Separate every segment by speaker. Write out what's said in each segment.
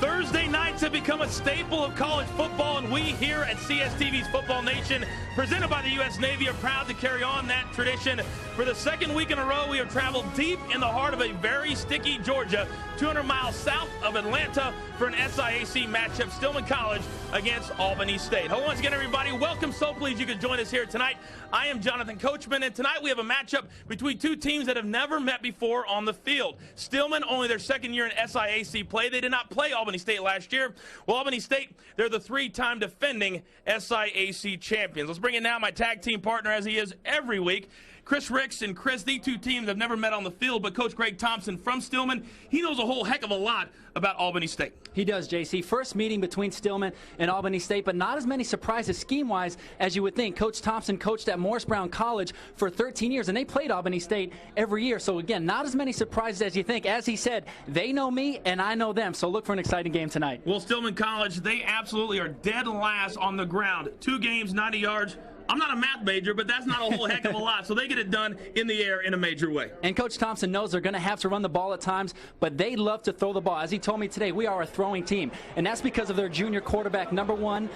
Speaker 1: Thursday nights have become a staple of college football, and we here at CSTV's Football Nation, presented by the U.S. Navy, are proud to carry on that tradition. For the second week in a row, we have traveled deep in the heart of a very sticky Georgia, 200 miles south of Atlanta, for an SIAC matchup, Stillman College against Albany State. Hello once again, everybody. Welcome. So pleased you could join us here tonight. I am Jonathan Coachman, and tonight we have a matchup between two teams that have never met before on the field. Stillman, only their second year in SIAC play. They did not play Albany State last year. Well, Albany State, they're the three-time defending SIAC champions. Let's bring in now my tag team partner, as he is every week, Chris Ricks. And Chris, these two teams have never met on the field, but Coach Greg Thompson from Stillman, he knows a whole heck of a lot about Albany State.
Speaker 2: He does, JC. First meeting between Stillman and Albany State, but not as many surprises scheme-wise as you would think. Coach Thompson coached at Morris Brown College for 13 years, and they played Albany State every year. So, again, not as many surprises as you think. As he said, they know me, and I know them. So look for an exciting game tonight.
Speaker 1: Well, Stillman College, they absolutely are dead last on the ground. 2 games, 90 yards. I'm not a math major, but that's not a whole heck of a lot. So they get it done in the air in a major way.
Speaker 2: And Coach Thompson knows they're going to have to run the ball at times, but they love to throw the ball. As he told me today, we are a throwing team. And that's because of their junior quarterback, number 1,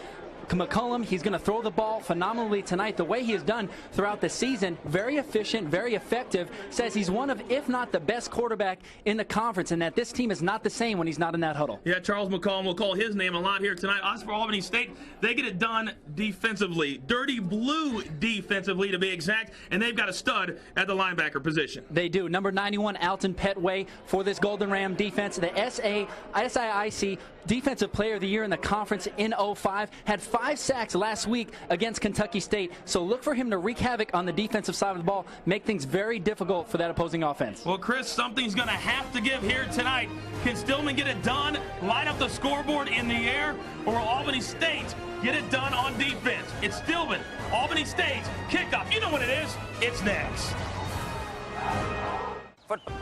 Speaker 2: McCullum. He's going to throw the ball phenomenally tonight, the way he has done throughout the season. Very efficient, very effective. Says he's one of, if not the best quarterback in the conference, and that this team is not the same when he's not in that huddle.
Speaker 1: Yeah, Charles McCullum, will call his name a lot here tonight. As for Albany State, they get it done defensively. Dirty blue defensively, to be exact, and they've got a stud at the linebacker position.
Speaker 2: They do. Number 91, Alton Petway, for this Golden Ram defense. The SIAC Defensive Player of the Year in the conference in 05. Had 5 sacks last week against Kentucky State. So look for him to wreak havoc on the defensive side of the ball, make things very difficult for that opposing offense.
Speaker 1: Well, Chris, something's going to have to give here tonight. Can Stillman get it done, light up the scoreboard in the air, or will Albany State get it done on defense? It's Stillman, Albany State's kickoff. You know what it is. It's next.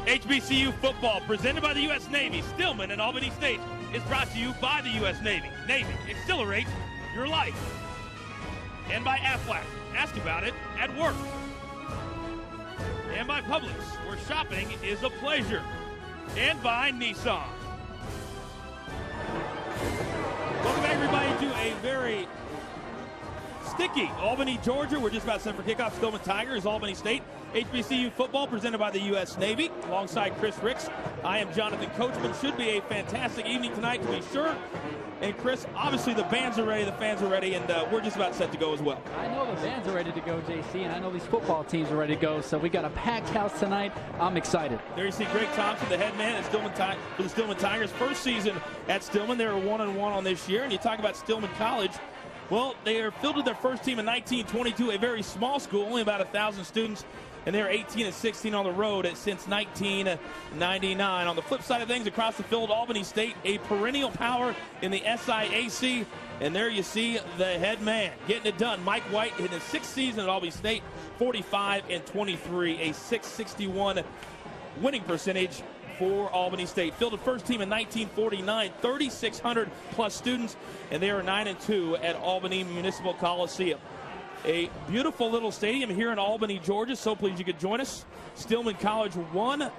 Speaker 1: HBCU football, presented by the U.S. Navy. Stillman and Albany State is brought to you by the U.S. Navy. Navy, accelerate your life. And by Aflac, ask about it at work. And by Publix, where shopping is a pleasure. And by Nissan. Welcome back, everybody, to a very sticky Albany, Georgia. We're just about set for kickoff. Stillman Tigers, Albany State. HBCU football presented by the U.S. Navy. Alongside Chris Ricks, I am Jonathan Coachman. Should be a fantastic evening tonight, to be sure. And Chris, obviously the bands are ready, the fans are ready, and we're just about set to go as well.
Speaker 2: I know the bands are ready to go, JC, and I know these football teams are ready to go. So we got a packed house tonight. I'm excited.
Speaker 1: There you see Greg Thompson, the head man at for the Stillman Tigers. First season at Stillman. They were 1-1 on this year. And you talk about Stillman College. Well, they are fielded their first team in 1922, a very small school, only about 1,000 students. And they're 18-16 on the road since 1999. On the flip side of things, across the field, Albany State, a perennial power in the SIAC. And there you see the head man getting it done. Mike White in his 6th season at Albany State, 45-23, a .661 winning percentage for Albany State. Fielded first team in 1949, 3,600 plus students, and they are 9-2 at Albany Municipal Coliseum. A beautiful little stadium here in Albany, Georgia. So pleased you could join us. Stillman College won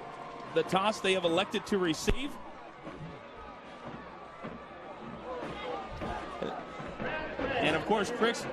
Speaker 1: the toss. They have elected to receive. And, of course, Chris,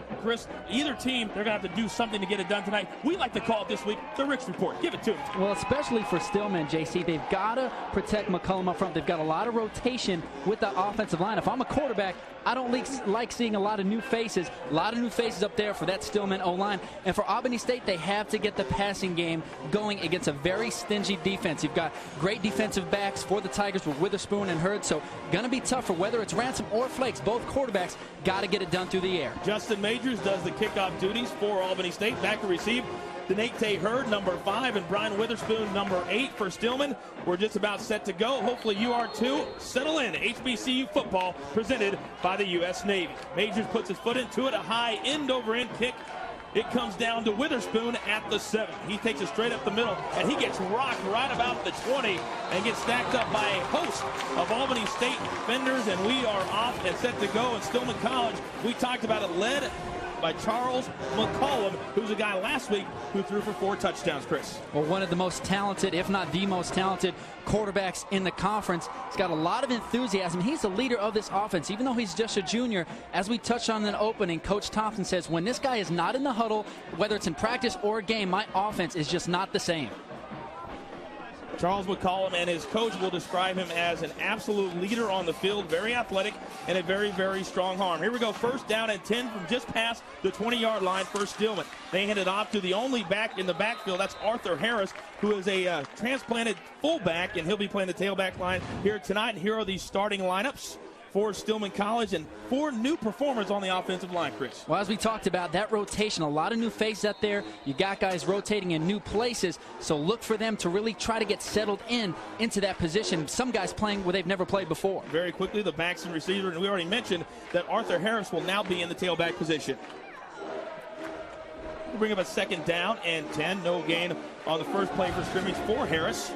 Speaker 1: either team, they're going to have to do something to get it done tonight. We like to call it this week the Ricks Report. Give it to them.
Speaker 2: Well, especially for Stillman, JC, they've got to protect McCullum up front. They've got a lot of rotation with the offensive line. If I'm a quarterback, I don't like seeing a lot of new faces. A lot of new faces up there for that Stillman O-line. And for Albany State, they have to get the passing game going against a very stingy defense. You've got great defensive backs for the Tigers with Witherspoon and Hurd. So going to be tough for whether it's Ransom or Flakes. Both quarterbacks got to get it done through the air.
Speaker 1: Justin Majors does the kickoff duties for Albany State. Back to receive, Denate Hurd, number 5, and Brian Witherspoon, number 8 for Stillman. We're just about set to go. Hopefully you are too. Settle in. HBCU football presented by the U.S. Navy. Majors puts his foot into it, a high end-over-end kick. It comes down to Witherspoon at the 7. He takes it straight up the middle, and he gets rocked right about the 20 and gets stacked up by a host of Albany State defenders, and we are off and set to go. And Stillman College, we talked about it, led by Charles McCollum, who's a guy last week who threw for 4 touchdowns, Chris.
Speaker 2: Well, one of the most talented, if not the most talented, quarterbacks in the conference. He's got a lot of enthusiasm. He's the leader of this offense, even though he's just a junior. As we touched on in the opening, Coach Thompson says, when this guy is not in the huddle, whether it's in practice or a game, my offense is just not the same.
Speaker 1: Charles McCollum and his coach will describe him as an absolute leader on the field, very athletic, and a very, very strong arm. Here we go, first down and 10 from just past the 20-yard line for Stillman. They hand it off to the only back in the backfield. That's Arthur Harris, who is a transplanted fullback, and he'll be playing the tailback line here tonight. And here are the starting lineups for Stillman College, and 4 new performers on the offensive line, Chris.
Speaker 2: Well, as we talked about, that rotation, a lot of new faces out there. You got guys rotating in new places, so look for them to really try to get settled into that position. Some guys playing where they've never played before.
Speaker 1: Very quickly, the backs and receiver, and we already mentioned that Arthur Harris will now be in the tailback position. We'll bring up a second down and 10. No gain on the first play for scrimmage for Harris.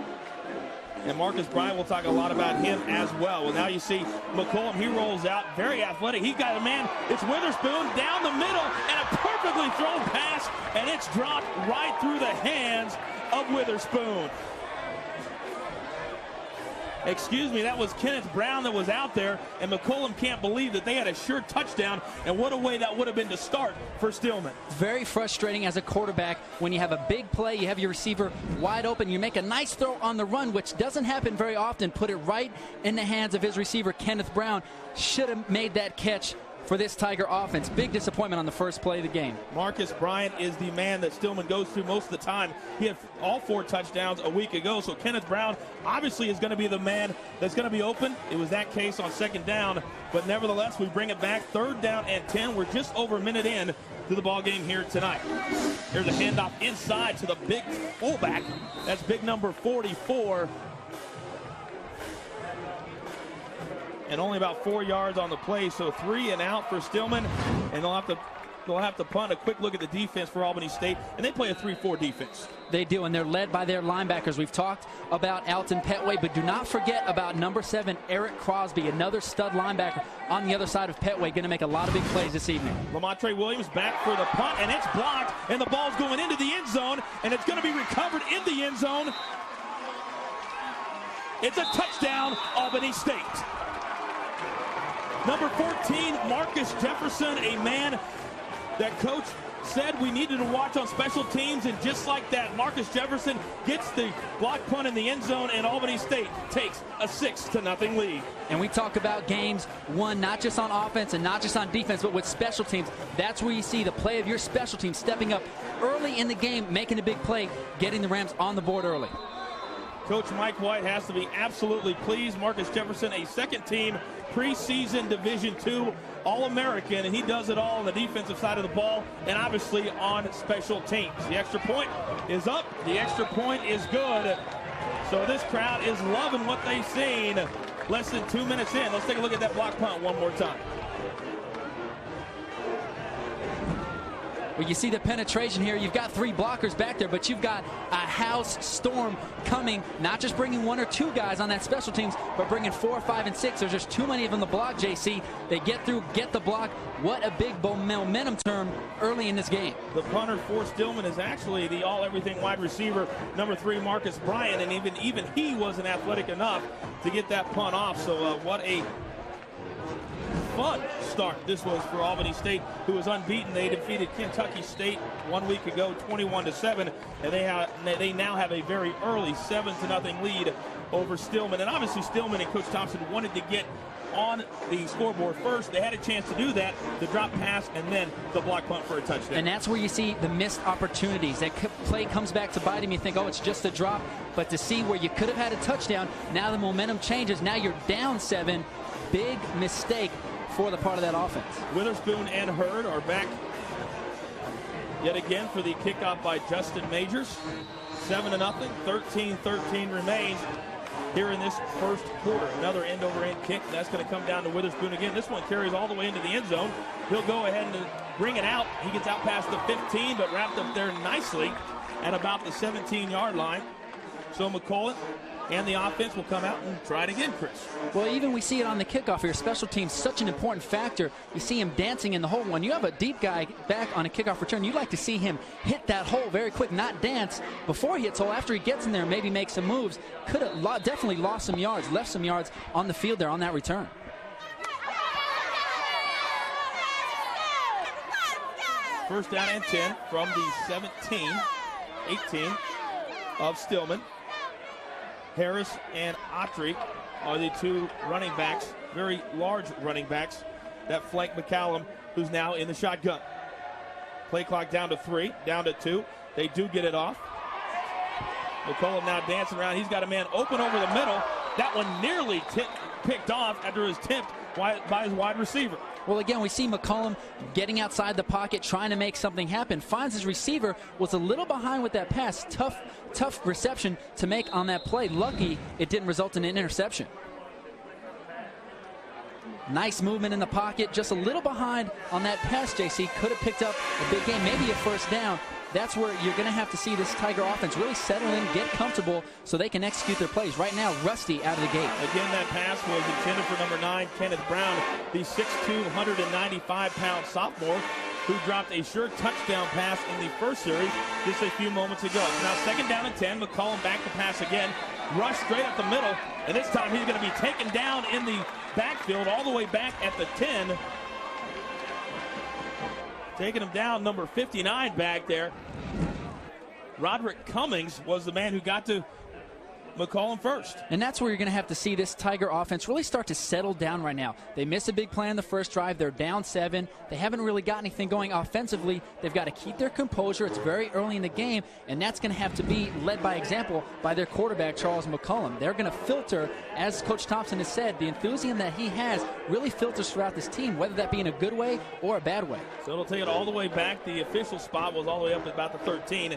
Speaker 1: And Marcus Bryant, will talk a lot about him as well. Well, now you see McCollum, he rolls out, very athletic. He's got a man, it's Witherspoon down the middle, and a perfectly thrown pass, and it's dropped right through the hands of Witherspoon. Excuse me, that was Kenneth Brown that was out there, and McCollum can't believe that they had a sure touchdown, and what a way that would have been to start for Stillman.
Speaker 2: Very frustrating as a quarterback when you have a big play, you have your receiver wide open, you make a nice throw on the run, which doesn't happen very often, put it right in the hands of his receiver, Kenneth Brown. Should have made that catch for this Tiger offense. Big disappointment on the first play of the game.
Speaker 1: Marcus Bryant is the man that Stillman goes to most of the time. He had all 4 touchdowns a week ago, so Kenneth Brown obviously is going to be the man that's going to be open. It was that case on second down, but nevertheless, we bring it back. Third down and 10. We're just over a minute in to the ball game here tonight. Here's a handoff inside to the big fullback. That's big number 44. And only about 4 yards on the play, so 3 and out for Stillman, and they'll have to punt. A quick look at the defense for Albany State, and they play a 3-4 defense.
Speaker 2: They do, and they're led by their linebackers. We've talked about Alton Petway, but do not forget about number 7, Eric Crosby, another stud linebacker on the other side of Petway, going to make a lot of big plays this evening.
Speaker 1: Lamontre Williams back for the punt, and it's blocked, and the ball's going into the end zone, and it's going to be recovered in the end zone. It's a touchdown, Albany State. Number 14, Marcus Jefferson, a man that coach said we needed to watch on special teams, and just like that, Marcus Jefferson gets the block punt in the end zone, and Albany State takes a 6-0 lead.
Speaker 2: And we talk about games won not just on offense and not just on defense, but with special teams. That's where you see the play of your special team stepping up early in the game, making a big play, getting the Rams on the board early.
Speaker 1: Coach Mike White has to be absolutely pleased. Marcus Jefferson, a second-team preseason Division II All-American, and he does it all on the defensive side of the ball and obviously on special teams. The extra point is up. The extra point is good. So this crowd is loving what they've seen less than 2 minutes in. Let's take a look at that block punt one more time.
Speaker 2: Well, you see the penetration here. You've got 3 blockers back there, but you've got a house storm coming, not just bringing 1 or 2 guys on that special teams, but bringing 4, 5, and 6. There's just too many of them to block, JC. They get through, get the block. What a big momentum term early in this game.
Speaker 1: The punter for Stillman is actually the all-everything wide receiver, number 3, Marcus Bryant, and even he wasn't athletic enough to get that punt off. So what a fun start this was for Albany State, who was unbeaten. They defeated Kentucky State 1 week ago, 21-7, and they now have a very early 7-0 lead over Stillman. And obviously Stillman and Coach Thompson wanted to get on the scoreboard first. They had a chance to do that, the drop pass, and then the block punt for a touchdown.
Speaker 2: And that's where you see the missed opportunities. That play comes back to bite him. You think, oh, it's just a drop. But to see where you could have had a touchdown, now the momentum changes. Now you're down 7. Big mistake for the part of that offense.
Speaker 1: Witherspoon and Hurd are back yet again for the kickoff by Justin Majors. 7-0, 13-13 remains here in this first quarter. Another end-over-end kick. That's going to come down to Witherspoon again. This one carries all the way into the end zone. He'll go ahead and bring it out. He gets out past the 15, but wrapped up there nicely at about the 17-yard line. So McCollum and the offense will come out and try it again, Chris.
Speaker 2: Well, even we see it on the kickoff here. Special teams, such an important factor. You see him dancing in the hole. When you have a deep guy back on a kickoff return, you'd like to see him hit that hole very quick, not dance before he hits hole. After he gets in there, maybe make some moves. Could have definitely lost some yards, left some yards on the field there on that return.
Speaker 1: First down and 10 from the 18 of Stillman. Harris and Autry are the two running backs, very large running backs, that flank McCallum, who's now in the shotgun. Play clock down to 3, down to 2. They do get it off. McCollum now dancing around. He's got a man open over the middle. That one nearly picked off after it was tipped by his wide receiver.
Speaker 2: Well, again, we see McCollum getting outside the pocket, trying to make something happen. Finds his receiver, was a little behind with that pass. Tough reception to make on that play. Lucky it didn't result in an interception. Nice movement in the pocket, just a little behind on that pass, JC. Could have picked up a big game, maybe a first down. That's where you're going to have to see this Tiger offense really settle in, get comfortable so they can execute their plays. Right now, rusty out of the gate.
Speaker 1: Again, that pass was intended for number 9, Kenneth Brown, the 6'2", 195-pound sophomore who dropped a sure touchdown pass in the first series just a few moments ago. Now second down and 10, McCollum back to pass again. Rush straight up the middle, and this time he's going to be taken down in the backfield all the way back at the 10. Taking him down, number 59 back there. Roderick Cummings was the man who got to McCollum first.
Speaker 2: And that's where you're going to have to see this Tiger offense really start to settle down right now. They missed a big play in the first drive. They're down 7. They haven't really got anything going offensively. They've got to keep their composure. It's very early in the game, and that's going to have to be led by example by their quarterback, Charles McCollum. They're going to filter, as Coach Thompson has said, the enthusiasm that he has really filters throughout this team, whether that be in a good way or a bad way.
Speaker 1: So it'll take it all the way back. The official spot was all the way up at about the 13.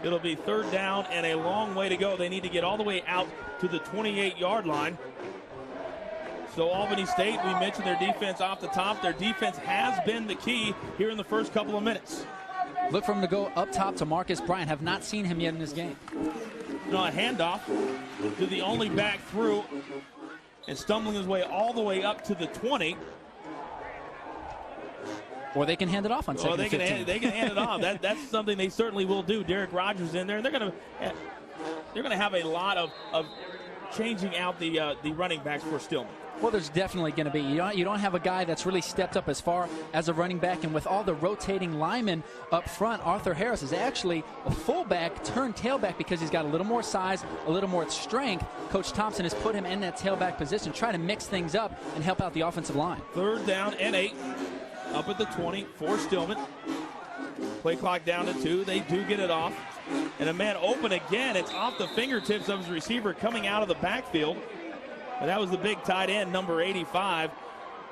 Speaker 1: It'll be third down and a long way to go. They need to get all the way out to the 28-yard line. So Albany State, we mentioned their defense off the top. Their defense has been the key here in the first couple of minutes.
Speaker 2: Look for him to go up top to Marcus Bryant. Have not seen him yet in this game.
Speaker 1: Now a handoff to the only back through and stumbling his way all the way up to the 20.
Speaker 2: Or they can hand it off on second and 15.
Speaker 1: They can hand it off. That's something they certainly will do. Derek Rogers in there, and they're going to have a lot of changing out the running backs for Stillman.
Speaker 2: Well, there's definitely going to be. You don't have a guy that's really stepped up as far as a running back, and with all the rotating linemen up front, Arthur Harris is actually a fullback turned tailback because he's got a little more size, a little more strength. Coach Thompson has put him in that tailback position, try to mix things up and help out the offensive line.
Speaker 1: Third down and 8. Up at the 20 for Stillman. Play clock down to 2. They do get it off. And a man open again. It's off the fingertips of his receiver coming out of the backfield. And that was the big tight end, number 85.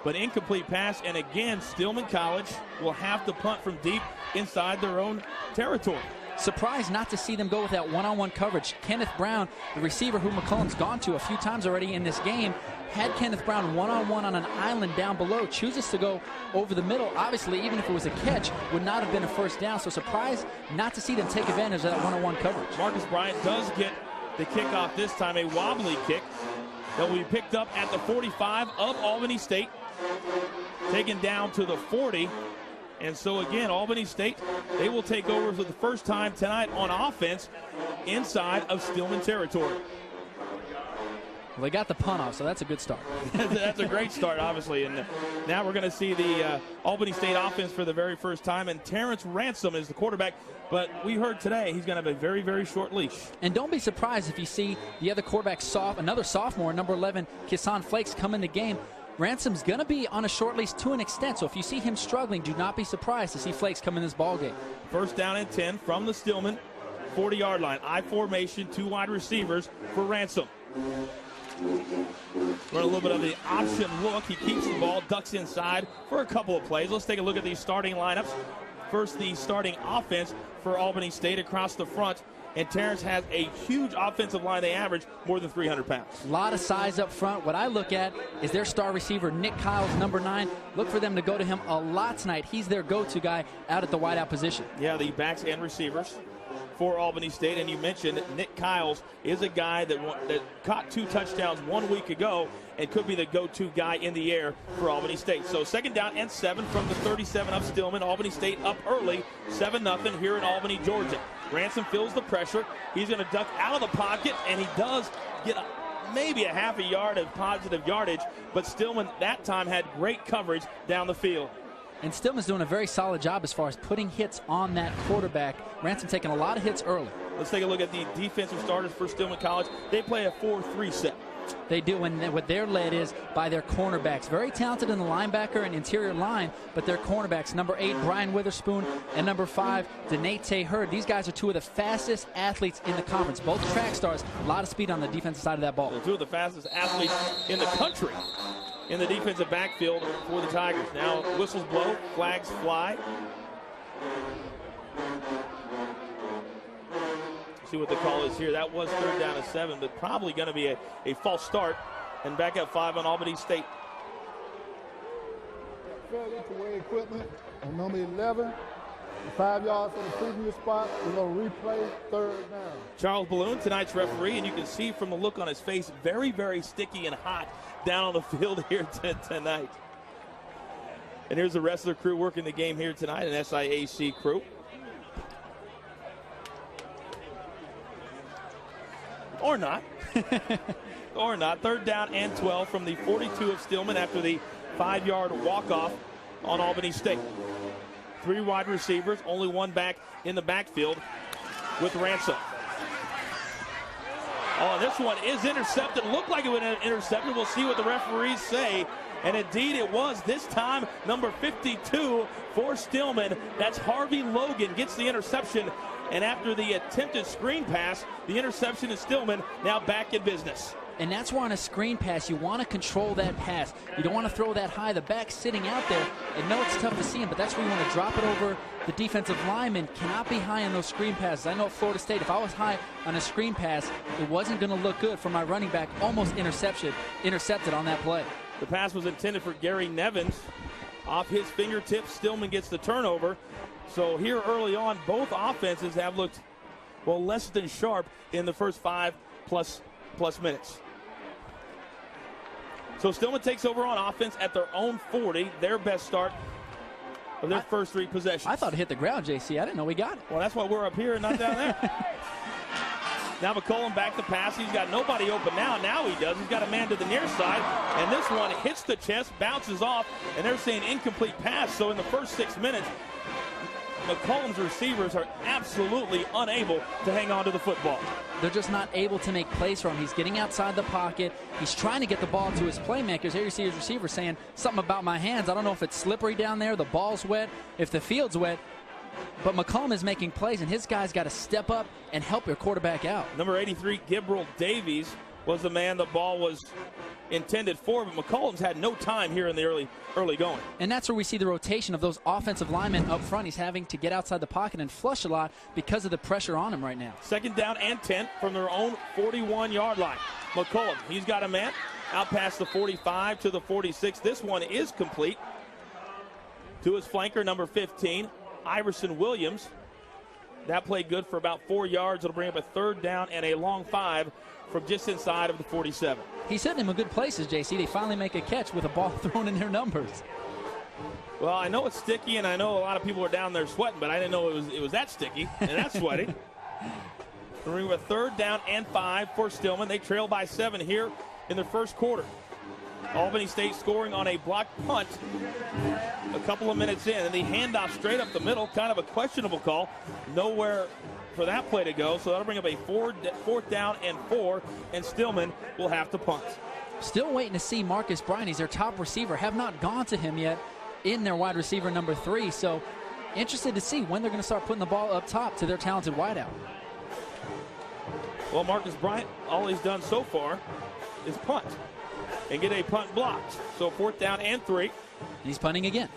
Speaker 1: But incomplete pass. And again, Stillman College will have to punt from deep inside their own territory.
Speaker 2: Surprised not to see them go with that one-on-one coverage. Kenneth Brown, the receiver who McCollum's gone to a few times already in this game, had Kenneth Brown one-on-one on an island down below, chooses to go over the middle. Obviously, even if it was a catch, would not have been a first down. So surprised not to see them take advantage of that one-on-one coverage.
Speaker 1: Marcus Bryant does get the kickoff this time, a wobbly kick that will be picked up at the 45 of Albany State, taken down to the 40. And so again, Albany State, they will take over for the first time tonight on offense inside of Stillman territory.
Speaker 2: Well, they got the punt off, so that's a good start.
Speaker 1: That's a great start, obviously. And now we're going to see the Albany State offense for the very first time. And Terrence Ransom is the quarterback. But we heard today he's going to have a very, very short leash.
Speaker 2: And don't be surprised if you see the other quarterback, another sophomore, number 11, Kisan Flakes, come in the game. Ransom's going to be on a short leash to an extent, so if you see him struggling, do not be surprised to see Flakes come in this ballgame.
Speaker 1: First down and 10 from the Stillman 40-yard line. I formation, 2 wide receivers for Ransom. Run a little bit of the option look. He keeps the ball, ducks inside for a couple of plays. Let's take a look at these starting lineups. First, the starting offense for Albany State across the front. And Terrence has a huge offensive line. They average more than 300 pounds.
Speaker 2: A lot of size up front. What I look at is their star receiver, Nick Kyles, number 9. Look for them to go to him a lot tonight. He's their go-to guy out at the wideout position.
Speaker 1: Yeah, the backs and receivers for Albany State. And you mentioned Nick Kiles is a guy that caught 2 touchdowns 1 week ago and could be the go-to guy in the air for Albany State. So 2nd down and 7 from the 37 of Stillman. Albany State up early, 7-0 here in Albany, Georgia. Ransom feels the pressure. He's going to duck out of the pocket, and he does get maybe a half a yard of positive yardage, but Stillman that time had great coverage down the field.
Speaker 2: And Stillman's doing a very solid job as far as putting hits on that quarterback. Ransom taking a lot of hits early.
Speaker 1: Let's take a look at the defensive starters for Stillman College. They play a 4-3 set.
Speaker 2: They do, and what their led is by their cornerbacks. Very talented in the linebacker and interior line, but their cornerbacks, number 8, Brian Witherspoon, and number 5, Denate Hurd. These guys are 2 of the fastest athletes in the conference. Both track stars, a lot of speed on the defensive side of that ball.
Speaker 1: They're 2 of the fastest athletes in the country in the defensive backfield for the Tigers. Now whistles blow, flags fly. See what the call is here. That was 3rd down and 7, but probably going to be a false start. And back at 5 on Albany State.
Speaker 3: Fairly to weigh equipment on number 11. 5 yards from the previous spot. We're going to replay 3rd down.
Speaker 1: Charles Balloon, tonight's referee, and you can see from the look on his face, very, very sticky and hot down on the field here tonight. And here's the rest of the crew working the game here tonight, an SIAC crew. Or not. Or not. 3rd down and 12 from the 42 of Stillman after the 5-yard walk-off on Albany State. 3 wide receivers, only 1 back in the backfield with Ransom. Oh, this one is intercepted. Looked like it was intercepted. We'll see what the referees say. And indeed it was. This time, number 52 for Stillman. That's Harvey Logan gets the interception. And after the attempted screen pass, the interception is Stillman now back in business.
Speaker 2: And that's why on a screen pass, you want to control that pass. You don't want to throw that high. The back sitting out there, and know it's tough to see him, but that's where you want to drop it over the defensive lineman. Cannot be high on those screen passes. I know at Florida State, if I was high on a screen pass, it wasn't going to look good for my running back. Almost intercepted on that play.
Speaker 1: The pass was intended for Gary Nevins. Off his fingertips, Stillman gets the turnover. So here early on, both offenses have looked, well, less than sharp in the first 5 plus minutes. So Stillman takes over on offense at their own 40, their best start of their first 3 possessions.
Speaker 2: I thought it hit the ground, JC. I didn't know we got it.
Speaker 1: Well, that's why we're up here and not down there. Now McCollum back to pass. He's got nobody open now. Now he does. He's got a man to the near side. And this one hits the chest, bounces off, and they're saying incomplete pass. So in the first 6 minutes, McCollum's receivers are absolutely unable to hang on to the football.
Speaker 2: They're just not able to make plays for him. He's getting outside the pocket. He's trying to get the ball to his playmakers. Here you see his receiver saying something about my hands. I don't know if it's slippery down there, the ball's wet, if the field's wet. But McCollum is making plays, and his guys got to step up and help their quarterback out.
Speaker 1: Number 83, Gabriel Davies, was the man the ball was intended for, but McCollum's had no time here in the early going.
Speaker 2: And that's where we see the rotation of those offensive linemen up front. He's having to get outside the pocket and flush a lot because of the pressure on him right now.
Speaker 1: 2nd down and 10 from their own 41-yard line. McCollum, he's got a man out past the 45 to the 46. This one is complete to his flanker, number 15, Iverson Williams. That played good for about 4 yards. It'll bring up a 3rd down and a long 5 from just inside of the 47.
Speaker 2: He's hitting them in good places, JC. They finally make a catch with a ball thrown in their numbers.
Speaker 1: Well, I know it's sticky, and I know a lot of people are down there sweating, but I didn't know it was that sticky and that sweaty. We're with a 3rd down and 5 for Stillman. They trail by 7 here in the first quarter. Albany State scoring on a blocked punt a couple of minutes in, and the handoff straight up the middle, kind of a questionable call. Nowhere for that play to go, so that'll bring up a 4th down and 4, and Stillman will have to punt.
Speaker 2: Still waiting to see Marcus Bryan. He's their top receiver. Have not gone to him yet in their wide receiver number 3, so interested to see when they're going to start putting the ball up top to their talented wideout.
Speaker 1: Well, Marcus Bryant, all he's done so far is punt and get a punt blocked. So 4th down and 3.
Speaker 2: He's punting again.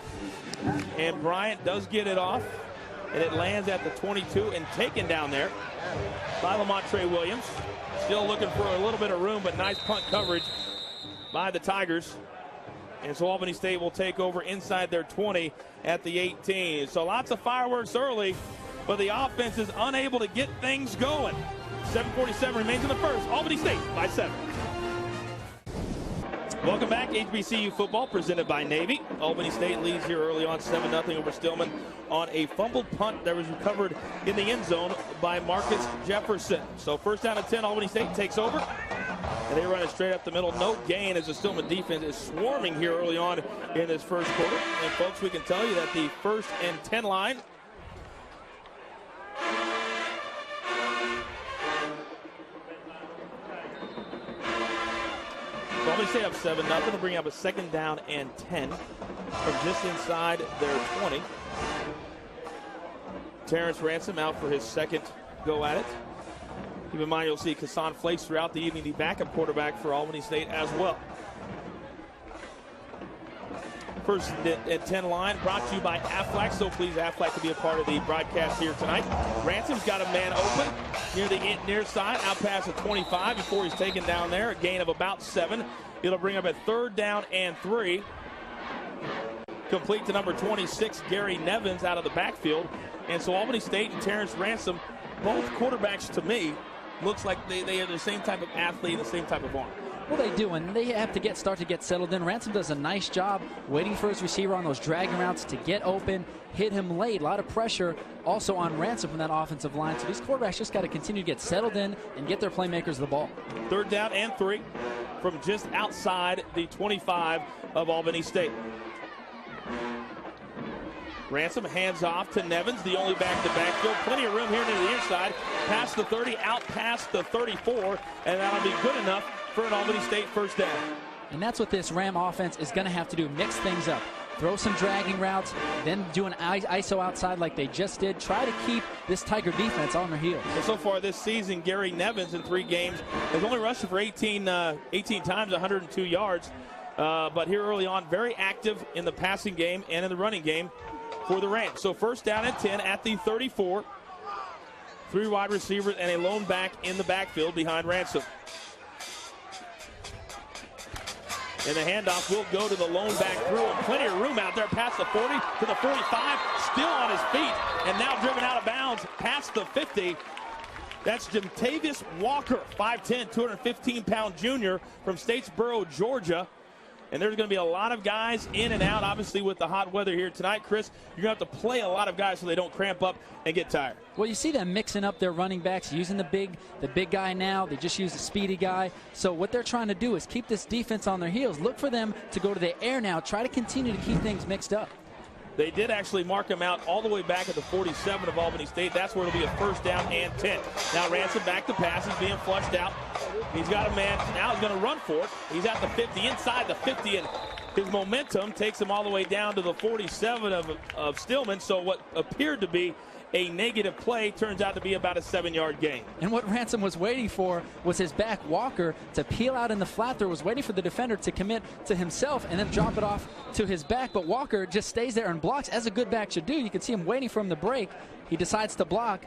Speaker 1: And Bryant does get it off, and it lands at the 22 and taken down there by Lamontre Williams. Still looking for a little bit of room, but nice punt coverage by the Tigers. And so Albany State will take over inside their 20 at the 18. So lots of fireworks early, but the offense is unable to get things going. 7:47 remains in the first. Albany State by 7. Welcome back. HBCU football presented by Navy. Albany State leads here early on 7-0 over Stillman on a fumbled punt that was recovered in the end zone by Marcus Jefferson. So first down and 10, Albany State takes over. And they run it straight up the middle. No gain as the Stillman defense is swarming here early on in this first quarter. And folks, we can tell you that the 1st and 10 line Albany State up 7-0 to bring up a 2nd down and 10 from just inside their 20. Terrence Ransom out for his 2nd go at it. Keep in mind you'll see Kassan Flakes throughout the evening, the backup quarterback for Albany State as well. 1st and 10 line brought to you by Aflac. So please, Aflac, to be a part of the broadcast here tonight. Ransom's got a man open near the near side, out past the 25 before he's taken down there. A gain of about 7. It'll bring up a 3rd down and 3. Complete to number 26, Gary Nevins, out of the backfield. And so Albany State and Terrence Ransom, both quarterbacks to me, looks like they have the same type of athlete and the same type of arm.
Speaker 2: Well, they do, and they have to start to get settled in. Ransom does a nice job waiting for his receiver on those dragging routes to get open, hit him late. A lot of pressure also on Ransom from that offensive line. So these quarterbacks just got to continue to get settled in and get their playmakers the ball. 3rd
Speaker 1: down and 3 from just outside the 25 of Albany State. Ransom hands off to Nevins, the only back to backfield. Plenty of room here near the inside. Past the 30, out past the 34, and that'll be good enough for an Albany State 1st down.
Speaker 2: And that's what this Ram offense is going to have to do, mix things up. Throw some dragging routes, then do an ISO outside like they just did. Try to keep this Tiger defense on their heels.
Speaker 1: Well, so far this season, Gary Nevins in 3 games has only rushed for 18 times, 102 yards. But here early on, very active in the passing game and in the running game for the Rams. So 1st down and 10 at the 34. 3 wide receivers and a lone back in the backfield behind Ransom. And the handoff will go to the lone back through, and plenty of room out there past the 40 to the 45, still on his feet, and now driven out of bounds past the 50. That's Jimtavius Walker, 5'10", 215-pound junior from Statesboro, Georgia. And there's going to be a lot of guys in and out, obviously, with the hot weather here tonight. Chris, you're going to have to play a lot of guys so they don't cramp up and get tired.
Speaker 2: Well, you see them mixing up their running backs, using the big guy now. They just use the speedy guy. So what they're trying to do is keep this defense on their heels. Look for them to go to the air now. Try to continue to keep things mixed up.
Speaker 1: They did actually mark him out all the way back at the 47 of Albany State. That's where it'll be a 1st down and 10. Now Ransom back to pass. He's being flushed out. He's got a man. Now he's going to run for it. He's at the 50, inside the 50, and his momentum takes him all the way down to the 47 of Stillman. So what appeared to be a negative play turns out to be about a 7-yard gain.
Speaker 2: And what Ransom was waiting for was his back, Walker, to peel out in the flat. There was waiting for the defender to commit to himself and then drop it off to his back. But Walker just stays there and blocks, as a good back should do. You can see him waiting for him to break. He decides to block,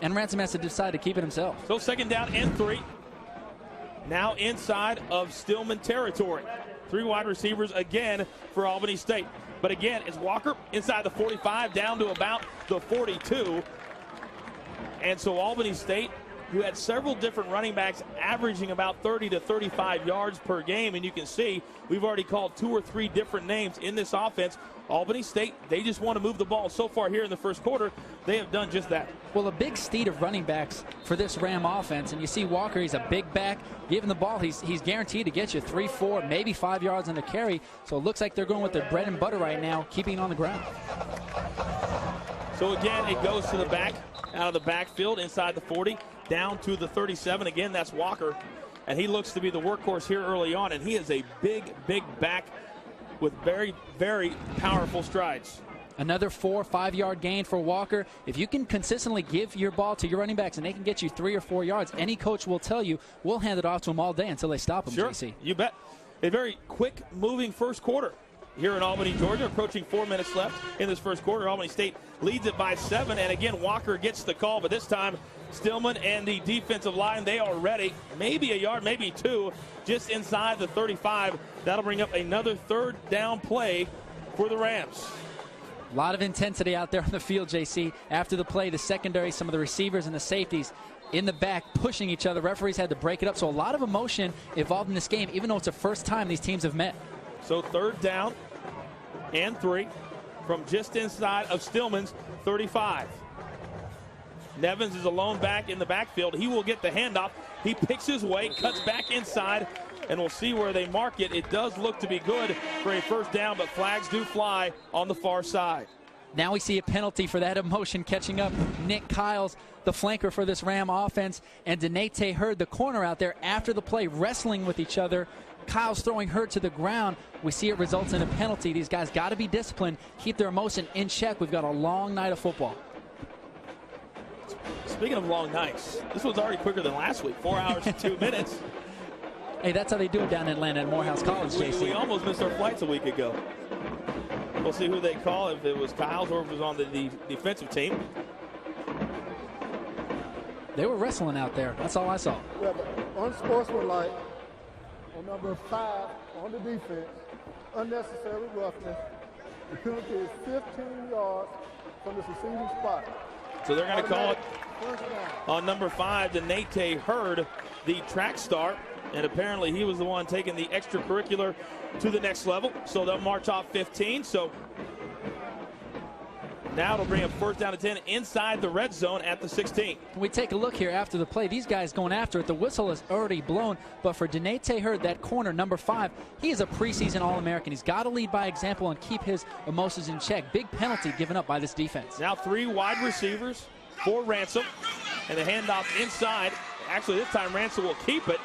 Speaker 2: and Ransom has to decide to keep it himself.
Speaker 1: So 2nd down and 3. Now inside of Stillman territory. 3 wide receivers again for Albany State. But again, it's Walker inside the 45 down to about the 42. And so Albany State, who had several different running backs averaging about 30 to 35 yards per game, and you can see we've already called 2 or 3 different names in this offense. Albany State, they just want to move the ball. So far here in the first quarter, they have done just that.
Speaker 2: Well, a big steed of running backs for this Ram offense, and you see Walker, he's a big back. Given the ball, he's guaranteed to get you 3, 4, maybe 5 yards on the carry. So it looks like they're going with their bread and butter right now, keeping it on the ground.
Speaker 1: So again, it goes to the back, out of the backfield, inside the 40, down to the 37. Again, that's Walker, and he looks to be the workhorse here early on, and he is a big back with very, very powerful strides.
Speaker 2: Another 4 or 5 yard gain for Walker. If you can consistently give your ball to your running backs and they can get you 3 or 4 yards, any coach will tell you, we'll hand it off to them all day until they stop them,
Speaker 1: sure,
Speaker 2: JC.
Speaker 1: You bet. A very quick moving first quarter here in Albany, Georgia. Approaching 4 minutes left in this first quarter. Albany State leads it by 7, and again, Walker gets the call, but this time Stillman and the defensive line, they are ready. Maybe a yard, maybe 2, just inside the 35. That'll bring up another 3rd down play for the Rams.
Speaker 2: A lot of intensity out there on the field, JC. After the play, the secondary, some of the receivers and the safeties in the back pushing each other. Referees had to break it up. So a lot of emotion involved in this game, even though it's the first time these teams have met.
Speaker 1: So 3rd down and 3 from just inside of Stillman's 35. Nevins is alone back in the backfield. He will get the handoff. He picks his way, cuts back inside, and we'll see where they mark it. It does look to be good for a 1st down, but flags do fly on the far side.
Speaker 2: Now we see a penalty for that emotion catching up. Nick Kyles, the flanker for this Ram offense, and Denate Hurd, the corner out there after the play, wrestling with each other. Kyle's throwing Hurd to the ground. We see it results in a penalty. These guys got to be disciplined, keep their emotion in check. We've got a long night of football.
Speaker 1: Speaking of long nights, this was already quicker than last week, 4 hours and 2 minutes.
Speaker 2: Hey, that's how they do it down in Atlanta at Morehouse College, JC.
Speaker 1: We almost missed our flights a week ago. We'll see who they call, if it was Kyles or if it was on the defensive team.
Speaker 2: They were wrestling out there. That's all I saw.
Speaker 3: Yeah, but unsportsmanlike on number 5 on the defense, unnecessary roughness. The penalty is 15 yards from the succeeding spot.
Speaker 1: So they're going to call it on number 5, Denate Hurd, the track star. And apparently he was the one taking the extracurricular to the next level. So they'll march off 15. So now it'll bring up 1st down and 10 inside the red zone at the 16.
Speaker 2: When we take a look here after the play, these guys going after it. The whistle is already blown. But for Denate Hurd, that corner, number 5, he is a preseason All-American. He's got to lead by example and keep his emotions in check. Big penalty given up by this defense.
Speaker 1: Now 3 wide receivers for Ransom. And the handoff inside. Actually, this time Ransom will keep it.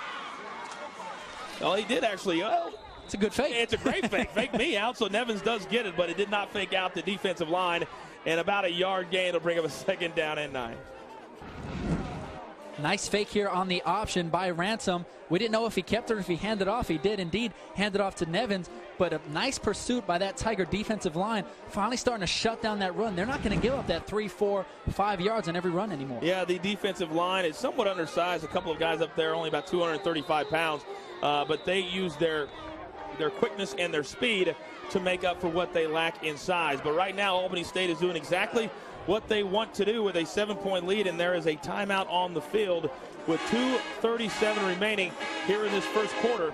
Speaker 1: Well, he did actually.
Speaker 2: It's a good fake.
Speaker 1: It's a great fake. Fake me out, so Nevins does get it, but it did not fake out the defensive line. And about a yard gain will bring up a 2nd down and 9.
Speaker 2: Nice fake here on the option by Ransom. We didn't know if he kept it or if he handed off. He did indeed hand it off to Nevins, but a nice pursuit by that Tiger defensive line, finally starting to shut down that run. They're not going to give up that 3, 4, 5 yards on every run anymore.
Speaker 1: Yeah, the defensive line is somewhat undersized. A couple of guys up there, only about 235 pounds, but they use their quickness and their speed to make up for what they lack in size. But right now, Albany State is doing exactly what they want to do with a 7-point lead, and there is a timeout on the field with 2:37 remaining here in this 1st quarter.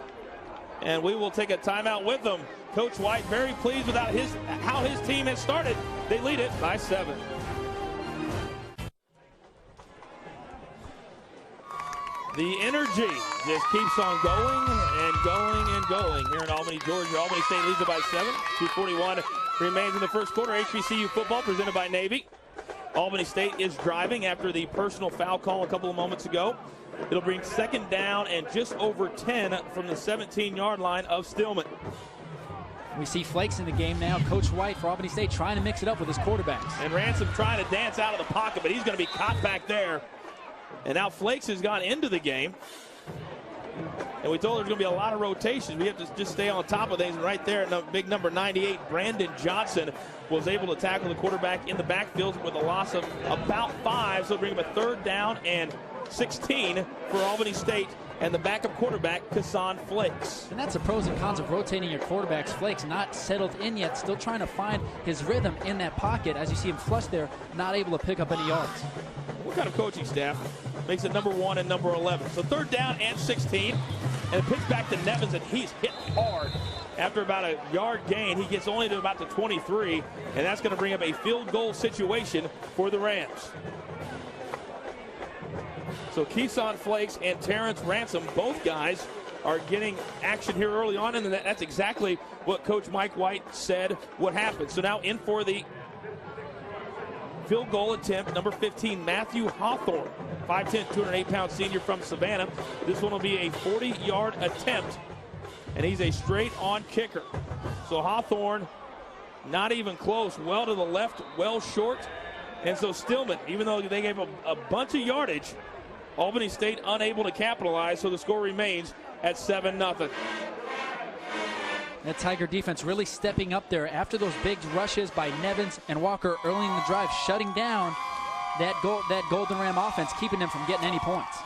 Speaker 1: And we will take a timeout with them. Coach White very pleased with how his team has started. They lead it by 7. The energy just keeps on going and going and going here in Albany, Georgia. Albany State leads it by 7. 2:41 remains in the 1st quarter. HBCU football presented by Navy. Albany State is driving after the personal foul call a couple of moments ago. It'll bring 2nd down and just over 10 from the 17-yard line of Stillman.
Speaker 2: We see Flakes in the game now. Coach White for Albany State trying to mix it up with his quarterbacks.
Speaker 1: And Ransom trying to dance out of the pocket, but he's going to be caught back there. And now Flakes has gone into the game. And we told there's going to be a lot of rotations. We have to just stay on top of things. And right there, big number 98, Brandon Johnson, was able to tackle the quarterback in the backfield with a loss of about 5. So bring him a 3rd down and 16 for Albany State and the backup quarterback, Kassan Flakes.
Speaker 2: And that's the pros and cons of rotating your quarterbacks. Flakes not settled in yet, still trying to find his rhythm in that pocket. As you see him flush there, not able to pick up any yards.
Speaker 1: What kind of coaching staff makes it number 1 and number 11? So 3rd down and 16. And it pitch back to Nevins, and he's hit hard. After about a yard gain, he gets only to about the 23, and that's going to bring up a field goal situation for the Rams. So Kassan Flakes and Terrence Ransom, both guys are getting action here early on, and that's exactly what Coach Mike White said would happen. So now in for the field goal attempt, number 15, Matthew Hawthorne, 5'10", 208-pound senior from Savannah. This one will be a 40-yard attempt, and he's a straight-on kicker. So Hawthorne, not even close, well to the left, well short. And so Stillman, even though they gave a bunch of yardage, Albany State unable to capitalize, so the score remains at 7-0.
Speaker 2: That Tiger defense really stepping up there after those big rushes by Nevins and Walker early in the drive, shutting down that Golden Ram offense, keeping them from getting any points.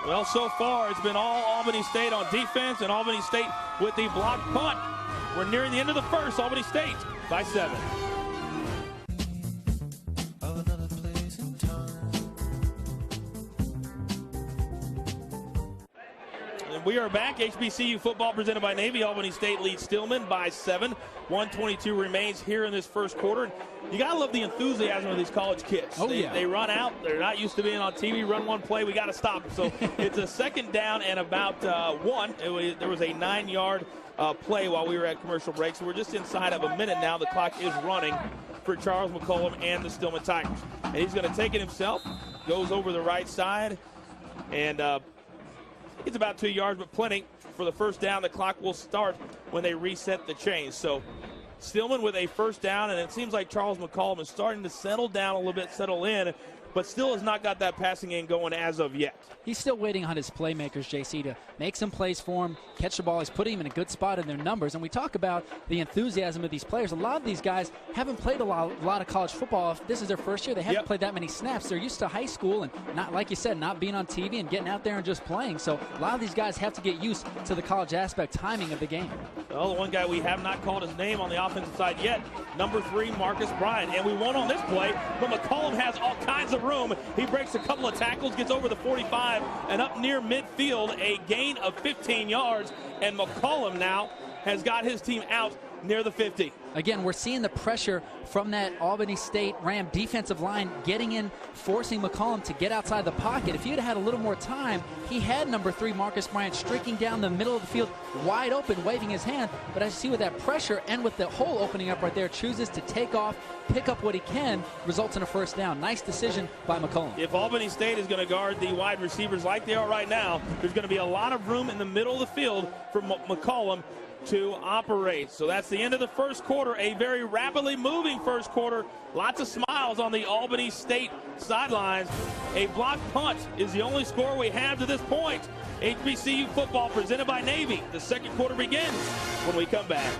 Speaker 1: Well, so far it's been all Albany State on defense, and Albany State with the block punt. We're nearing the end of the first. Albany State by 7. We are back. HBCU football presented by Navy. Albany State leads Stillman by 7. 1:22 remains here in this first quarter. You got to love the enthusiasm of these college kids. They run out. They're not used to being on TV. Run one play. We got to stop them. So it's a second down and about 1. There was a 9-yard play while we were at commercial break. So we're just inside of a minute now. The clock is running for Charles McCollum and the Stillman Tigers. And he's going to take it himself. Goes over the right side. And it's about 2 yards, but plenty for the first down. The clock will start when they reset the chains. So Stillman with a first down, and it seems like Charles McCollum is starting to settle down a little bit, settle in, but still has not got that passing game going as of yet.
Speaker 2: He's still waiting on his playmakers, JC, to make some plays for him, catch the ball. He's putting him in a good spot in their numbers. And we talk about the enthusiasm of these players. A lot of these guys haven't played a lot of college football. If this is their first year, they haven't played that many snaps. They're used to high school and, not like you said, not being on TV and getting out there and just playing. So a lot of these guys have to get used to the college aspect, timing of the game.
Speaker 1: Well, the one guy we have not called his name on the offensive side yet, number 3, Marcus Bryant. And we won't on this play, but McCollum has all kinds of room. He breaks a couple of tackles, gets over the 45, and up near midfield, a gain of 15 yards. And McCollum now has got his team out near the 50.
Speaker 2: Again, we're seeing the pressure from that Albany State Ram defensive line getting in, forcing McCollum to get outside the pocket. If he had had a little more time, he had number 3, Marcus Bryant, streaking down the middle of the field, wide open, waving his hand. But as you see with that pressure and with the hole opening up right there, chooses to take off, pick up what he can, results in a first down. Nice decision by McCollum.
Speaker 1: If Albany State is going to guard the wide receivers like they are right now, there's going to be a lot of room in the middle of the field for McCollum to operate. So that's the end of the first quarter, a very rapidly moving first quarter. Lots of smiles on the Albany State sidelines. A blocked punt is the only score we have to this point. HBCU football presented by Navy. The second quarter begins when we come back.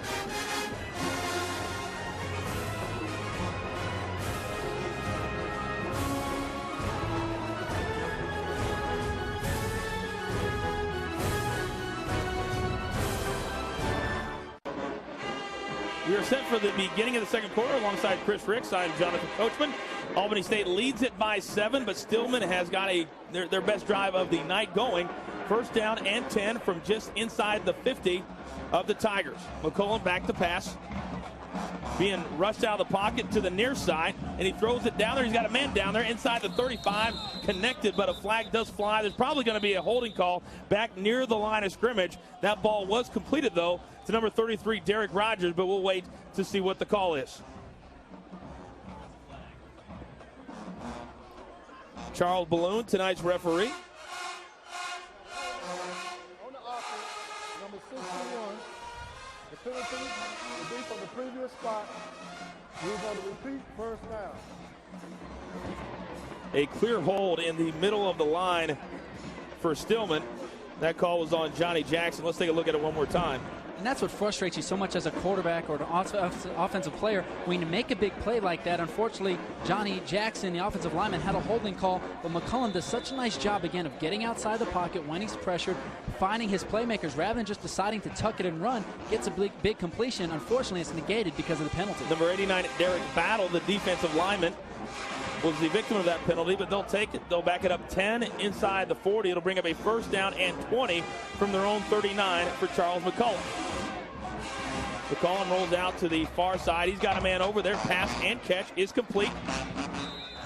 Speaker 1: We are set for the beginning of the second quarter alongside Chris Ricks. I'm Jonathan Coachman. Albany State leads it by 7, but Stillman has got their best drive of the night going. First down and 10 from just inside the 50 of the Tigers. McCollum back to pass. Being rushed out of the pocket to the near side, and he throws it down there. He's got a man down there inside the 35, connected, but a flag does fly. There's probably going to be a holding call back near the line of scrimmage. That ball was completed, though, to number 33, Derek Rogers, but we'll wait to see what the call is. Charles Balloon, tonight's referee.
Speaker 3: On the offense, number 61, the penalty will be from the previous spot. We're going to repeat first down.
Speaker 1: A clear hold in the middle of the line for Stillman. That call was on Johnny Jackson. Let's take a look at it one more time.
Speaker 2: And that's what frustrates you so much as a quarterback or an offensive player. When you make a big play like that, unfortunately, Johnny Jackson, the offensive lineman, had a holding call, but McCollum does such a nice job, again, of getting outside the pocket when he's pressured, finding his playmakers, rather than just deciding to tuck it and run, gets a big completion. Unfortunately, it's negated because of the penalty.
Speaker 1: Number 89, Derek Battle, the defensive lineman, was the victim of that penalty, but they'll take it. They'll back it up 10 inside the 40. It'll bring up a first down and 20 from their own 39 for Charles McCollum. McCollum rolls out to the far side. He's got a man over there. Pass and catch is complete.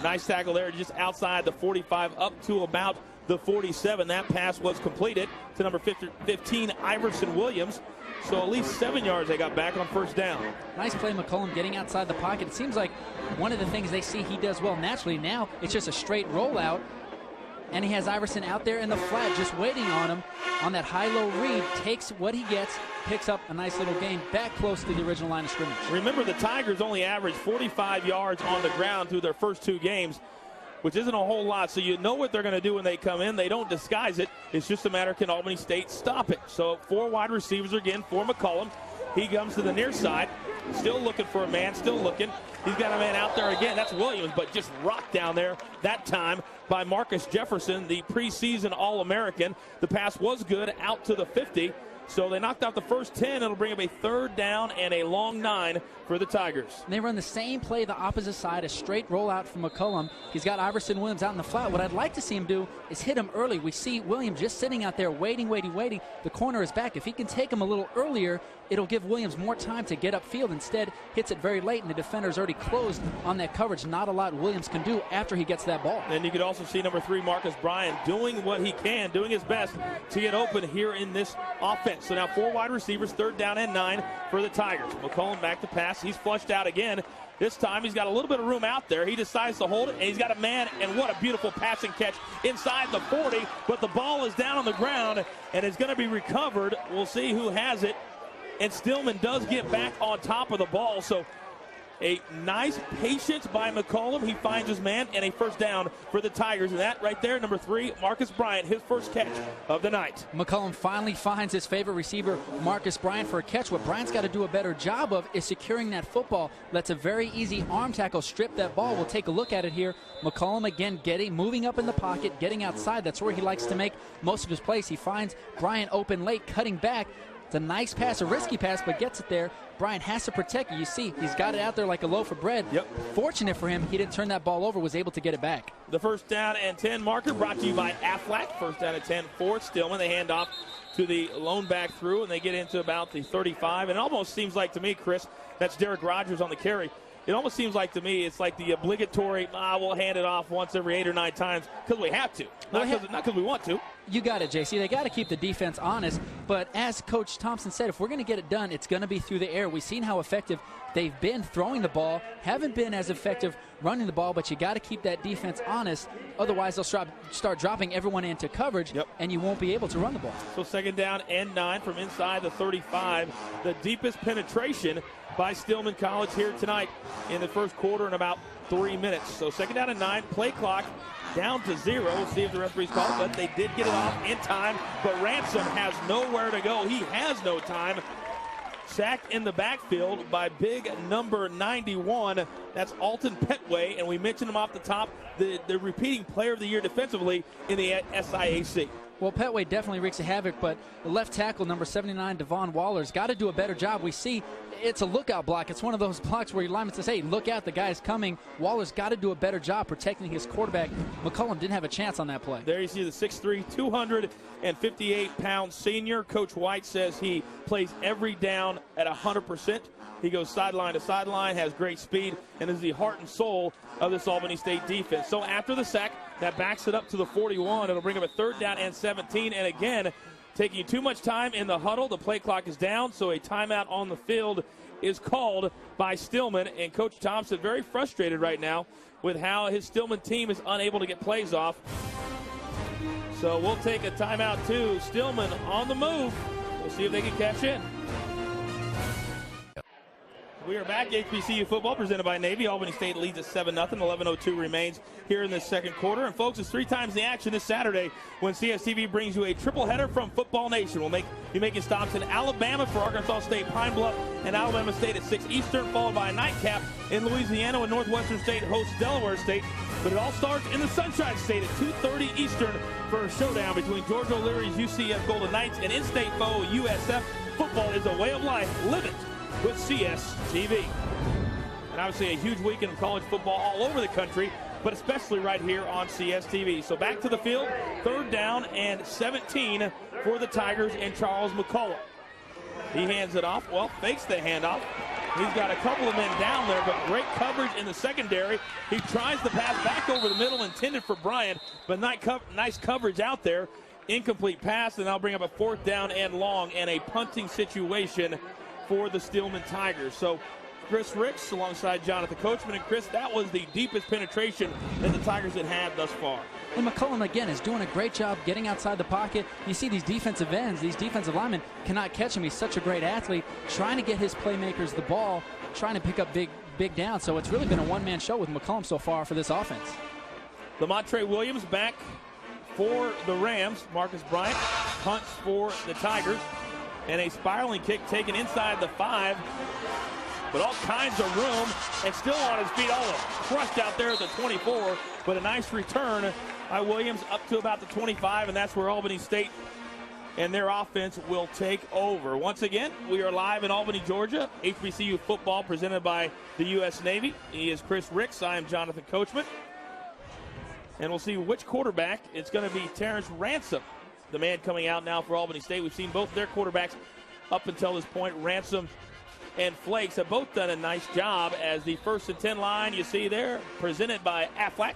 Speaker 1: Nice tackle there, just outside the 45 up to about the 47. That pass was completed to number 15, Iverson Williams. So at least 7 yards they got back on first down.
Speaker 2: Nice play, McCollum, getting outside the pocket. It seems like one of the things they see he does well naturally. Now it's just a straight rollout, and he has Iverson out there in the flat just waiting on him on that high-low read, takes what he gets, picks up a nice little gain back close to the original line of scrimmage.
Speaker 1: Remember, the Tigers only averaged 45 yards on the ground through their first 2 games, which isn't a whole lot. So you know what they're going to do when they come in. They don't disguise it. It's just a matter, can Albany State stop it? So 4 wide receivers again for McCollum. He comes to the near side, still looking for a man, still looking. He's got a man out there again. That's Williams, but just rocked down there that time by Marcus Jefferson, the preseason All-American. The pass was good out to the 50. So they knocked out the first 10. It'll bring up a 3rd down and a long 9 for the Tigers.
Speaker 2: And they run the same play the opposite side, a straight rollout from McCollum. He's got Iverson Williams out in the flat. What I'd like to see him do is hit him early. We see Williams just sitting out there waiting. The corner is back. If he can take him a little earlier, it'll give Williams more time to get upfield. Instead, hits it very late, and the defender's already closed on that coverage. Not a lot Williams can do after he gets that ball.
Speaker 1: And you could also see number 3, Marcus Bryant, doing what he can, doing his best to get open here in this offense. So now 4 wide receivers, 3rd down and 9 for the Tigers. McCollum back to pass. He's flushed out again. This time he's got a little bit of room out there. He decides to hold it, and he's got a man, and what a beautiful passing catch inside the 40. But the ball is down on the ground, and it's going to be recovered. We'll see who has it. And Stillman does get back on top of the ball. So a nice patience by McCollum. He finds his man, and a 1st down for the Tigers. And that right there, number 3, Marcus Bryant, his first catch of the night.
Speaker 2: McCollum finally finds his favorite receiver, Marcus Bryant, for a catch. What Bryant's got to do a better job of is securing that football. Lets a very easy arm tackle strip that ball. We'll take a look at it here. McCollum again moving up in the pocket, getting outside. That's where he likes to make most of his plays. He finds Bryant open late, cutting back. It's a nice pass, a risky pass, but gets it there. Bryant has to protect it. You see, he's got it out there like a loaf of bread.
Speaker 1: Yep.
Speaker 2: Fortunate for him, he didn't turn that ball over, was able to get it back.
Speaker 1: The 1st down and 10 marker brought to you by Aflac. 1st down and 10 for Stillman. They hand off to the lone back through, and they get into about the 35. And it almost seems like to me, Chris, that's Derek Rogers on the carry. It almost seems like to me it's like the obligatory, we'll hand it off once every 8 or 9 times because we have to, not because we want to.
Speaker 2: You got it, JC. They got to keep the defense honest. But as Coach Thompson said, if we're going to get it done, it's going to be through the air. We've seen how effective they've been throwing the ball, haven't been as effective running the ball, but you got to keep that defense honest. Otherwise, they'll start dropping everyone into coverage, and you won't be able to run the ball.
Speaker 1: So 2nd down and 9 from inside the 35. The deepest penetration by Stillman College here tonight in the 1st quarter in about 3 minutes. So 2nd down and 9, play clock down to 0. We'll see if the referee's called, but they did get it off in time. But Ransom has nowhere to go. He has no time. Sacked in the backfield by big number 91. That's Alton Petway, and we mentioned him off the top, the repeating player of the year defensively in the SIAC.
Speaker 2: Well, Petway definitely wreaks havoc, but the left tackle, number 79, Devon Waller's got to do a better job. We see it's a lookout block. It's one of those blocks where your lineman says, hey, look out, the guy's coming. Waller's got to do a better job protecting his quarterback. McCollum didn't have a chance on that play.
Speaker 1: There you see the 6'3", 258-pound senior. Coach White says he plays every down at 100%. He goes sideline to sideline, has great speed, and is the heart and soul of this Albany State defense. So after the sack, that backs it up to the 41. It'll bring up a 3rd down and 17. And again, taking too much time in the huddle. The play clock is down, so a timeout on the field is called by Stillman. And Coach Thompson very frustrated right now with how his Stillman team is unable to get plays off. So we'll take a timeout too. Stillman on the move. We'll see if they can catch in. We are back. HBCU football presented by Navy. Albany State leads at 7-0. 11:02 remains here in the 2nd quarter. And folks, it's 3 times the action this Saturday when CSTV brings you a triple header from Football Nation. We'll be making stops in Alabama for Arkansas State, Pine Bluff, and Alabama State at 6 Eastern, followed by a nightcap in Louisiana when Northwestern State hosts Delaware State. But it all starts in the Sunshine State at 2:30 Eastern for a showdown between Georgia O'Leary's UCF Golden Knights and in-state foe USF. Football is a way of life. Live it with CSTV. And obviously a huge weekend of college football all over the country, but especially right here on CSTV. So back to the field, 3rd down and 17 for the Tigers and Charles McCullough. He hands it off, fakes the handoff. He's got a couple of men down there, but great coverage in the secondary. He tries to pass back over the middle, intended for Bryant, but nice coverage out there. Incomplete pass, and I'll bring up a 4th down and long and a punting situation for the Stillman Tigers. So Chris Ricks alongside Jonathan Coachman. And Chris, that was the deepest penetration that the Tigers had thus far.
Speaker 2: And McCollum, again, is doing a great job getting outside the pocket. You see these defensive ends, these defensive linemen cannot catch him. He's such a great athlete, trying to get his playmakers the ball, trying to pick up big downs. So it's really been a one-man show with McCollum so far for this offense.
Speaker 1: Lamontre Williams back for the Rams. Marcus Bryant punts for the Tigers. And a spiraling kick taken inside the 5. But all kinds of room, and still on his feet, all crushed out there at the 24. But a nice return by Williams up to about the 25, and that's where Albany State and their offense will take over. Once again, we are live in Albany, Georgia. HBCU football presented by the U.S. Navy. He is Chris Ricks. I am Jonathan Coachman. And we'll see which quarterback. It's going to be Terrence Ransom, the man coming out now for Albany State. We've seen both their quarterbacks up until this point. Ransom and Flakes have both done a nice job as the 1st and 10 line you see there, presented by Aflac.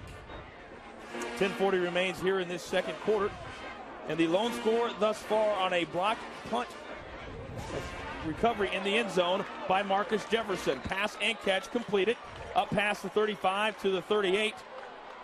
Speaker 1: 10:40 remains here in this second quarter. And the lone score thus far on a block punt recovery in the end zone by Marcus Jefferson. Pass and catch completed. Up past the 35 to the 38.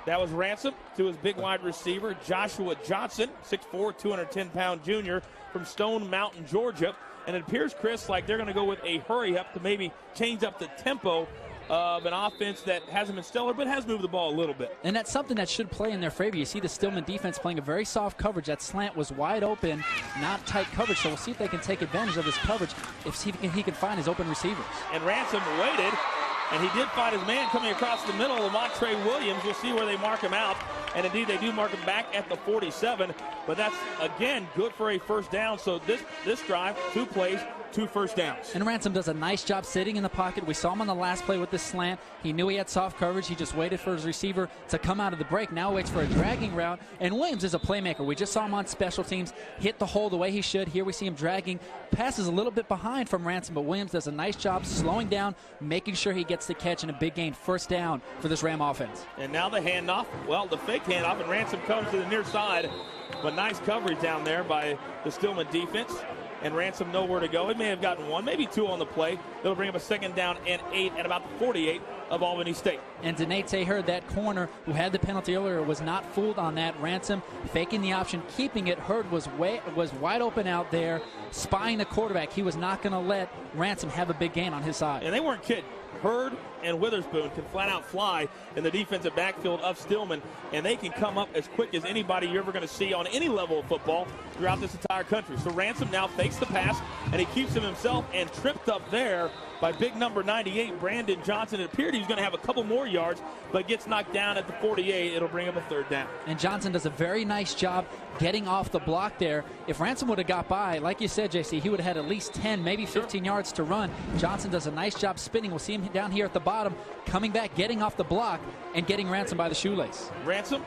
Speaker 1: That was Ransom to his big wide receiver, Joshua Johnson, 6'4", 210-pound junior from Stone Mountain, Georgia. And it appears, Chris, like they're going to go with a hurry-up to maybe change up the tempo of an offense that hasn't been stellar but has moved the ball a little bit.
Speaker 2: And that's something that should play in their favor. You see the Stillman defense playing a very soft coverage. That slant was wide open, not tight coverage. So we'll see if they can take advantage of this coverage, if he can find his open receivers.
Speaker 1: And Ransom waited, and he did find his man coming across the middle, Lamontre Williams. We'll see where they mark him out. And indeed, they do mark him back at the 47. But that's, again, good for a first down. So this drive, 2 plays, 2 first downs.
Speaker 2: And Ransom does a nice job sitting in the pocket. We saw him on the last play with this slant. He knew he had soft coverage. He just waited for his receiver to come out of the break. Now waits for a dragging route. And Williams is a playmaker. We just saw him on special teams hit the hole the way he should. Here we see him dragging. Passes a little bit behind from Ransom, but Williams does a nice job slowing down, making sure he gets the catch in a big gain, first down for this Ram offense.
Speaker 1: And now the handoff. Well, the fake handoff, and Ransom comes to the near side. But nice coverage down there by the Stillman defense. And Ransom nowhere to go. He may have gotten 1, maybe 2 on the play. It'll bring up a 2nd down and 8 at about the 48 of Albany State.
Speaker 2: And Denae Hurd, that corner who had the penalty earlier, was not fooled on that. Ransom faking the option, keeping it. Hurd was wide open out there, spying the quarterback. He was not going to let Ransom have a big gain on his side.
Speaker 1: And they weren't kidding. Hurd and Witherspoon can flat out fly in the defensive backfield of Stillman, and they can come up as quick as anybody you're ever going to see on any level of football throughout this entire country. So Ransom now fakes the pass, and he keeps him himself and tripped up there by big number 98, Brandon Johnson. It appeared he was going to have a couple more yards, but gets knocked down at the 48. It'll bring him a 3rd down.
Speaker 2: And Johnson does a very nice job getting off the block there. If Ransom would have got by, like you said, JC, he would have had at least 10, maybe 15 yards to run. Johnson does a nice job spinning. We'll see him down here at the bottom, coming back, getting off the block, and getting Ransom by the shoelace.
Speaker 1: Ransom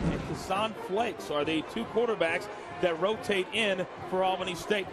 Speaker 1: and Hassan Flakes are the 2 quarterbacks that rotate in for Albany State.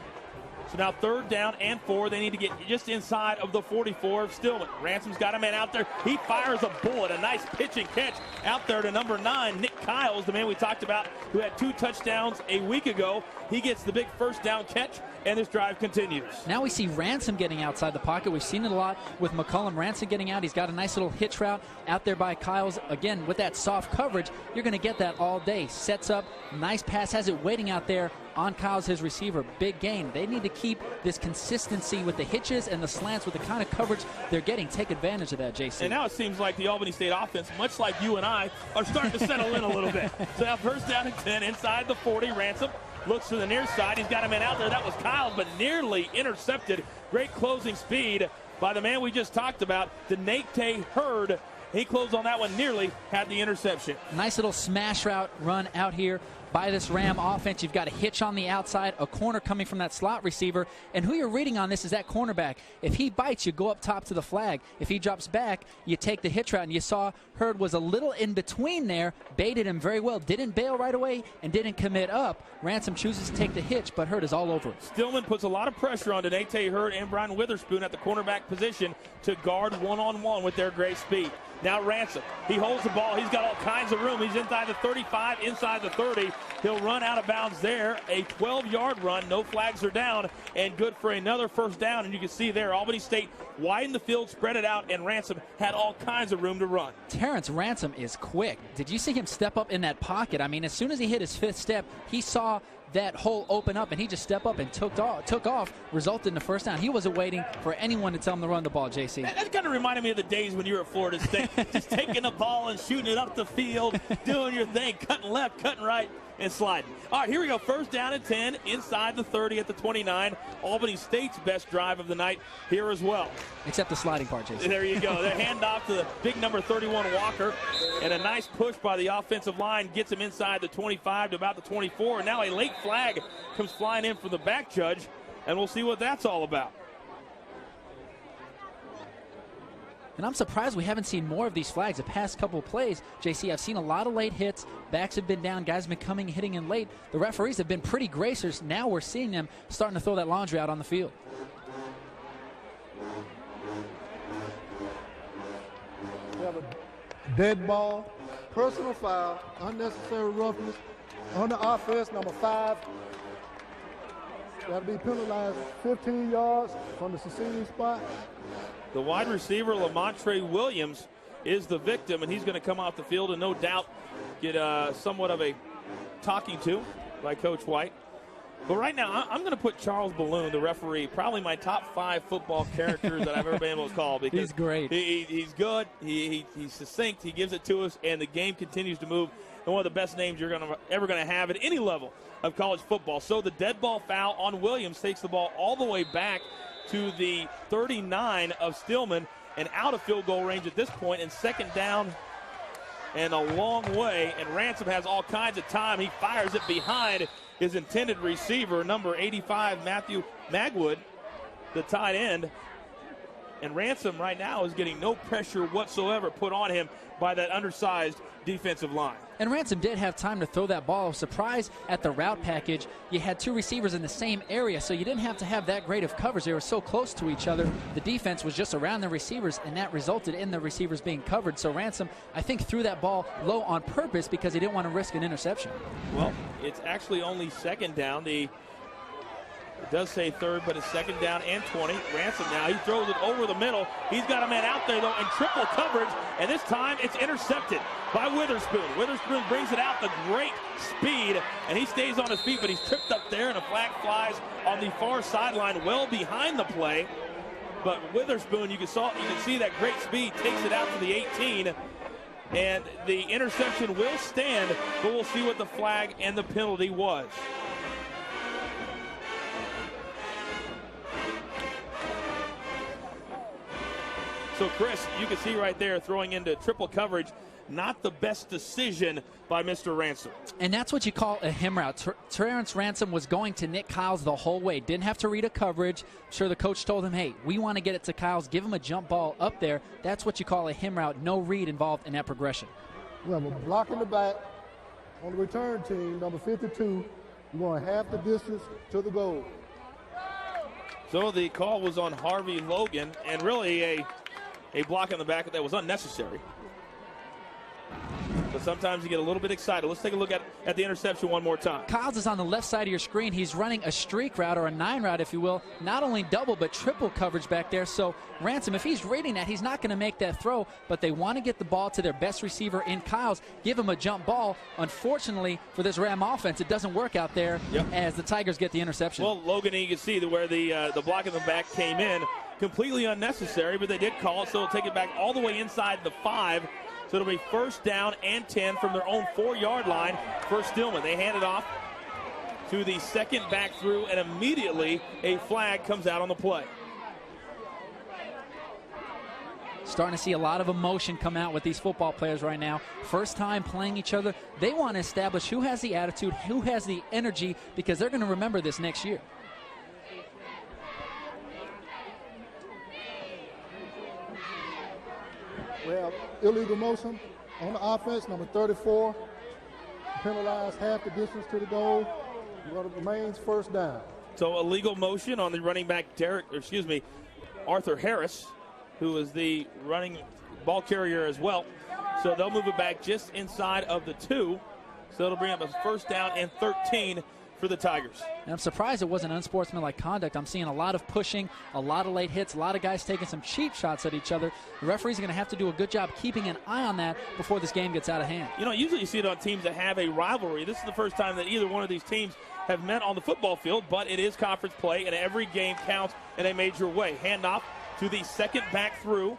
Speaker 1: So now 3rd down and 4. They need to get just inside of the 44 of Stillman. Ransom's got a man out there. He fires a bullet, a nice pitch and catch out there to number 9, Nick Kiles, the man we talked about who had 2 touchdowns a week ago. He gets the big first down catch, and this drive continues.
Speaker 2: Now we see Ransom getting outside the pocket. We've seen it a lot with McCullum. Ransom getting out. He's got a nice little hitch route out there by Kiles. Again, with that soft coverage, you're going to get that all day. Sets up, nice pass, has it waiting out there on Kiles, his receiver. Big gain. They need to keep this consistency with the hitches and the slants with the kind of coverage they're getting. Take advantage of that, JC.
Speaker 1: And now it seems like the Albany State offense, much like you and I, are starting to settle in a little bit. So now 1st down and 10 inside the 40. Ransom looks to the near side. He's got a man out there. That was Kyle, but nearly intercepted. Great closing speed by the man we just talked about, Denae Hurd. He closed on that one, nearly had the interception.
Speaker 2: Nice little smash route run out here by this Ram offense. You've got a hitch on the outside, a corner coming from that slot receiver, and who you're reading on this is that cornerback. If he bites, you go up top to the flag. If he drops back, you take the hitch route, and you saw Hurd was a little in between there, baited him very well, didn't bail right away, and didn't commit up. Ransom chooses to take the hitch, but Hurd is all over it.
Speaker 1: Stillman puts a lot of pressure on Denae Hurd and Brian Witherspoon at the cornerback position to guard one-on-one with their great speed. Now Ransom, he holds the ball. He's got all kinds of room. He's inside the 35, inside the 30. He'll run out of bounds there. A 12-yard run. No flags are down, and good for another first down. And you can see there, Albany State widened the field, spread it out, and Ransom had all kinds of room to run.
Speaker 2: Terrence Ransom is quick. Did you see him step up in that pocket? I mean, as soon as he hit his 5th step, he saw that hole open up, and he just stepped up and took off, resulted in the first down. He wasn't waiting for anyone to tell him to run the ball, JC.
Speaker 1: That kind of reminded me of the days when you were at Florida State, just taking the ball and shooting it up the field, doing your thing, cutting left, cutting right. and sliding. All right, here we go. First down and 10 inside the 30 at the 29. Albany State's best drive of the night here as well.
Speaker 2: Except the sliding part, Jason.
Speaker 1: There you go. The handoff to the big number 31 Walker, and a nice push by the offensive line gets him inside the 25 to about the 24. And now a late flag comes flying in from the back judge, and we'll see what that's all about.
Speaker 2: And I'm surprised we haven't seen more of these flags the past couple of plays. JC, I've seen a lot of late hits. Backs have been down. Guys have been coming, hitting in late. The referees have been pretty gracious. Now we're seeing them starting to throw that laundry out on the field.
Speaker 3: We have a dead ball, personal foul, unnecessary roughness on the offense, number 5. That'll be penalized 15 yards from the succeeding spot.
Speaker 1: The wide receiver, Lamontre Williams, is the victim, and he's going to come off the field and no doubt get somewhat of a talking to by Coach White. But right now, I'm going to put Charles Balloon, the referee, probably my top 5 football characters that I've ever been able to call. Because
Speaker 2: he's great.
Speaker 1: He's good. He's succinct. He gives it to us, and the game continues to move. And one of the best names you're ever going to have at any level of college football. So the dead ball foul on Williams takes the ball all the way back to the 39 of Stillman and out of field goal range at this point, and second down and a long way. And Ransom has all kinds of time. He fires it behind his intended receiver, number 85, Matthew Magwood, the tight end. And Ransom right now is getting no pressure whatsoever put on him by that undersized defensive line.
Speaker 2: And Ransom did have time to throw that ball. I was surprised at the route package. You had 2 receivers in the same area, so you didn't have to have that great of coverage. They were so close to each other. The defense was just around the receivers, and that resulted in the receivers being covered. So Ransom, I think, threw that ball low on purpose because he didn't want to risk an interception.
Speaker 1: Well, it's actually only second down. It does say third, but it's second down and 20. Ransom now, he throws it over the middle. He's got a man out there, though, in triple coverage, and this time it's intercepted by Witherspoon. Witherspoon brings it out the great speed, and he stays on his feet, but he's tripped up there, and a flag flies on the far sideline well behind the play. But Witherspoon, you can see that great speed, takes it out to the 18, and the interception will stand, but we'll see what the flag and the penalty was. So, Chris, you can see right there throwing into triple coverage, not the best decision by Mr. Ransom.
Speaker 2: And that's what you call a him route. Terrence Ransom was going to Nick Kyles the whole way. Didn't have to read a coverage. I'm sure the coach told him, hey, we want to get it to Kyles. Give him a jump ball up there. That's what you call a him route. No read involved in that progression.
Speaker 3: We have a block in the back on the return team, number 52. We're going half the distance to the goal.
Speaker 1: So the call was on Harvey Logan, and really a block in the back that was unnecessary. But sometimes you get a little bit excited. Let's take a look at the interception one more time.
Speaker 2: Kyles is on the left side of your screen. He's running a streak route, or a 9 route, if you will. Not only double, but triple coverage back there. So Ransom, if he's reading that, he's not going to make that throw. But they want to get the ball to their best receiver in Kyles, give him a jump ball. Unfortunately for this Ram offense, it doesn't work out there as the Tigers get the interception.
Speaker 1: Well, Logan, you can see where the block in the back came in. Completely unnecessary, but they did call it, so they'll take it back all the way inside the 5. So it'll be first down and 10 from their own 4-yard line for Stillman. They hand it off to the second back through, and immediately a flag comes out on the play.
Speaker 2: Starting to see a lot of emotion come out with these football players right now. First time playing each other. They want to establish who has the attitude, who has the energy, because they're going to remember this next year.
Speaker 3: We have illegal motion on the offense, number 34. Penalized half the distance to the goal. It remains first down.
Speaker 1: So illegal motion on the running back Arthur Harris, who is the running ball carrier as well. So they'll move it back just inside of the 2. So it'll bring up a first down and 13 for the Tigers.
Speaker 2: And I'm surprised it wasn't unsportsmanlike conduct. I'm seeing a lot of pushing, a lot of late hits, a lot of guys taking some cheap shots at each other. The referees are going to have to do a good job keeping an eye on that before this game gets out of hand.
Speaker 1: You know, usually you see it on teams that have a rivalry. This is the first time that either one of these teams have met on the football field, but it is conference play, and every game counts in a major way. Handoff to the second back through,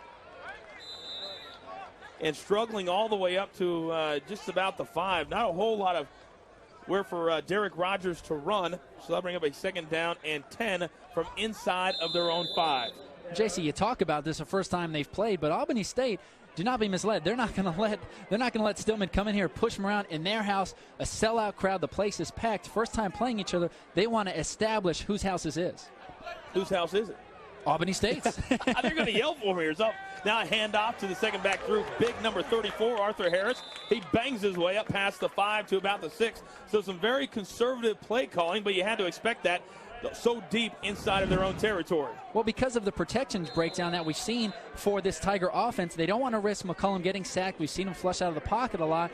Speaker 1: and struggling all the way up to just about the 5. Not a whole lot of We're for Derek Rogers to run, so they'll bring up a 2nd down and 10 from inside of their own 5.
Speaker 2: JC, you talk about this the first time they've played, but Albany State, do not be misled. They're not going to let Stillman come in here, push them around in their house, a sellout crowd. The place is packed. First time playing each other, they want to establish whose house this is.
Speaker 1: Whose house is it?
Speaker 2: Albany State's.
Speaker 1: They're going to yell for me. So now a handoff to the second back through. Big number 34, Arthur Harris. He bangs his way up past the 5 to about the 6. So some very conservative play calling, but you had to expect that so deep inside of their own territory.
Speaker 2: Well, because of the protections breakdown that we've seen for this Tiger offense, they don't want to risk McCollum getting sacked. We've seen him flush out of the pocket a lot.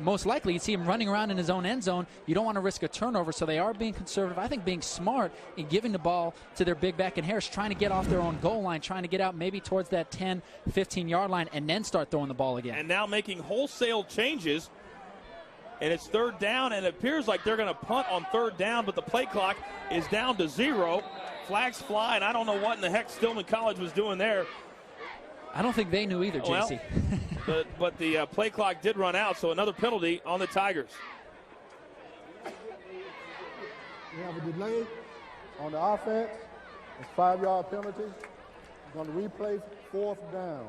Speaker 2: Most likely, you'd see him running around in his own end zone. You don't want to risk a turnover, so they are being conservative. I think being smart in giving the ball to their big back in Harris, trying to get off their own goal line, trying to get out maybe towards that 10, 15-yard line, and then start throwing the ball again.
Speaker 1: And now making wholesale changes. And it's 3rd down, and it appears like they're going to punt on 3rd down, but the play clock is down to 0. Flags fly, and I don't know what in the heck Stillman College was doing there.
Speaker 2: I don't think they knew either, JC.
Speaker 1: Well, but the play clock did run out, so another penalty on the Tigers.
Speaker 3: We have a delay on the offense. It's 5-yard penalty. We're going to replay 4th down.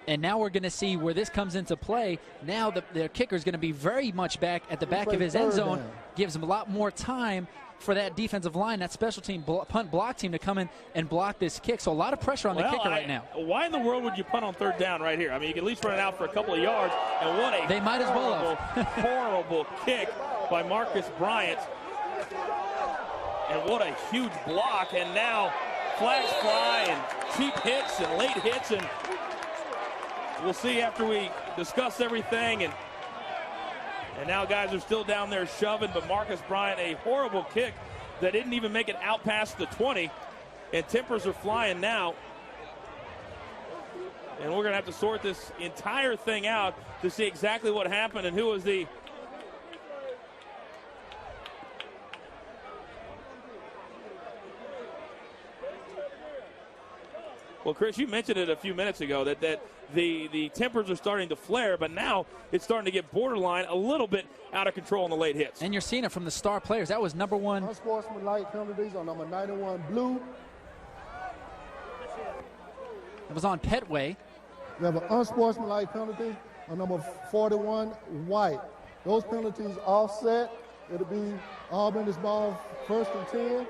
Speaker 2: And now we're going to see where this comes into play. Now the kicker is going to be very much back at the back of his end zone. Gives him a lot more time for that defensive line, that special team punt block team to come in and block this kick. So a lot of pressure on the kicker right now.
Speaker 1: Why in the world would you punt on 3rd down right here? I mean, you can at least run it out for a couple of yards. And what a
Speaker 2: they might as well have.
Speaker 1: horrible kick by Marcus Bryant. And what a huge block. And now flags fly and cheap hits and late hits, and we'll see after we discuss everything. And now guys are still down there shoving, but Marcus Bryant, a horrible kick that didn't even make it out past the 20. And tempers are flying now. And we're going to have to sort this entire thing out to see exactly what happened and who was the... Well, Chris, you mentioned it a few minutes ago that the tempers are starting to flare, but now it's starting to get borderline, a little bit out of control in the late hits.
Speaker 2: And you're seeing it from the star players. That was number 1.
Speaker 3: Unsportsmanlike penalties on number 91, Blue.
Speaker 2: It was on Petway.
Speaker 3: We have an unsportsmanlike penalty on number 41, White. Those penalties offset. It'll be Auburn's ball 1st and 10.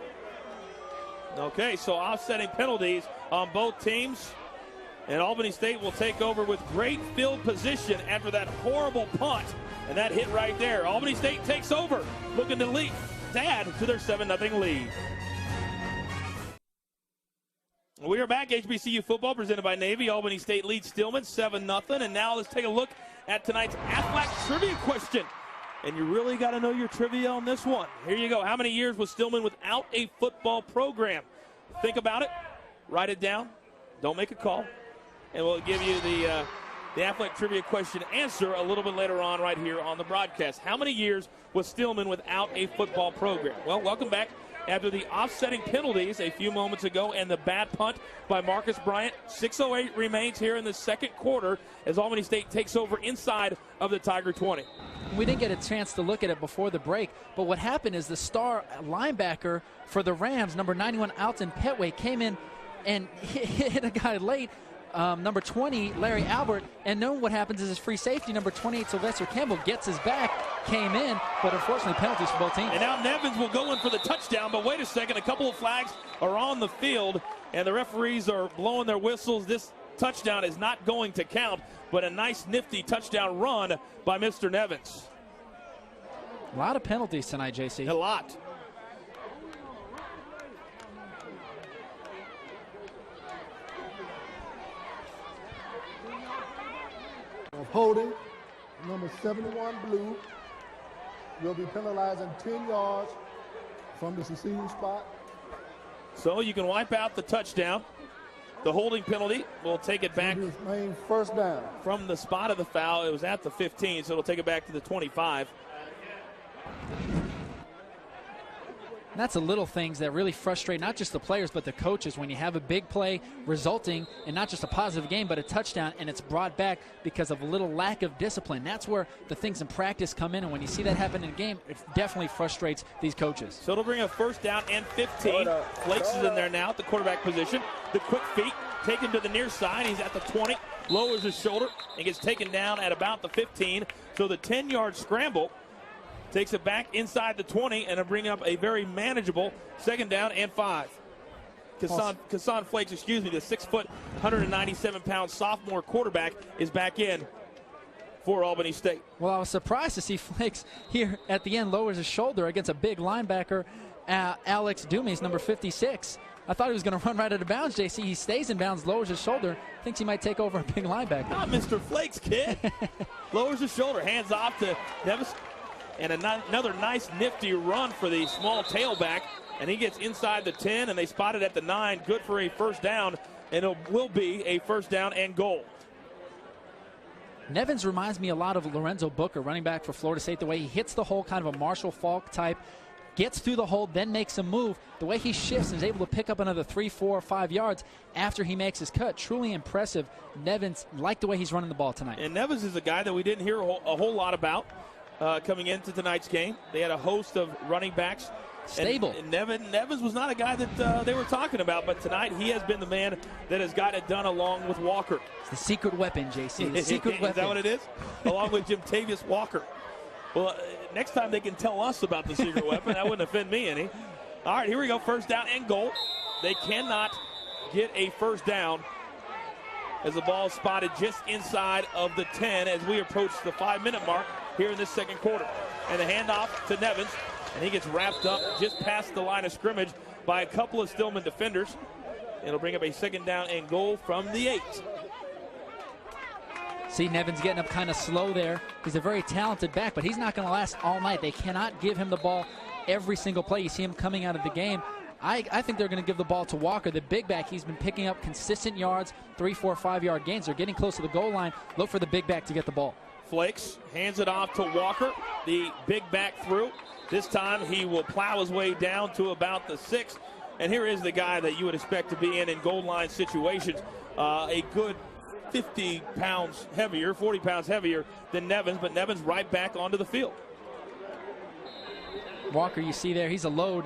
Speaker 1: Okay, so offsetting penalties on both teams. And Albany State will take over with great field position after that horrible punt. And that hit right there. Albany State takes over, looking to add to their 7-0 lead. We are back. HBCU football presented by Navy. Albany State leads Stillman 7-0. And now let's take a look at tonight's AFLAC trivia question. And you really got to know your trivia on this one. Here you go. How many years was Stillman without a football program? Think about it. Write it down. Don't make a call. And we'll give you the AFLAC trivia question answer a little bit later on right here on the broadcast. How many years was Stillman without a football program? Well, welcome back after the offsetting penalties a few moments ago and the bad punt by Marcus Bryant. 6:08 remains here in the second quarter as Albany State takes over inside of the Tiger 20.
Speaker 2: We didn't get a chance to look at it before the break, but what happened is the star linebacker for the Rams, number 91, Alton Petway, came in and hit a guy late, number 20, Larry Albert, and then what happens is his free safety, number 28, Sylvester Campbell, gets his back, came in, but unfortunately penalties for both teams.
Speaker 1: And now Nevins will go in for the touchdown, but wait a second, a couple of flags are on the field, and the referees are blowing their whistles. This touchdown is not going to count, but a nice nifty touchdown run by Mr. Nevins.
Speaker 2: A lot of penalties tonight, JC.
Speaker 1: A lot.
Speaker 3: Of holding, number 71, Blue, will be penalizing 10 yards from the succeeding spot.
Speaker 1: So you can wipe out the touchdown. The holding penalty will take it back
Speaker 3: Main 1st down.
Speaker 1: from the spot of the foul. It was at the 15, so it'll take it back to the 25.
Speaker 2: And that's the little things that really frustrate not just the players but the coaches when you have a big play resulting in not just a positive game but a touchdown, and it's brought back because of a little lack of discipline. That's where the things in practice come in, and when you see that happen in a game, it definitely frustrates these coaches.
Speaker 1: So it'll bring a first down and 15. Flakes is in there now at the quarterback position. The quick feet take him to the near side. He's at the 20, lowers his shoulder, and gets taken down at about the 15. So the 10-yard scramble takes it back inside the 20 and it'll bring up a very manageable second down and 5. Kassan Flakes, the 6-foot, 197-pound sophomore quarterback is back in for Albany State.
Speaker 2: Well, I was surprised to see Flakes here at the end lowers his shoulder against a big linebacker, Alex Dumas, number 56. I thought he was going to run right out of bounds, JC. He stays in bounds, lowers his shoulder, thinks he might take over a big linebacker.
Speaker 1: Not Mr. Flakes, kid. Lowers his shoulder, hands off to Nevis. And another nice, nifty run for the small tailback. And he gets inside the 10, and they spot it at the 9. Good for a first down, and it will be a first down and goal.
Speaker 2: Nevins reminds me a lot of Lorenzo Booker, running back for Florida State, the way he hits the hole, kind of a Marshall Faulk type, gets through the hole, then makes a move. The way he shifts and is able to pick up another 3, 4, or 5 yards after he makes his cut. Truly impressive. Nevins, like the way he's running the ball tonight.
Speaker 1: And Nevins is a guy that we didn't hear a whole lot about. Coming into tonight's game, they had a host of running backs.
Speaker 2: Stable.
Speaker 1: And Nevins was not a guy that they were talking about, but tonight he has been the man that has got it done along with Walker.
Speaker 2: It's the secret weapon, JC. The secret weapon.
Speaker 1: Is that what it is? Along with Jimtavius Walker. Well, next time they can tell us about the secret weapon. That wouldn't offend me any. All right, here we go. First down and goal. They cannot get a first down as the ball is spotted just inside of the 10 as we approach the 5-minute mark here in this second quarter. And the handoff to Nevins, and he gets wrapped up just past the line of scrimmage by a couple of Stillman defenders. It'll bring up a second down and goal from the 8.
Speaker 2: See, Nevins getting up kind of slow there. He's a very talented back, but he's not going to last all night. They cannot give him the ball every single play. You see him coming out of the game. I think they're going to give the ball to Walker, the big back. He's been picking up consistent yards, 3, 4, 5-yard gains. They're getting close to the goal line. Look for the big back to get the ball.
Speaker 1: Flakes hands it off to Walker, the big back through. This time he will plow his way down to about the 6. And here is the guy that you would expect to be in goal line situations. A good 50 pounds heavier, 40 pounds heavier than Nevins, but Nevins right back onto the field.
Speaker 2: Walker, you see there, he's a load.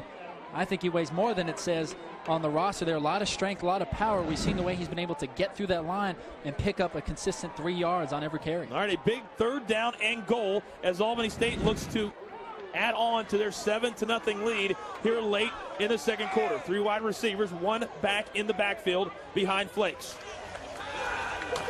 Speaker 2: I think he weighs more than it says on the roster there. A lot of strength, a lot of power. We've seen the way he's been able to get through that line and pick up a consistent 3 yards on every carry.
Speaker 1: All right, a big third down and goal as Albany State looks to add on to their 7-0 lead here late in the second quarter. 3 wide receivers, 1 back in the backfield behind Flakes.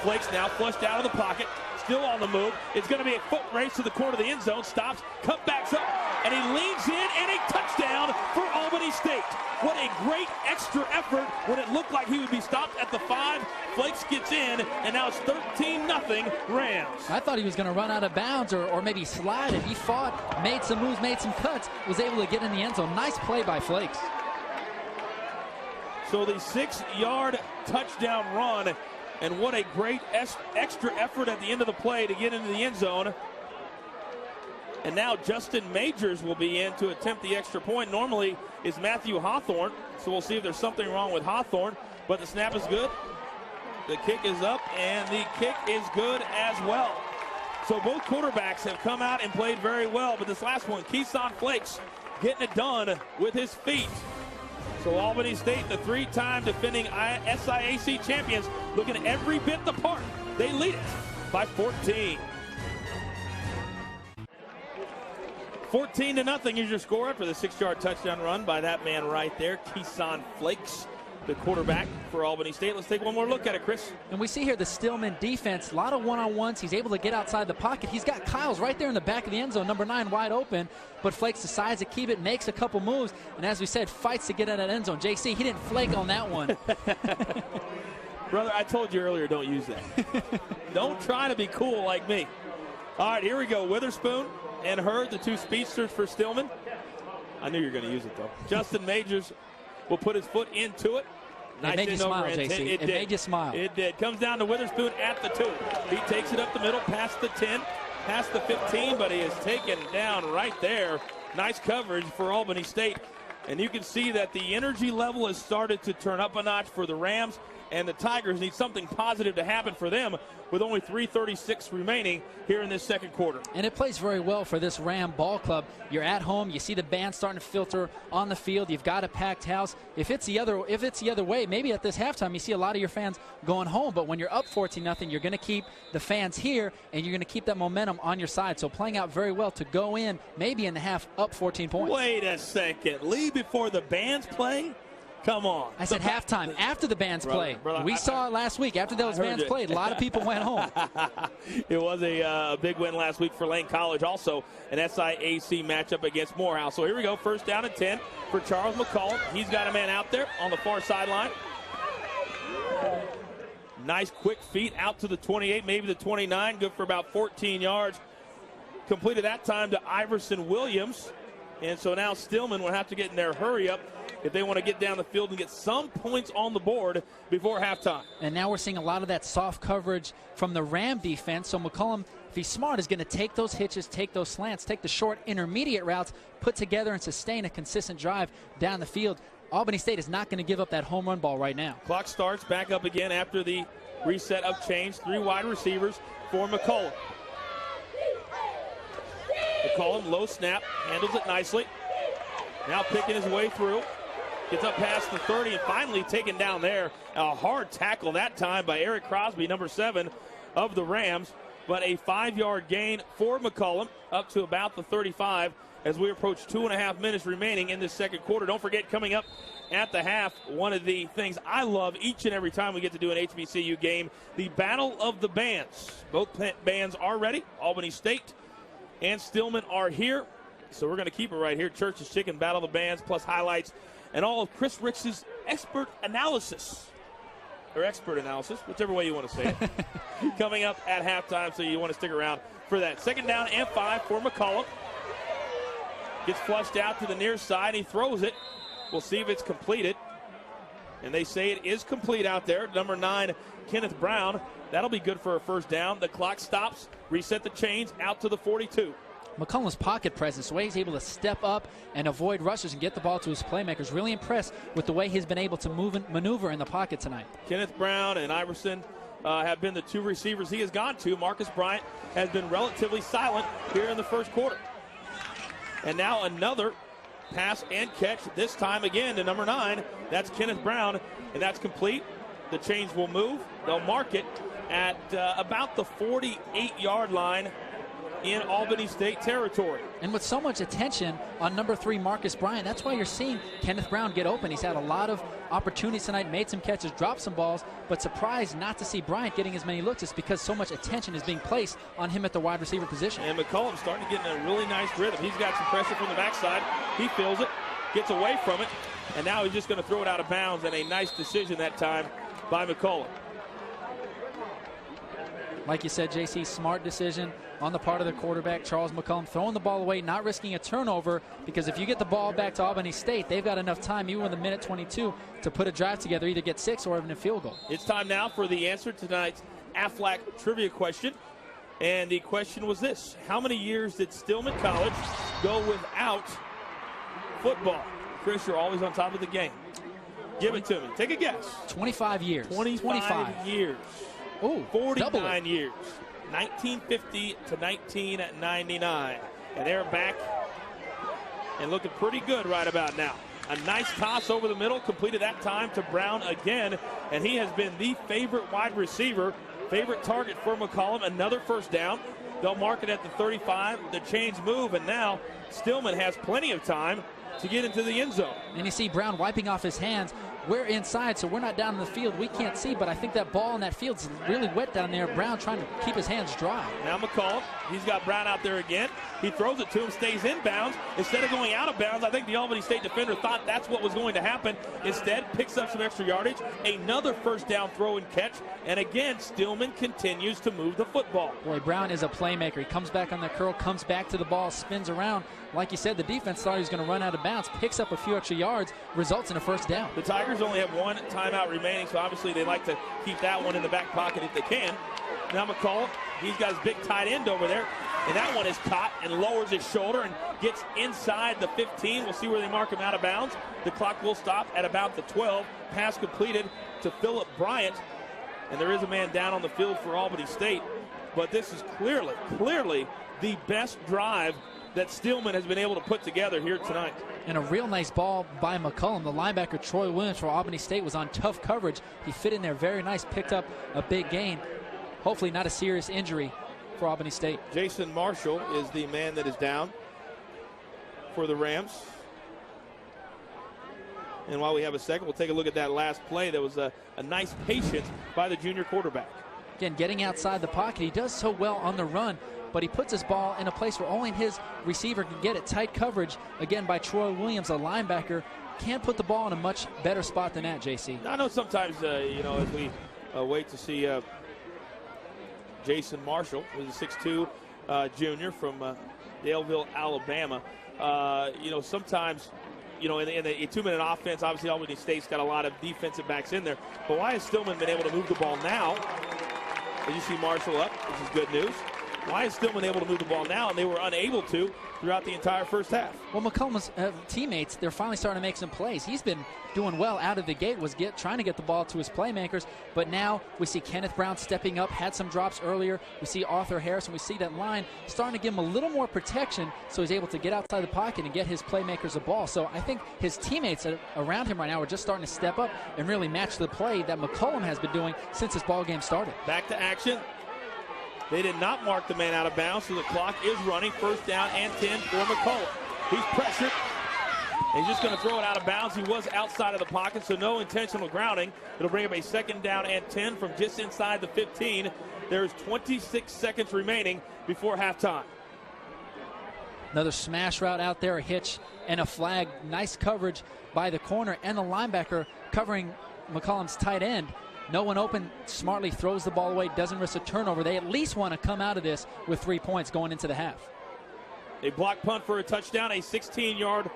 Speaker 1: Flakes now flushed out of the pocket, still on the move. It's going to be a foot race to the corner of the end zone. Stops, cutbacks up, and he leans in, and a touchdown for Albany State. What a great extra effort when it looked like he would be stopped at the 5. Flakes gets in, and now it's 13-0 Rams.
Speaker 2: I thought he was going to run out of bounds or maybe slide it. He fought, made some moves, made some cuts, was able to get in the end zone. Nice play by Flakes.
Speaker 1: So the 6-yard touchdown run, and what a great extra effort at the end of the play to get into the end zone. And now Justin Majors will be in to attempt the extra point. Normally it's Matthew Hawthorne, so we'll see if there's something wrong with Hawthorne. But the snap is good. The kick is up, and the kick is good as well. So both quarterbacks have come out and played very well. But this last one, Keeson Flakes, getting it done with his feet. So Albany State, the 3-time defending SIAC champions, looking every bit the part. They lead it by 14. 14-0 is your score after the 6-yard touchdown run by that man right there, Keeson Flakes, the quarterback for Albany State. Let's take one more look at it, Chris.
Speaker 2: And we see here the Stillman defense, a lot of one-on-ones. He's able to get outside the pocket. He's got Kyles right there in the back of the end zone, number 9 wide open, but Flakes decides to keep it, makes a couple moves, and as we said, fights to get out of that end zone. JC, he didn't flake on that one.
Speaker 1: Brother, I told you earlier, don't use that. Don't try to be cool like me. All right, here we go. Witherspoon and Hurd, the 2 speedsters for Stillman. I knew you were going to use it, though. Justin Majors will put his foot into it.
Speaker 2: Nice. It made you smile, JC. It made you smile.
Speaker 1: It did. Comes down to Witherspoon at the 2. He takes it up the middle, past the 10, past the 15, but he is taken down right there. Nice coverage for Albany State. And you can see that the energy level has started to turn up a notch for the Rams, and the Tigers need something positive to happen for them with only 3:36 remaining here in this second quarter.
Speaker 2: And it plays very well for this Ram ball club. You're at home. You see the band starting to filter on the field. You've got a packed house. If it's the other way, maybe at this halftime you see a lot of your fans going home. But when you're up 14-0, you're going to keep the fans here, and you're going to keep that momentum on your side. So playing out very well to go in maybe in the half up 14 points.
Speaker 1: Wait a second. Leave before the band's playing? Come on.
Speaker 2: I said halftime, after the bands played. We saw it last week. After those bands played, a lot of people went home.
Speaker 1: It was a big win last week for Lane College. Also an SIAC matchup against Morehouse. So here we go. First down and 10 for Charles McCollum. He's got a man out there on the far sideline. Nice quick feet out to the 28, maybe the 29. Good for about 14 yards. Completed that time to Iverson Williams. And so now Stillman will have to get in their hurry up if they want to get down the field and get some points on the board before halftime.
Speaker 2: And now we're seeing a lot of that soft coverage from the Ram defense. So McCollum, if he's smart, is going to take those hitches, take those slants, take the short intermediate routes, put together and sustain a consistent drive down the field. Albany State is not going to give up that home run ball right now.
Speaker 1: Clock starts back up again after the reset of change. 3 wide receivers for McCollum. McCollum, low snap, handles it nicely. Now picking his way through. Gets up past the 30 and finally taken down there. A hard tackle that time by Eric Crosby, number 7 of the Rams. But a 5-yard gain for McCollum up to about the 35 as we approach 2.5 minutes remaining in this second quarter. Don't forget, coming up at the half, one of the things I love each and every time we get to do an HBCU game, the Battle of the Bands. Both bands are ready. Albany State and Stillman are here. So we're going to keep it right here. Church's Chicken, Battle of the Bands, plus highlights and all of Chris Ricks' expert analysis, whichever way you want to say it, coming up at halftime, so you want to stick around for that. Second down and 5 for McCollum. Gets flushed out to the near side. He throws it. We'll see if it's completed. And they say it is complete out there. Number 9, Kenneth Brown. That'll be good for a first down. The clock stops. Reset the chains out to the 42.
Speaker 2: McCollum's pocket presence, the way he's able to step up and avoid rushers and get the ball to his playmakers, really impressed with the way he's been able to move and maneuver in the pocket tonight.
Speaker 1: Kenneth Brown and Iverson have been the 2 receivers he has gone to. Marcus Bryant has been relatively silent here in the first quarter. And now another pass and catch, this time again to number 9. That's Kenneth Brown, and that's complete. The chains will move. They'll mark it at about the 48-yard line in Albany State territory.
Speaker 2: And with so much attention on number 3, Marcus Bryant, that's why you're seeing Kenneth Brown get open. He's had a lot of opportunities tonight, made some catches, dropped some balls, but surprised not to see Bryant getting as many looks. It's because so much attention is being placed on him at the wide receiver position.
Speaker 1: And McCollum's starting to get in a really nice rhythm. He's got some pressure from the backside. He feels it, gets away from it, and now he's just going to throw it out of bounds, and a nice decision that time by McCollum.
Speaker 2: Like you said, JC, smart decision on the part of the quarterback, Charles McCollum, throwing the ball away, not risking a turnover, because if you get the ball back to Albany State, they've got enough time, even with a minute 22, to put a drive together, either get 6 or even a field goal.
Speaker 1: It's time now for the answer to tonight's AFLAC trivia question. And the question was this: how many years did Stillman College go without football? Chris, you're always on top of the game. Give it to me. Take a guess.
Speaker 2: 25 years.
Speaker 1: 25 years.
Speaker 2: Ooh,
Speaker 1: 49 years. 1950 to 1999. And they're back and looking pretty good right about now. A nice toss over the middle, completed that time to Brown again, and he has been the favorite wide receiver, favorite target for McCollum. Another first down. They'll mark it at the 35. The chains move, and now Stillman has plenty of time to get into the end zone.
Speaker 2: And you see Brown wiping off his hands. We're inside, so we're not down in the field. We can't see, but I think that ball in that field's really wet down there. Brown trying to keep his hands dry.
Speaker 1: Now McCollum, he's got Brown out there again. He throws it to him, stays in bounds. Instead of going out of bounds, I think the Albany State defender thought that's what was going to happen. Instead, picks up some extra yardage. Another first down throw and catch. And again, Stillman continues to move the football.
Speaker 2: Boy, Brown is a playmaker. He comes back on the curl, comes back to the ball, spins around. Like you said, the defense thought he was going to run out of bounds, picks up a few extra yards, results in a first down.
Speaker 1: The Tigers only have 1 timeout remaining, so obviously they like to keep that one in the back pocket if they can. Now McCollum, he's got his big tight end over there. And that one is caught and lowers his shoulder and gets inside the 15. We'll see where they mark him out of bounds. The clock will stop at about the 12. Pass completed to Phillip Bryant. And there is a man down on the field for Albany State. But this is clearly the best drive that Stillman has been able to put together here tonight.
Speaker 2: And a real nice ball by McCollum. The linebacker, Troy Williams for Albany State, was on tough coverage. He fit in there very nice, picked up a big gain. Hopefully not a serious injury for Albany State.
Speaker 1: Jason Marshall is the man that is down for the Rams. And while we have a second, we'll take a look at that last play. That was a nice patience by the junior quarterback.
Speaker 2: Again, getting outside the pocket. He does so well on the run, but he puts his ball in a place where only his receiver can get it. Tight coverage, again, by Troy Williams, a linebacker. Can't put the ball in a much better spot than that, JC.
Speaker 1: I know sometimes, as we wait to see Jason Marshall, who's a 6'2 junior from Daleville, Alabama. Sometimes, in the 2-minute offense, obviously Albany State's got a lot of defensive backs in there. But why has Stillman been able to move the ball now? As you see Marshall up, which is good news. Why is Stillman able to move the ball now, and they were unable to throughout the entire first half?
Speaker 2: Well, McCollum's teammates, they're finally starting to make some plays. He's been doing well out of the gate, trying to get the ball to his playmakers, but now we see Kenneth Brown stepping up, had some drops earlier. We see Arthur Harrison. We see that line starting to give him a little more protection, so he's able to get outside the pocket and get his playmakers a ball. So I think his teammates around him right now are just starting to step up and really match the play that McCollum has been doing since this ball game started.
Speaker 1: Back to action. They did not mark the man out of bounds, so the clock is running. First down and 10 for McCollum. He's pressured. He's just going to throw it out of bounds. He was outside of the pocket, so no intentional grounding. It'll bring up a second down and 10 from just inside the 15. There's 26 seconds remaining before halftime.
Speaker 2: Another smash route out there, a hitch and a flag. Nice coverage by the corner and the linebacker covering McCollum's tight end. No one open, smartly throws the ball away, doesn't risk a turnover. They at least want to come out of this with 3 points going into the half.
Speaker 1: A block punt for a touchdown, a 16-yard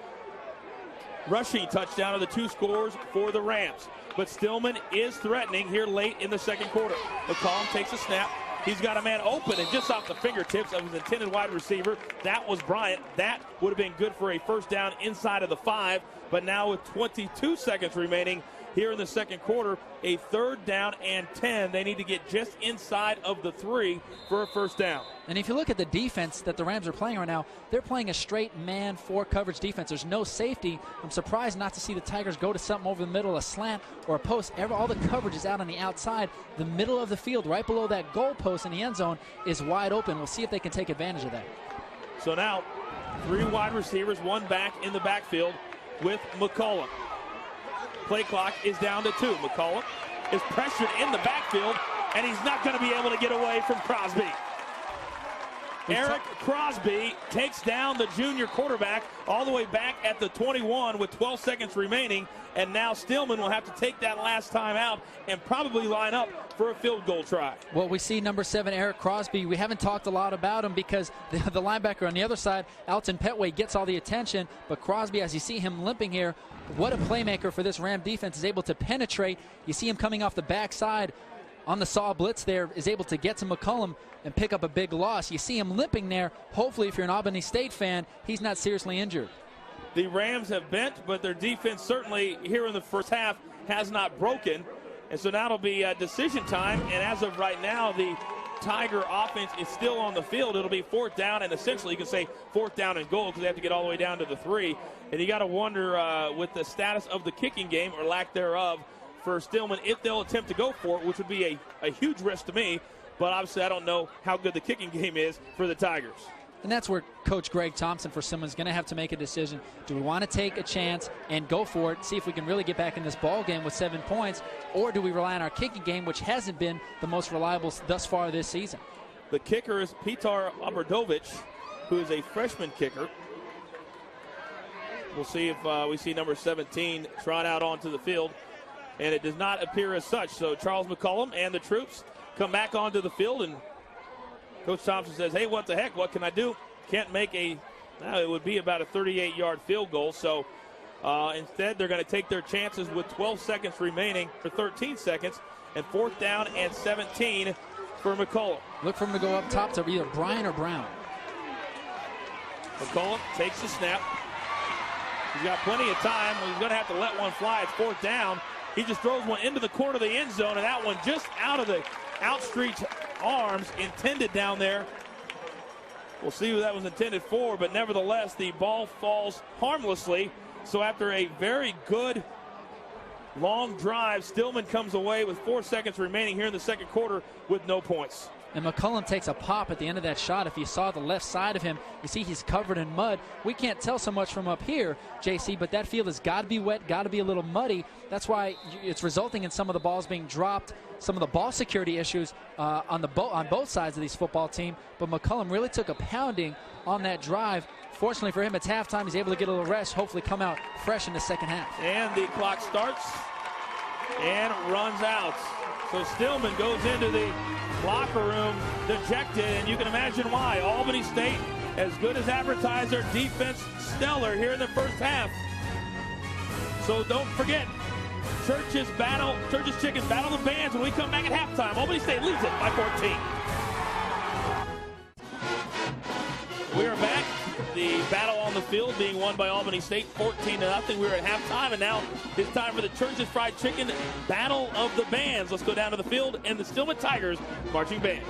Speaker 1: rushing touchdown of the two scores for the Rams. But Stillman is threatening here late in the second quarter. McCollum takes a snap. He's got a man open, and just off the fingertips of his intended wide receiver, that was Bryant. That would have been good for a first down inside of the 5. But now with 22 seconds remaining here in the second quarter, a third down and 10. They need to get just inside of the 3 for a first down.
Speaker 2: And if you look at the defense that the Rams are playing right now, they're playing a straight man 4 coverage defense. There's no safety. I'm surprised not to see the Tigers go to something over the middle, a slant or a post. All the coverage is out on the outside. The middle of the field, right below that goal post in the end zone, is wide open. We'll see if they can take advantage of that.
Speaker 1: So now 3 wide receivers, 1 back in the backfield with McCollum. Play clock is down to 2. McCollum is pressured in the backfield, and he's not going to be able to get away from Crosby. Eric Crosby takes down the junior quarterback all the way back at the 21 with 12 seconds remaining, and now Stillman will have to take that last time out and probably line up for a field goal try.
Speaker 2: Well, we see number 7, Eric Crosby. We haven't talked a lot about him because the linebacker on the other side, Alton Petway, gets all the attention, but Crosby, as you see him limping here, what a playmaker for this Ram defense, is able to penetrate. You see him coming off the backside on the saw blitz there, is able to get to McCollum and pick up a big loss. You see him limping there. Hopefully, if you're an Albany State fan, he's not seriously injured.
Speaker 1: The Rams have bent, but their defense certainly here in the first half has not broken. And so now it'll be decision time. And as of right now, the Tiger offense is still on the field. It'll be 4th down, and essentially you can say 4th down and goal because they have to get all the way down to the 3. And you got to wonder with the status of the kicking game or lack thereof for Stillman if they'll attempt to go for it, which would be a huge risk to me. But obviously I don't know how good the kicking game is for the Tigers.
Speaker 2: And that's where Coach Greg Thompson for Stillman is going to have to make a decision. Do we want to take a chance and go for it, see if we can really get back in this ball game with 7 points, or do we rely on our kicking game, which hasn't been the most reliable thus far this season?
Speaker 1: The kicker is Petar Obradovic, who is a freshman kicker. We'll see if we see number 17 trot out onto the field, and it does not appear as such. So Charles McCollum and the troops come back onto the field, and Coach Thompson says, hey, what the heck, what can I do? Can't make it would be about a 38-yard field goal. So instead they're going to take their chances with 12 seconds remaining for 13 seconds, and 4th down and 17 for McCollum.
Speaker 2: Look for him to go up top to either Bryan or Brown.
Speaker 1: McCollum takes the snap. He's got plenty of time. He's going to have to let one fly. It's 4th down. He just throws one into the corner of the end zone, and that one just out of the outstretched arms, intended down there. We'll see who that was intended for, but nevertheless, the ball falls harmlessly. So after a very good long drive, Stillman comes away with 4 seconds remaining here in the second quarter with no points.
Speaker 2: And McCollum takes a pop at the end of that shot. If you saw the left side of him, you see he's covered in mud. We can't tell so much from up here, JC, but that field has got to be wet, got to be a little muddy. That's why it's resulting in some of the balls being dropped, some of the ball security issues on both sides of these football team. But McCollum really took a pounding on that drive. Fortunately for him, it's halftime. He's able to get a little rest, hopefully come out fresh in the second half.
Speaker 1: And the clock starts and runs out. So Stillman goes into the locker room dejected, and you can imagine why. Albany State, as good as advertised, their defense stellar here in the first half. So don't forget, Church's Chickens battle the bands when we come back at halftime. Albany State leads it by 14. We are back. The battle on the field being won by Albany State 14-0. We're at halftime, and now it's time for the Church's Fried Chicken Battle of the Bands. Let's go down to the field and the Stillman Tigers marching band.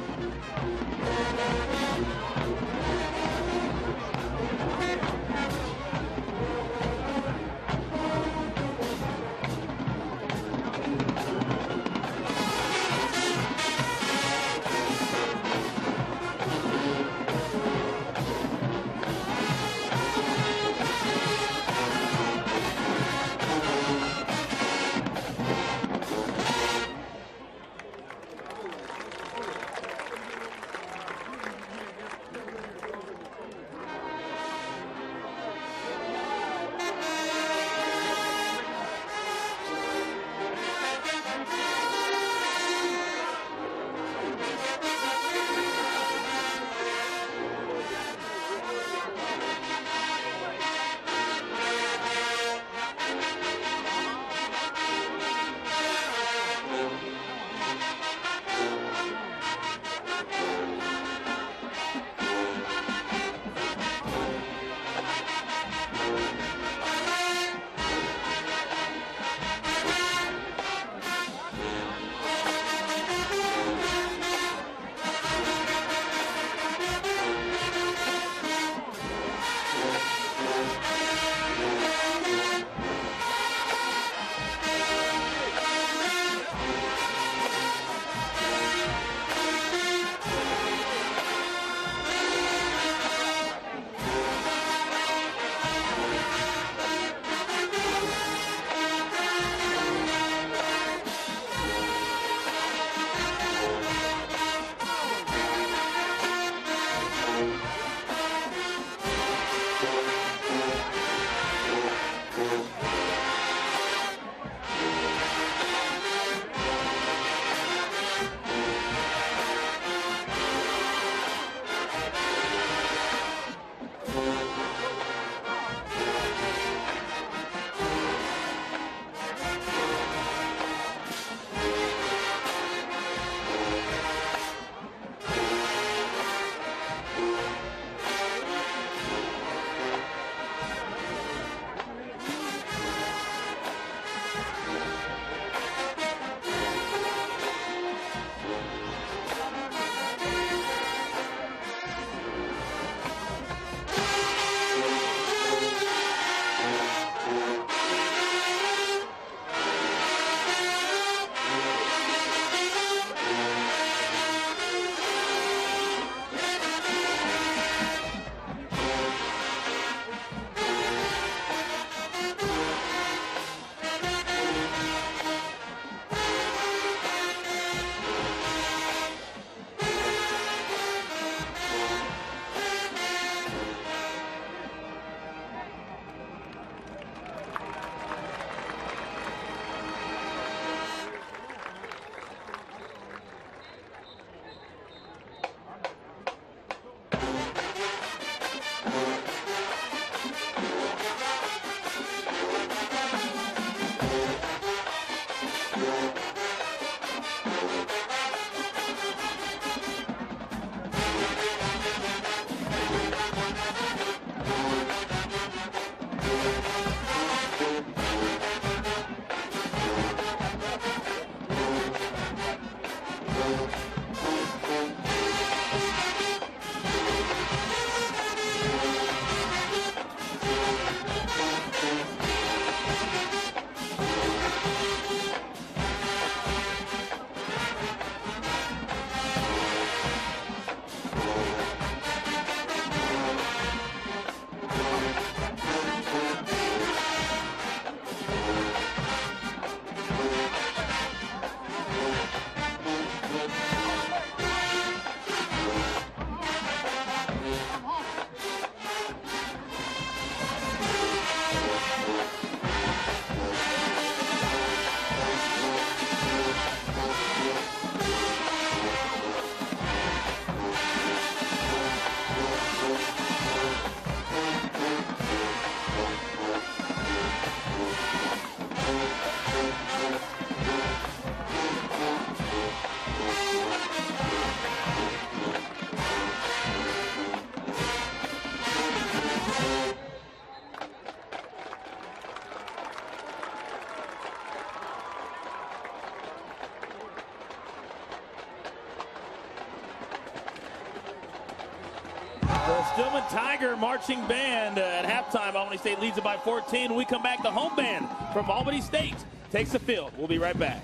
Speaker 1: Stillman Tiger marching band at halftime. Albany State leads it by 14. When we come back, the home band from Albany State takes the field. We'll be right back.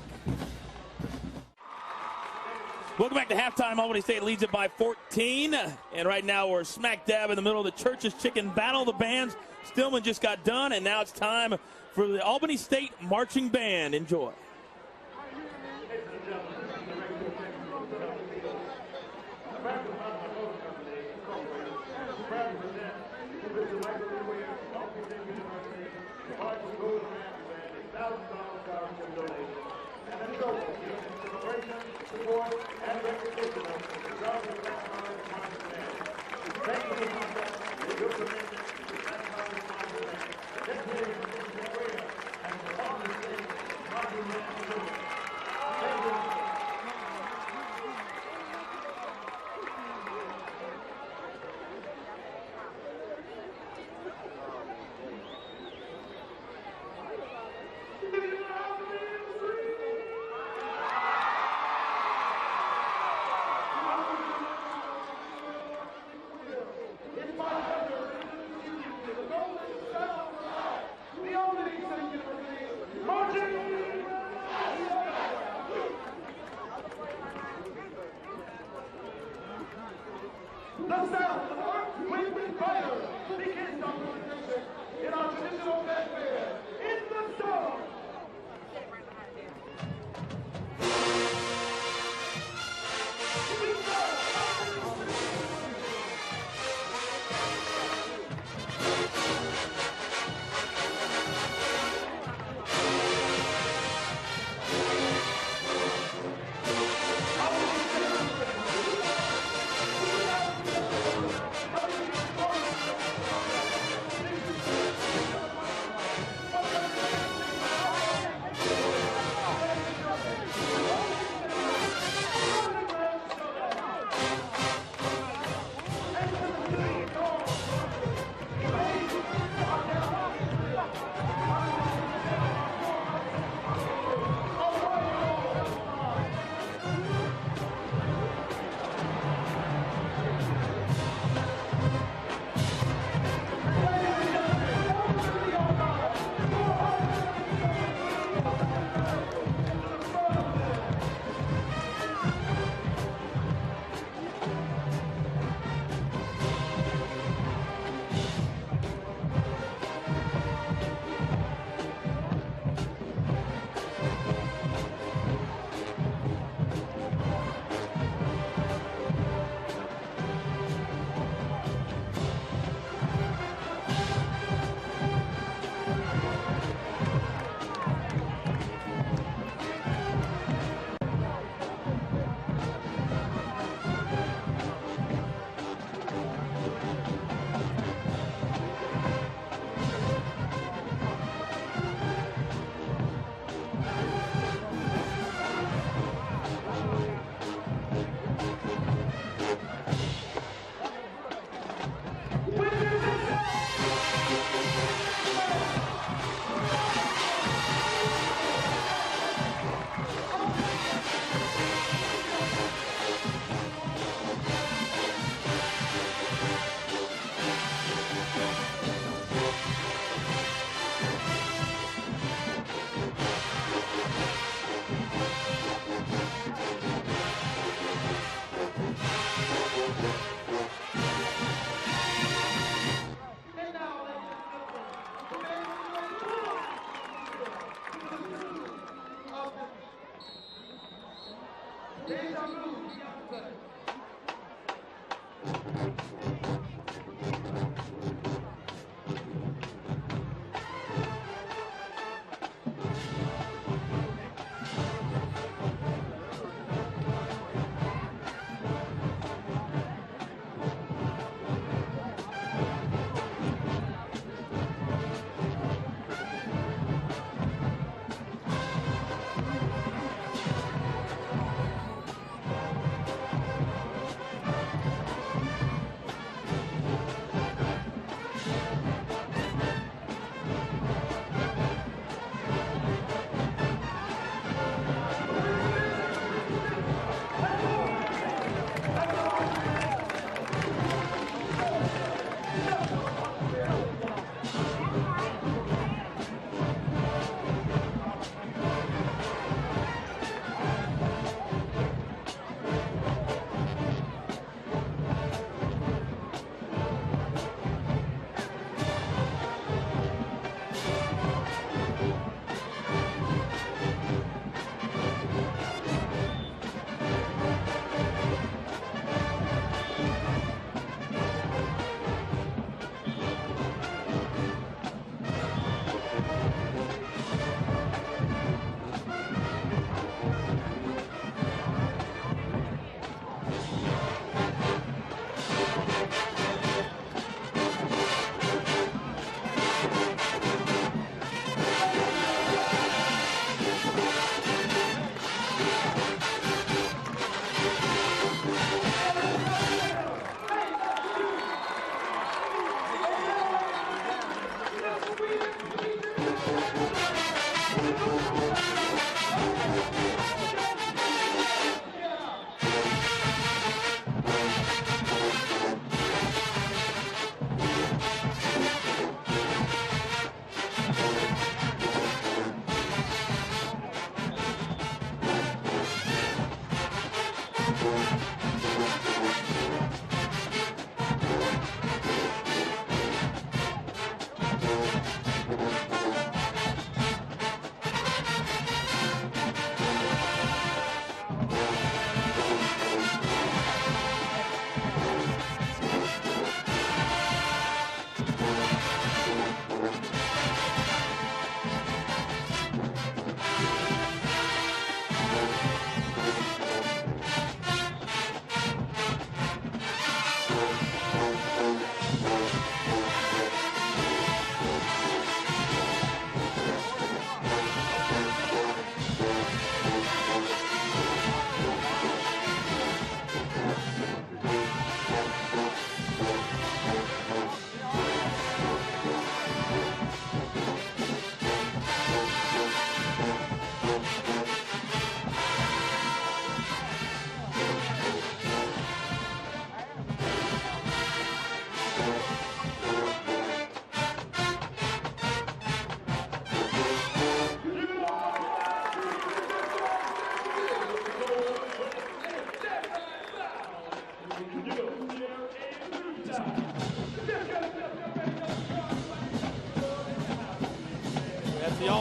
Speaker 1: Welcome back to halftime. Albany State leads it by 14. And right now we're smack dab in the middle of the Church's Chicken Battle. The bands, Stillman just got done, and now it's time for the Albany State Marching Band. Enjoy.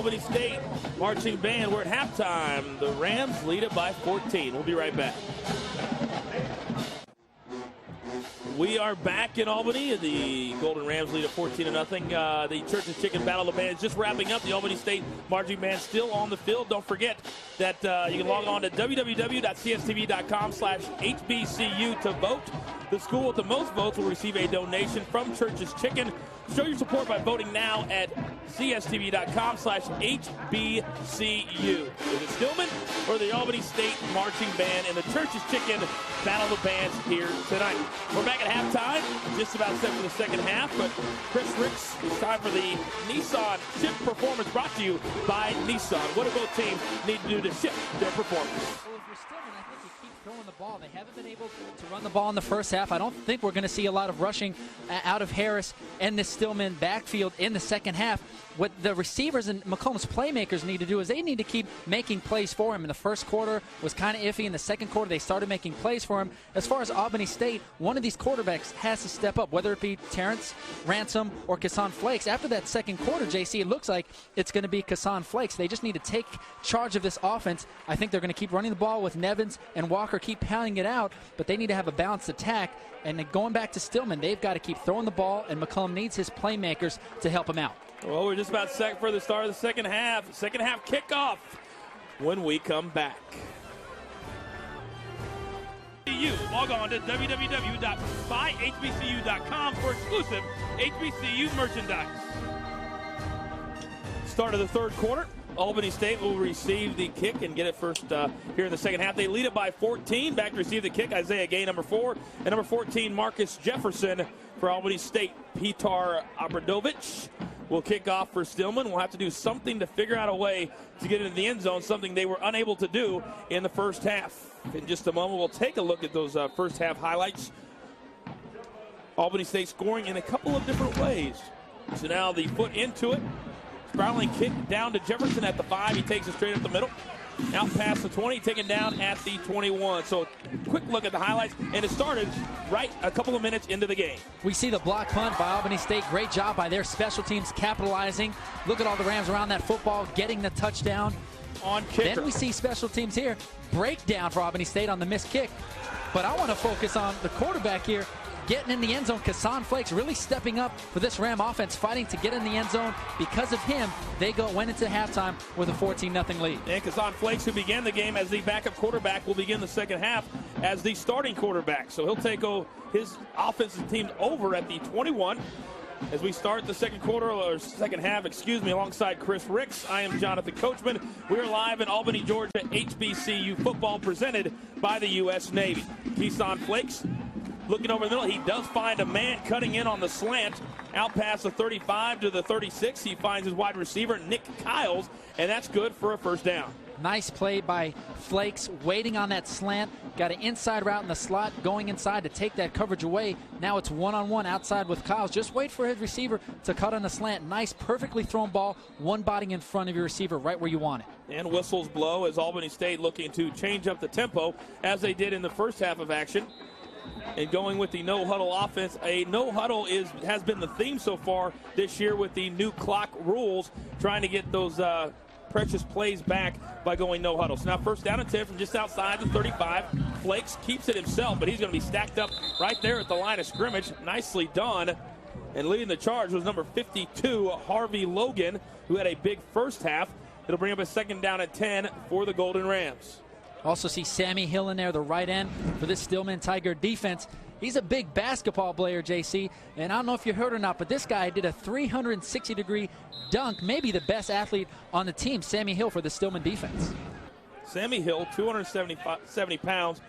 Speaker 1: Albany State marching band. We're at halftime. The Rams lead it by 14. We'll be right back. We are back in Albany. The Golden Rams lead at 14-0. The Church's Chicken Battle of the Bands just wrapping up. The Albany State marching band still on the field. Don't forget that you can log on to www.cstv.com/HBCU to vote. The school with the most votes will receive a donation from Church's Chicken. Show your support by voting now at cstv.com/HBCU. Is it Stillman or the Albany State Marching Band and the Church's Chicken Battle of the Bands here tonight? We're back at halftime, just about set for the second half, but Chris Ricks, it's time for the Nissan Shift Performance brought to you by Nissan. What do both teams need to do to shift their performance?
Speaker 2: Throwing the ball. They haven't been able to run the ball in the first half. I don't think we're going to see a lot of rushing out of Harris and the Stillman backfield in the second half. What the receivers and McComb's playmakers need to do is they need to keep making plays for him. In the first quarter was kind of iffy. In the second quarter, they started making plays for him. As far as Albany State, one of these quarterbacks has to step up, whether it be Terrence Ransom or Kassan Flakes. After that second quarter, JC, it looks like it's going to be Kassan Flakes. They just need to take charge of this offense. I think they're going to keep running the ball with Nevins and Walker, keep pounding it out, but they need to have a balanced attack. And then going back to Stillman, they've got to keep throwing the ball, and McCollum needs his playmakers to help him out.
Speaker 1: Well, we're just about set for the start of the second half. Second half kickoff when we come back. You log on to www.buyhbcu.com for exclusive HBCU merchandise. Start of the third quarter. Albany State will receive the kick and get it first here in the second half. They lead it by 14. Back to receive the kick, Isaiah Gay, number 4. And number 14, Marcus Jefferson for Albany State. Petar Abradovich will kick off for Stillman. We'll have to do something to figure out a way to get into the end zone, something they were unable to do in the first half. In just a moment, we'll take a look at those first half highlights. Albany State scoring in a couple of different ways. So now the foot into it. Sprouling kick down to Jefferson at the 5. He takes it straight up the middle. Out past the 20, taken down at the 21. So quick look at the highlights, and it started right a couple of minutes into the game.
Speaker 2: We see the block punt by Albany State. Great job by their special teams capitalizing. Look at all the Rams around that football, getting the touchdown.
Speaker 1: On kicker.
Speaker 2: Then we see special teams here. Breakdown for Albany State on the missed kick. But I want to focus on the quarterback here. Getting in the end zone, Kassan Flakes really stepping up for this Ram offense, fighting to get in the end zone. Because of him, they went into halftime with a 14-0 lead.
Speaker 1: And Kassan Flakes, who began the game as the backup quarterback, will begin the second half as the starting quarterback. So he'll take his offensive team over at the 21 as we start the second half, alongside Chris Ricks. I am Jonathan Coachman. We're live in Albany, Georgia, HBCU football presented by the U.S. Navy. Kassan Flakes looking over the middle. He does find a man cutting in on the slant. Out past the 35 to the 36. He finds his wide receiver, Nick Kiles, and that's good for a first down.
Speaker 2: Nice play by Flakes, waiting on that slant. Got an inside route in the slot, going inside to take that coverage away. Now it's one-on-one outside with Kiles. Just wait for his receiver to cut on the slant. Nice, perfectly thrown ball, one body in front of your receiver, right where you want it.
Speaker 1: And whistles blow as Albany State looking to change up the tempo as they did in the first half of action. And going with the no-huddle offense. A no-huddle has been the theme so far this year with the new clock rules, trying to get those precious plays back by going no-huddle. So now first down and 10 from just outside the 35. Flakes keeps it himself, but he's going to be stacked up right there at the line of scrimmage. Nicely done. And leading the charge was number 52, Harvey Logan, who had a big first half. It'll bring up a second down and 10 for the Golden Rams.
Speaker 2: Also see Sammy Hill in there, the right end for this Stillman Tiger defense. He's a big basketball player, JC, and I don't know if you heard or not, but this guy did a 360-degree dunk, maybe the best athlete on the team, Sammy Hill for the Stillman defense.
Speaker 1: Sammy Hill, 270 pounds,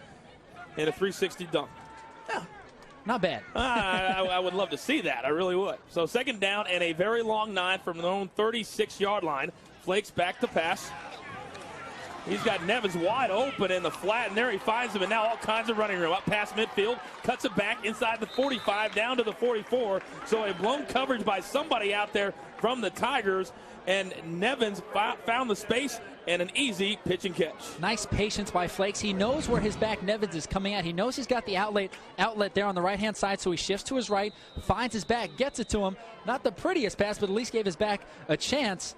Speaker 1: and a 360 dunk.
Speaker 2: Yeah, not bad.
Speaker 1: I would love to see that. I really would. So second down and a very long 9 from their own 36-yard line. Flakes back to pass. He's got Nevins wide open in the flat, and there he finds him, and now all kinds of running room. Up past midfield, cuts it back inside the 45, down to the 44. So a blown coverage by somebody out there from the Tigers, and Nevins found the space and an easy pitch and catch.
Speaker 2: Nice patience by Flakes. He knows where his back Nevins is coming at. He knows he's got the outlet there on the right-hand side, so he shifts to his right, finds his back, gets it to him. Not the prettiest pass, but at least gave his back a chance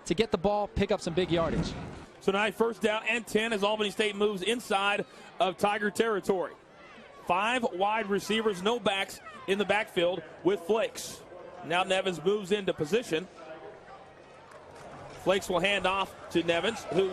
Speaker 2: to get the ball, pick up some big yardage.
Speaker 1: So now first down and 10 as Albany State moves inside of Tiger territory. 5 wide receivers, no backs in the backfield with Flakes. Now Nevins moves into position. Flakes will hand off to Nevins, who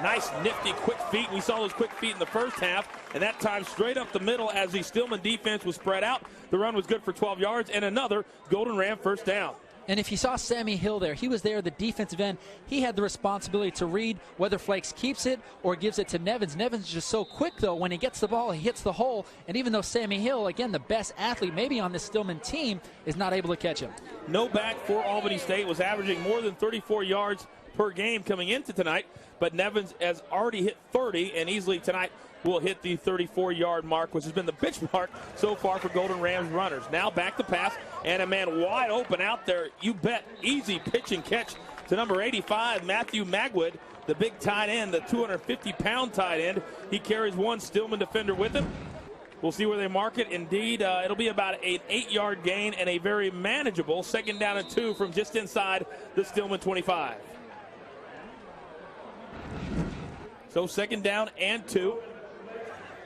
Speaker 1: nice, nifty, quick feet. We saw those quick feet in the first half, and that time straight up the middle as the Stillman defense was spread out. The run was good for 12 yards and another Golden Ram first down.
Speaker 2: And if you saw Sammy Hill there, he was there, the defensive end. He had the responsibility to read whether Flakes keeps it or gives it to Nevins. Nevins is just so quick, though. When he gets the ball, he hits the hole. And even though Sammy Hill, again, the best athlete maybe on this Stillman team, is not able to catch him.
Speaker 1: No back for Albany State, was averaging more than 34 yards per game coming into tonight. But Nevins has already hit 30 and easily tonight will hit the 34-yard mark, which has been the benchmark so far for Golden Rams runners. Now back to pass, and a man wide open out there. You bet, easy pitch and catch to number 85, Matthew Magwood, the big tight end, the 250-pound tight end. He carries one Stillman defender with him. We'll see where they mark it. Indeed, it'll be about an 8-yard gain and a very manageable 2nd down and 2 from just inside the Stillman 25. So 2nd down and 2.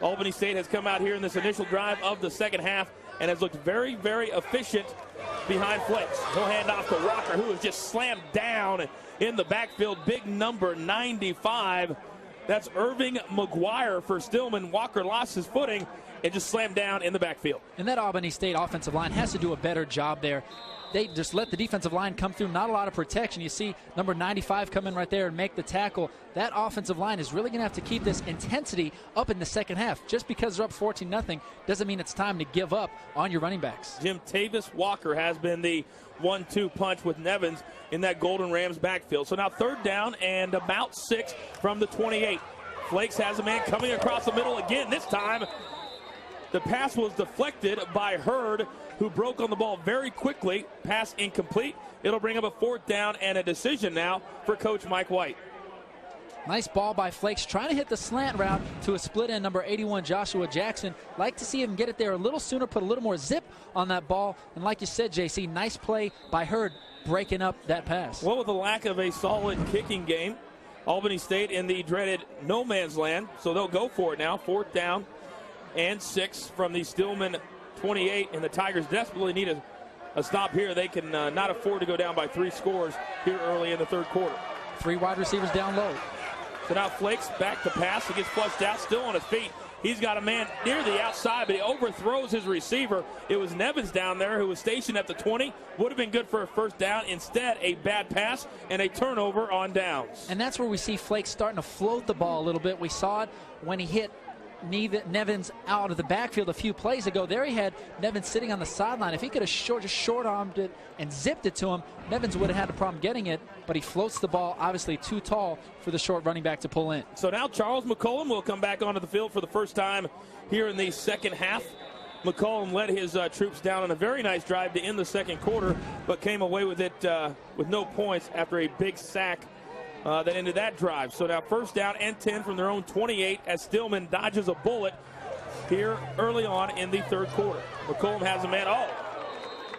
Speaker 1: Albany State has come out here in this initial drive of the second half and has looked very, very efficient behind Flakes. He'll hand off to Walker, who is just slammed down in the backfield. Big number 95. That's Irving McGuire for Stillman. Walker lost his footing and just slammed down in the backfield.
Speaker 2: And that Albany State offensive line has to do a better job there. They just let the defensive line come through. Not a lot of protection. You see number 95 come in right there and make the tackle. That offensive line is really going to have to keep this intensity up in the second half. Just because they're up 14-0 doesn't mean it's time to give up on your running backs.
Speaker 1: Jim Tavis Walker has been the 1-2 punch with Nevins in that Golden Rams backfield. So now 3rd down and about 6 from the 28. Flakes has a man coming across the middle again. This time the pass was deflected by Hurd, who broke on the ball very quickly. Pass incomplete. It'll bring up a 4th down and a decision now for Coach Mike White.
Speaker 2: Nice ball by Flakes, trying to hit the slant route to a split end, number 81, Joshua Jackson. Like to see him get it there a little sooner, put a little more zip on that ball. And like you said, JC, nice play by Hurd breaking up that pass.
Speaker 1: Well, with the lack of a solid kicking game, Albany State in the dreaded no man's land, so they'll go for it now. 4th down and 6 from the Stillman 28, and the Tigers desperately need a stop here. They can not afford to go down by 3 scores here early in the 3rd quarter.
Speaker 2: 3 wide receivers down low.
Speaker 1: So now Flakes back to pass. He gets flushed out, still on his feet. He's got a man near the outside, but he overthrows his receiver. It was Nevins down there who was stationed at the 20. Would have been good for a 1st down. Instead, a bad pass and a turnover on downs.
Speaker 2: And that's where we see Flakes starting to float the ball a little bit. We saw it when he hit Nevins out of the backfield a few plays ago. There he had Nevins sitting on the sideline. If he could have just short-armed it and zipped it to him, Nevins would have had a problem getting it, but he floats the ball, obviously too tall for the short running back to pull in.
Speaker 1: So now Charles McCollum will come back onto the field for the first time here in the second half. McCollum led his troops down on a very nice drive to end the second quarter, but came away with it with no points after a big sack that ended that drive. So now 1st down and 10 from their own 28 as Stillman dodges a bullet here early on in the 3rd quarter. McCollum has a man,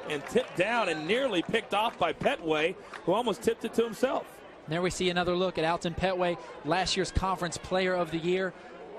Speaker 1: and tipped down and nearly picked off by Petway, who almost tipped it to himself.
Speaker 2: There we see another look at Alton Petway, last year's conference player of the year.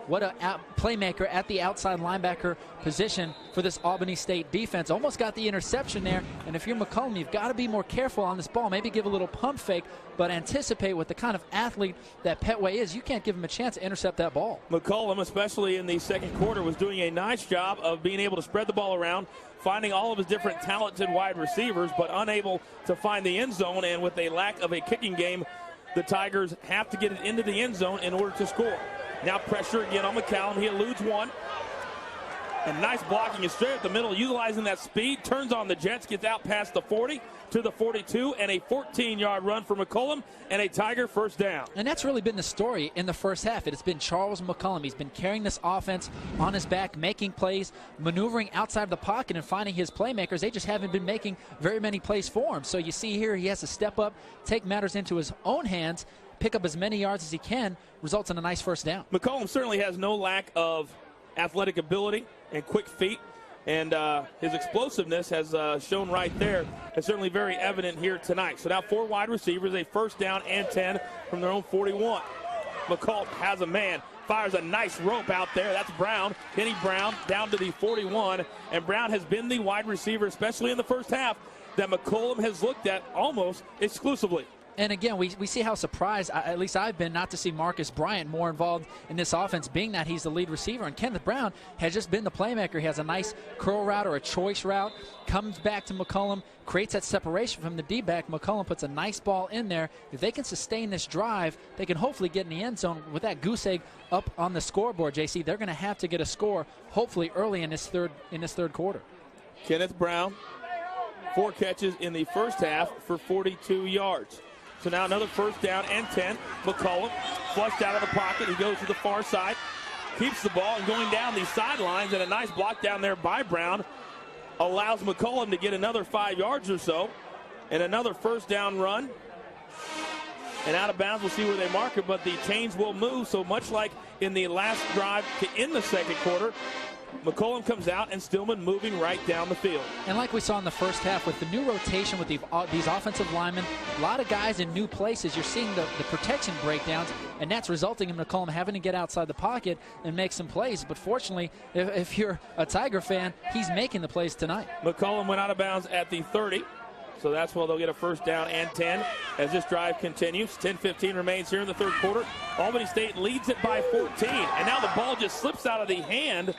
Speaker 2: What a playmaker at the outside linebacker position for this Albany State defense. Almost got the interception there. And if you're McCollum, you've got to be more careful on this ball. Maybe give a little pump fake, but anticipate with the kind of athlete that Petway is. You can't give him a chance to intercept that ball.
Speaker 1: McCollum, especially in the second quarter, was doing a nice job of being able to spread the ball around, finding all of his different talented wide receivers, but unable to find the end zone. And with a lack of a kicking game, the Tigers have to get it into the end zone in order to score. Now pressure again on McCallum. He eludes one. And nice blocking is straight up the middle, utilizing that speed. Turns on the Jets, gets out past the 40 to the 42, and a 14-yard run for McCollum, and a Tiger 1st down.
Speaker 2: And that's really been the story in the first half. It has been Charles McCollum. He's been carrying this offense on his back, making plays, maneuvering outside of the pocket and finding his playmakers. They just haven't been making very many plays for him. So you see here he has to step up, take matters into his own hands, pick up as many yards as he can, results in a nice 1st down.
Speaker 1: McCollum certainly has no lack of athletic ability and quick feet, And his explosiveness has shown right there. It's certainly very evident here tonight. So now 4 wide receivers, a first down and 10 from their own 41. McCullough has a man, fires a nice rope out there. That's Brown, Kenny Brown, down to the 41. And Brown has been the wide receiver, especially in the first half, that McCollum has looked at almost exclusively.
Speaker 2: And again, we see how surprised, at least I've been, not to see Marcus Bryant more involved in this offense, being that he's the lead receiver. And Kenneth Brown has just been the playmaker. He has a nice curl route or a choice route, comes back to McCollum, creates that separation from the D-back. McCollum puts a nice ball in there. If they can sustain this drive, they can hopefully get in the end zone with that goose egg up on the scoreboard, JC. They're going to have to get a score, hopefully early in this third quarter.
Speaker 1: Kenneth Brown, 4 catches in the first half for 42 yards. So now another first down and 10. McCollum flushed out of the pocket. He goes to the far side, keeps the ball, and going down these sidelines, and a nice block down there by Brown allows McCollum to get another 5 yards or so, and another first down run. And out of bounds, we'll see where they mark it, but the chains will move. So much like in the last drive to end the second quarter, McCollum comes out and Stillman moving right down the field.
Speaker 2: And like we saw in the first half, with the new rotation with these offensive linemen, a lot of guys in new places, you're seeing the protection breakdowns, and that's resulting in McCollum having to get outside the pocket and make some plays. But fortunately, if you're a Tiger fan, he's making the plays tonight.
Speaker 1: McCollum went out of bounds at the 30. So that's where they'll get a first down and 10 as this drive continues. 10-15 remains here in the third quarter. Albany State leads it by 14. And now the ball just slips out of the hand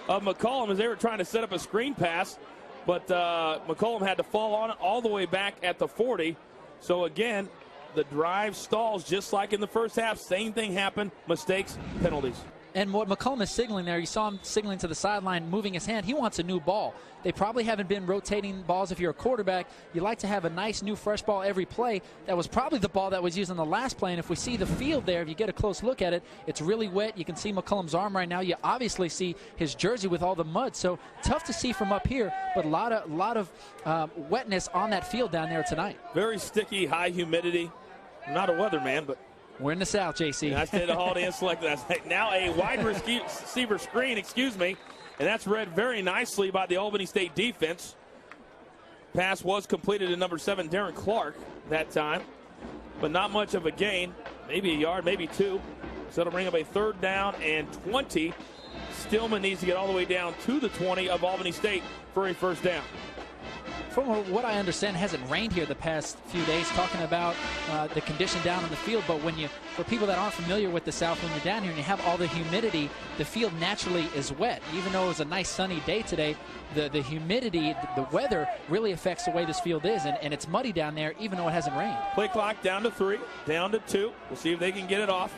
Speaker 1: of McCollum as they were trying to set up a screen pass, but McCollum had to fall on it all the way back at the 40. So again, the drive stalls just like in the first half. Same thing happened, mistakes, penalties.
Speaker 2: And what McCollum is signaling there, you saw him signaling to the sideline, moving his hand. He wants a new ball. They probably haven't been rotating balls. If you're a quarterback, you like to have a nice new fresh ball every play. That was probably the ball that was used on the last play. And if we see the field there, if you get a close look at it, it's really wet. You can see McCollum's arm right now. You obviously see his jersey with all the mud. So tough to see from up here, but a lot of wetness on that field down there tonight.
Speaker 1: Very sticky, high humidity. I'm not a weatherman, but
Speaker 2: we're in the South, JC.
Speaker 1: And I stayed at Holiday Inn Select last night. Now a wide receiver screen, and that's read very nicely by the Albany State defense. Pass was completed to number 7, Darren Clark, that time, but not much of a gain. Maybe a yard, maybe 2. So it'll bring up a third down and 20. Stillman needs to get all the way down to the 20 of Albany State for a first down.
Speaker 2: From what I understand, it hasn't rained here the past few days, talking about the condition down on the field. But for people that aren't familiar with the South, when you're down here and you have all the humidity, the field naturally is wet. Even though it was a nice sunny day today, the humidity, the weather really affects the way this field is. And it's muddy down there, even though it hasn't rained.
Speaker 1: Play clock down to 3, down to 2. We'll see if they can get it off.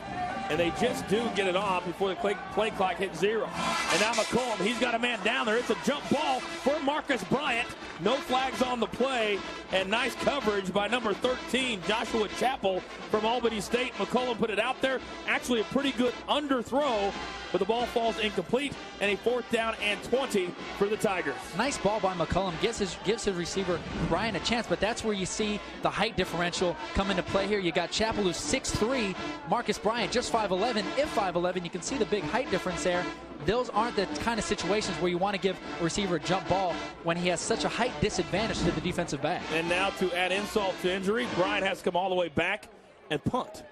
Speaker 1: And they just do get it off before the play clock hits 0. And now McCollum, he's got a man down there. It's a jump ball for Marcus Bryant. No flags on the play, and nice coverage by number 13, Joshua Chappell from Albany State. McCollum put it out there. Actually a pretty good underthrow, but the ball falls incomplete, and a fourth down and 20 for the Tigers.
Speaker 2: Nice ball by McCollum. Gives his receiver Bryant a chance, but that's where you see the height differential come into play here. You got Chappell, who's 6'3", Marcus Bryant just 5'11". If 5'11", you can see the big height difference there. Those aren't the kind of situations where you want to give a receiver a jump ball when he has such a height disadvantage to the defensive back.
Speaker 1: And now to add insult to injury, Bryant has to come all the way back and punt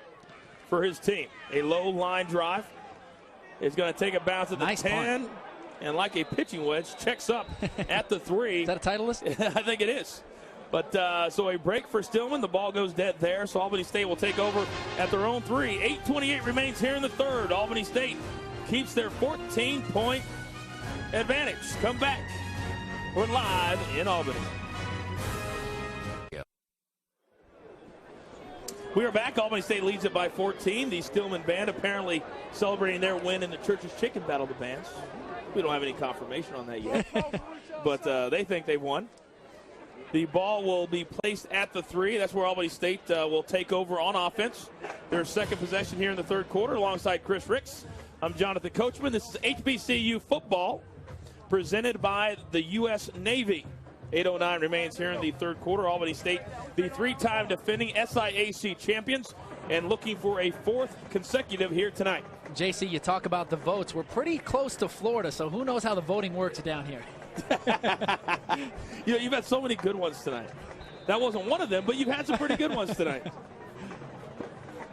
Speaker 1: for his team. A low line drive. Is going to take a bounce at the
Speaker 2: nice
Speaker 1: 10.
Speaker 2: Punt.
Speaker 1: And like a pitching wedge, checks up at the 3.
Speaker 2: Is that a Titleist?
Speaker 1: I think it is. But so a break for Stillman. The ball goes dead there. So Albany State will take over at their own 3. 8:28 remains here in the third. Albany State keeps their 14-point advantage. Come back. We're live in Albany. We are back. Albany State leads it by 14. The Stillman Band apparently celebrating their win in the Church's Chicken Battle of the Bands. We don't have any confirmation on that yet, but they think they've won. The ball will be placed at the 3. That's where Albany State will take over on offense. Their second possession here in the third quarter alongside Chris Ricks. I'm Jonathan Coachman. This is HBCU football presented by the U.S. Navy. 8:09 remains here in the third quarter. Albany State, the 3-time defending SIAC champions, and looking for a 4th consecutive here tonight.
Speaker 2: JC, you talk about the votes. We're pretty close to Florida, so who knows how the voting works down here.
Speaker 1: You've had so many good ones tonight. That wasn't one of them, but you've had some pretty good ones tonight.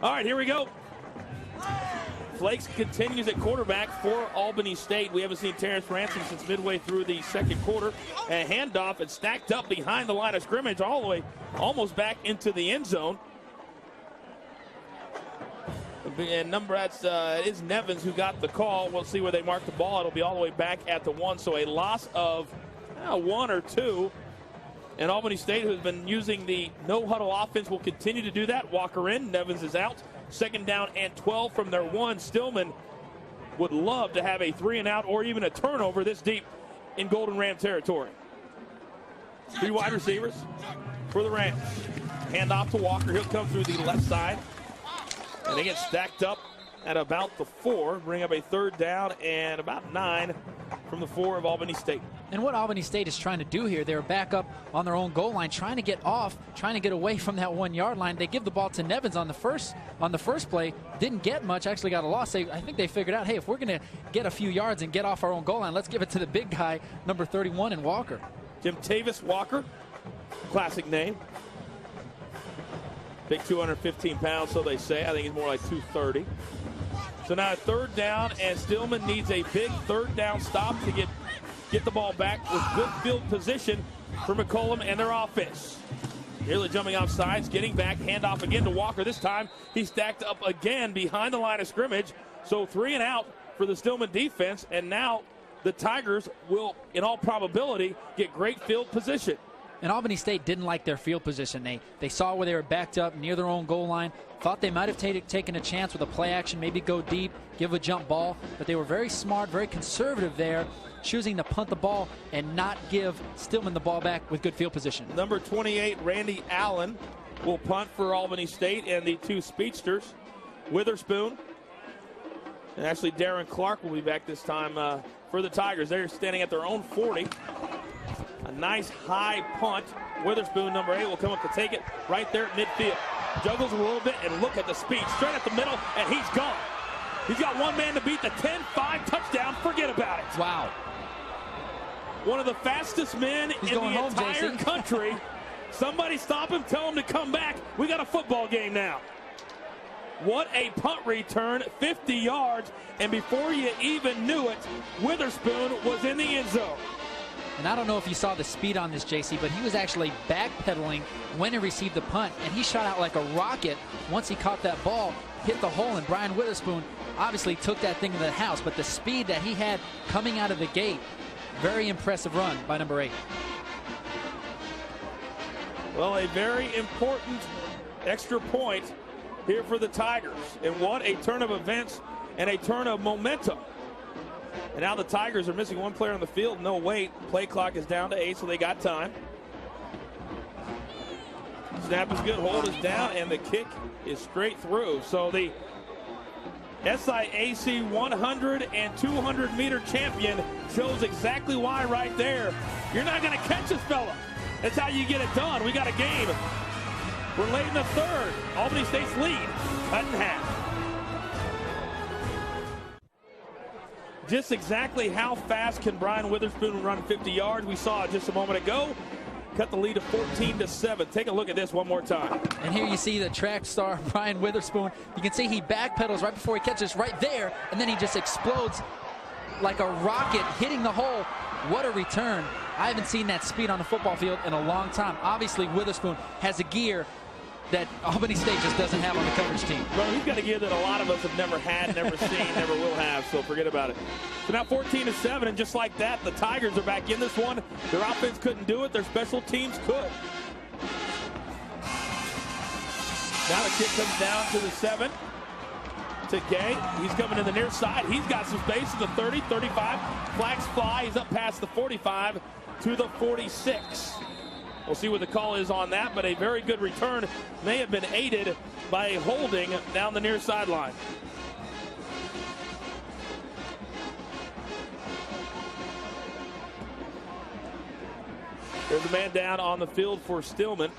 Speaker 1: All right, here we go. Flakes continues at quarterback for Albany State. We haven't seen Terrence Ransom since midway through the second quarter. A handoff and stacked up behind the line of scrimmage all the way almost back into the end zone. And it is Nevins who got the call. We'll see where they mark the ball. It'll be all the way back at the 1, so a loss of 1 or 2. And Albany State, who's been using the no-huddle offense, will continue to do that. Walker in, Nevins is out. 2nd down and 12 from their 1. Stillman would love to have a 3-and-out or even a turnover this deep in Golden Ram territory. 3 wide receivers for the Rams. Hand off to Walker. He'll come through the left side. And they get stacked up at about the 4. Bring up a 3rd down and about 9 from the 4 of Albany State.
Speaker 2: And what Albany State is trying to do here, they're back up on their own goal line, trying to get off, trying to get away from that 1-yard line. They give the ball to Nevins on the first play. Didn't get much, actually got a loss. I think they figured out, hey, if we're going to get a few yards and get off our own goal line, let's give it to the big guy, number 31, in Walker.
Speaker 1: Jim Tavis Walker, classic name. Big 215 pounds, so they say. I think he's more like 230. So now 3rd down, and Stillman needs a big 3rd down stop to get the ball back with good field position for McCollum and their offense. Nearly jumping off sides, getting back, handoff again to Walker. This time he stacked up again behind the line of scrimmage. So 3-and-out for the Stillman defense, and now the Tigers will, in all probability, get great field position.
Speaker 2: And Albany State didn't like their field position. They saw where they were backed up near their own goal line, thought they might have taken a chance with a play action, maybe go deep, give a jump ball, but they were very smart, very conservative there, choosing to punt the ball and not give Stillman the ball back with good field position.
Speaker 1: Number 28, Randy Allen, will punt for Albany State, and the 2 speedsters, Witherspoon, and actually Darren Clark will be back this time for the Tigers. They're standing at their own 40. A nice high punt. Witherspoon, number 8, will come up to take it right there at midfield. Juggles a little bit, and look at the speed. Straight at the middle, and he's gone. He's got one man to beat the 10-5 touchdown. Forget about it.
Speaker 2: Wow.
Speaker 1: One of the fastest men in the entire country. Somebody stop him, tell him to come back. We got a football game now. What a punt return, 50 yards, and before you even knew it, Witherspoon was in the end zone.
Speaker 2: And I don't know if you saw the speed on this, JC, but he was actually backpedaling when he received the punt, and he shot out like a rocket once he caught that ball, hit the hole, and Brian Witherspoon obviously took that thing to the house. But the speed that he had coming out of the gate, very impressive run by number 8.
Speaker 1: Well, a very important extra point here for the Tigers. And what a turn of events and a turn of momentum. And now the Tigers are missing one player on the field. No wait. Play clock is down to 8, so they got time. Snap is good. Hold is down, and the kick is straight through. So the SIAC 100 and 200 meter champion shows exactly why right there. You're not going to catch this fella. That's how you get it done. We got a game. We're late in the 3rd. Albany State's lead cut in half. Just exactly how fast can Brian Witherspoon run 50 yards? We saw it just a moment ago. Cut the lead to 14-7. Take a look at this one more time.
Speaker 2: And here you see the track star, Brian Witherspoon. You can see he backpedals right before he catches right there, and then he just explodes like a rocket hitting the hole. What a return. I haven't seen that speed on the football field in a long time. Obviously, Witherspoon has a gear that Albany State just doesn't have on the coverage team.
Speaker 1: Well, he's got a gear that a lot of us have never had, never seen, never will have, so forget about it. So now 14-7, and just like that, the Tigers are back in this one. Their offense couldn't do it. Their special teams could. Now the kick comes down to the 7. To Gay. He's coming to the near side. He's got some space to the 30, 35. Flags fly. He's up past the 45 to the 46. We'll see what the call is on that, but a very good return may have been aided by a holding down the near sideline. There's a man down on the field for Stillman.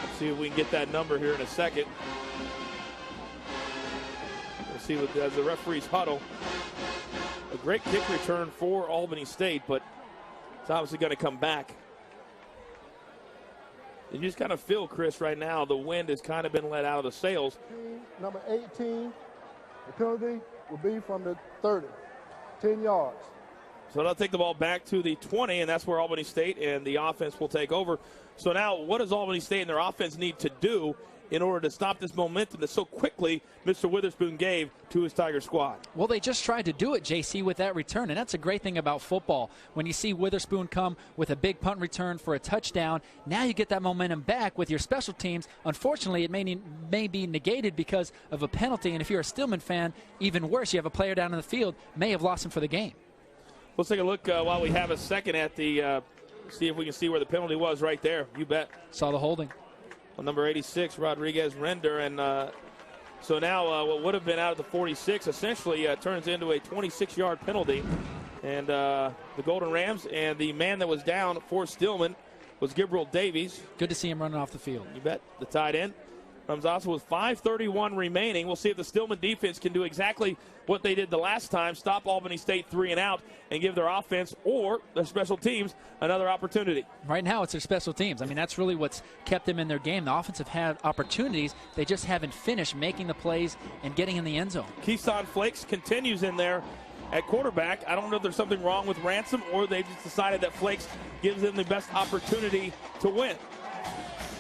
Speaker 1: Let's see if we can get that number here in a second. see as the referees huddle. A great kick return for Albany State, but it's obviously going to come back. You just kind of feel, Chris, right now the wind has kind of been let out of the sails.
Speaker 3: Number 18, the penalty will be from the 30, 10 yards.
Speaker 1: So they'll take the ball back to the 20, and that's where Albany State and the offense will take over. So now what does Albany State and their offense need to do in order to stop this momentum that so quickly Mr. Witherspoon gave to his Tiger squad?
Speaker 2: Well, they just tried to do it, JC, with that return, and that's a great thing about football. When you see Witherspoon come with a big punt return for a touchdown, now you get that momentum back with your special teams. Unfortunately, it may be negated because of a penalty, and if you're a Stillman fan, even worse, you have a player down in the field, may have lost him for the game.
Speaker 1: Let's take a look while we have a second at the see if we can see where the penalty was right there. You bet.
Speaker 2: Saw the holding.
Speaker 1: Well, number 86, Rodriguez Render, and so now what would have been out at the 46 essentially turns into a 26-yard penalty. And the Golden Rams, and the man that was down for Stillman was Gabriel Davies.
Speaker 2: Good to see him running off the field.
Speaker 1: You bet. The tight end comes also with 5:31 remaining. We'll see if the Stillman defense can do exactly what they did the last time, stop Albany State 3 and out, and give their offense or their special teams another opportunity.
Speaker 2: Right now it's their special teams. I mean, that's really what's kept them in their game. The offense have had opportunities. They just haven't finished making the plays and getting in the end zone.
Speaker 1: Keyshawn Flakes continues in there at quarterback. I don't know if there's something wrong with Ransom, or they just decided that Flakes gives them the best opportunity to win.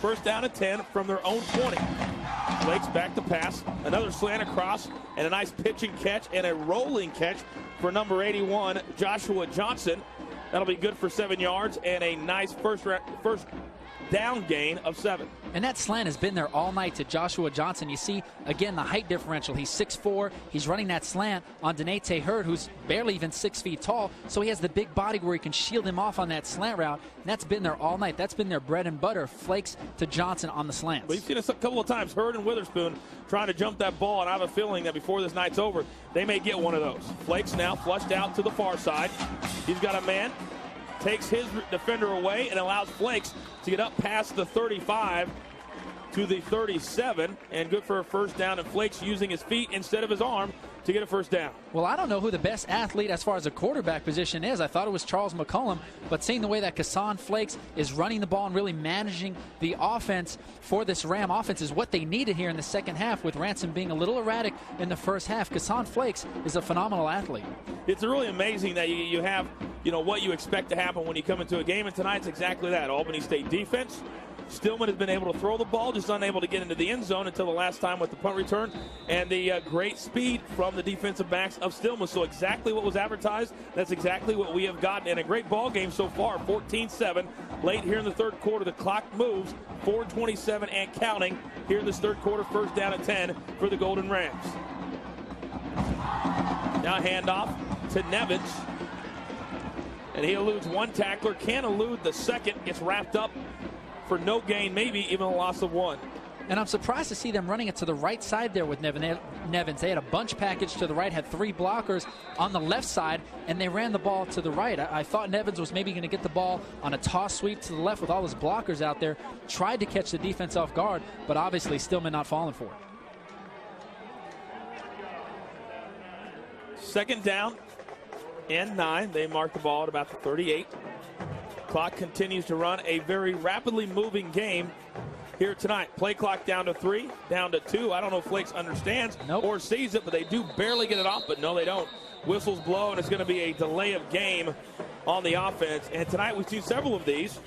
Speaker 1: First down at 10 from their own 20. Flakes back to pass. Another slant across, and a nice pitch and catch, and a rolling catch for number 81, Joshua Johnson. That'll be good for 7 yards, and a nice first down gain of 7.
Speaker 2: And that slant has been there all night to Joshua Johnson. You see, again, the height differential. He's 6'4". He's running that slant on Denate Hurd, who's barely even 6 feet tall. So he has the big body where he can shield him off on that slant route. And that's been there all night. That's been their bread and butter. Flakes to Johnson on the slants.
Speaker 1: We've seen it a couple of times. Hurd and Witherspoon trying to jump that ball, and I have a feeling that before this night's over, they may get one of those. Flakes now flushed out to the far side. He's got a man. Takes his defender away and allows Flakes to get up past the 35 to the 37, and good for a first down, and Flakes using his feet instead of his arm to get a first down.
Speaker 2: Well, I don't know who the best athlete as far as a quarterback position is. I thought it was Charles McCollum, but seeing the way that Keyshawn Flakes is running the ball and really managing the offense for this Ram offense is what they needed here in the second half, with Ransom being a little erratic in the first half. Keyshawn Flakes is a phenomenal athlete.
Speaker 1: It's really amazing that you have, what you expect to happen when you come into a game, and tonight's exactly that. Albany State defense. Stillman has been able to throw the ball, just unable to get into the end zone until the last time with the punt return, and the great speed from the defensive backs of Stillman. So exactly what was advertised, that's exactly what we have gotten, and a great ball game so far, 14-7. Late here in the third quarter, the clock moves, 4:27 and counting here in this third quarter, first down at 10 for the Golden Rams. Now handoff to Nevins, and he eludes one tackler, can't elude the second, gets wrapped up for no gain, maybe even a loss of 1.
Speaker 2: And I'm surprised to see them running it to the right side there with Nevins. They had a bunch package to the right, had 3 blockers on the left side, and they ran the ball to the right. I thought Nevins was maybe going to get the ball on a toss sweep to the left with all his blockers out there. Tried to catch the defense off guard, but obviously Stillman not falling for it.
Speaker 1: Second down and 9. They mark the ball at about the 38. Clock continues to run, a very rapidly moving game here tonight. Play clock down to 3, down to 2. I don't know if Flakes understands or sees it, but they do barely get it off, but no, they don't. Whistles blow, and it's going to be a delay of game on the offense. And tonight we've seen several of these,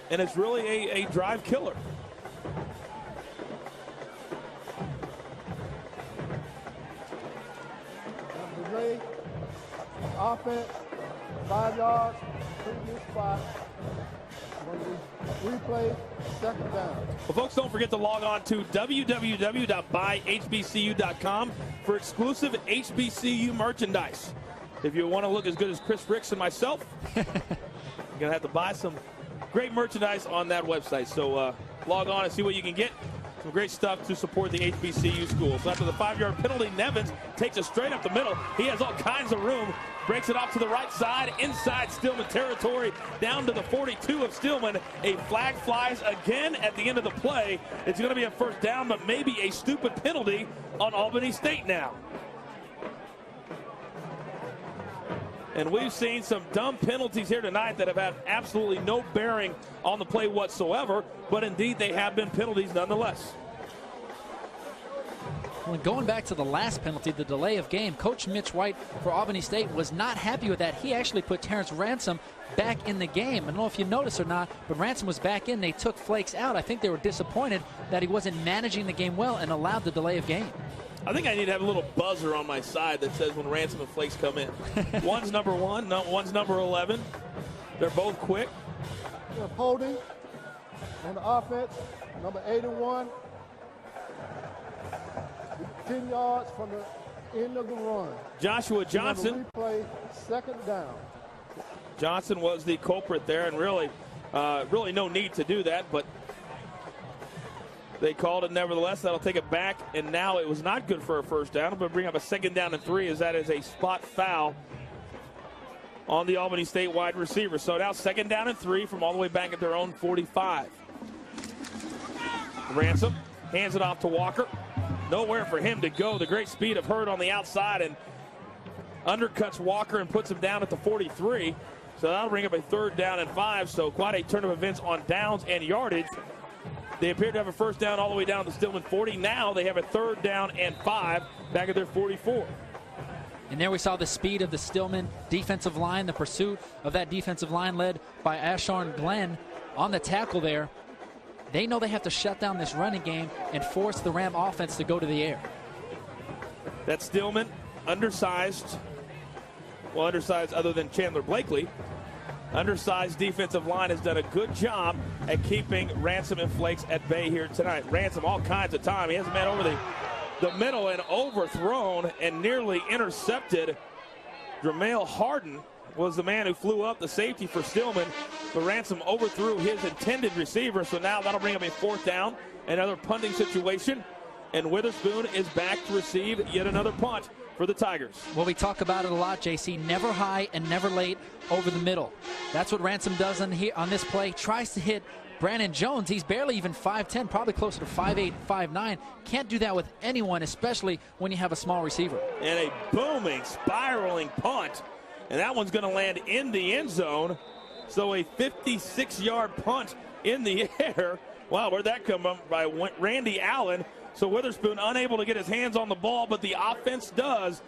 Speaker 1: and it's really a drive killer.
Speaker 3: Delay, offense, 5 yards, previous spot. Replay, second down.
Speaker 1: Well, folks, don't forget to log on to www.buyhbcu.com for exclusive HBCU merchandise. If you want to look as good as Chris Ricks and myself, you're going to have to buy some great merchandise on that website. So log on and see what you can get. Some great stuff to support the HBCU school. So after the 5-yard penalty, Nevins takes it straight up the middle. He has all kinds of room. Breaks it off to the right side, inside Stillman territory, down to the 42 of Stillman. A flag flies again at the end of the play. It's going to be a first down, but maybe a stupid penalty on Albany State now. And we've seen some dumb penalties here tonight that have had absolutely no bearing on the play whatsoever, but indeed they have been penalties nonetheless.
Speaker 2: Well, going back to the last penalty, the delay of game, Coach Mitch White for Albany State was not happy with that. He actually put Terrence Ransom back in the game. I don't know if you noticed or not, but Ransom was back in. They took Flakes out. I think they were disappointed that he wasn't managing the game well and allowed the delay of game.
Speaker 1: I think I need to have a little buzzer on my side that says when Ransom and Flakes come in. One's number 1, one's number 11. They're both quick.
Speaker 3: Holding on the offense, number 81. 10 yards from the end of the run.
Speaker 1: Joshua Johnson.
Speaker 3: Replay, second down.
Speaker 1: Johnson was the culprit there, and really no need to do that, but they called it nevertheless. That'll take it back, and now it was not good for a first down, but bring up a 2nd down and 3 as that is a spot foul on the Albany State wide receiver. So now 2nd down and 3 from all the way back at their own 45. Ransom hands it off to Walker. Nowhere for him to go. The great speed of Hurd on the outside and undercuts Walker and puts him down at the 43. So that'll bring up a 3rd down and 5. So quite a turn of events on downs and yardage. They appear to have a first down all the way down to Stillman 40. Now they have a 3rd down and 5 back at their 44.
Speaker 2: And there we saw the speed of the Stillman defensive line, the pursuit of that defensive line led by Ashawn Glenn on the tackle there. They know they have to shut down this running game and force the Ram offense to go to the air.
Speaker 1: That's Stillman, undersized. Well, undersized other than Chandler Blakely. Undersized defensive line has done a good job at keeping Ransom and Flakes at bay here tonight. Ransom all kinds of time. He has a man over the middle and overthrown and nearly intercepted. Dramel Harden was the man who flew up the safety for Stillman, but Ransom overthrew his intended receiver, so now that'll bring up a 4th down, another punting situation, and Witherspoon is back to receive yet another punt for the Tigers.
Speaker 2: Well, we talk about it a lot, JC. Never high and never late over the middle. That's what Ransom does on this play. Tries to hit Brandon Jones. He's barely even 5'10", probably closer to 5'8", 5'9". Can't do that with anyone, especially when you have a small receiver.
Speaker 1: And a booming, spiraling punt. And that one's going to land in the end zone. So a 56-yard punt in the air. Wow, where'd that come from? By Randy Allen. So Witherspoon unable to get his hands on the ball, but the offense does.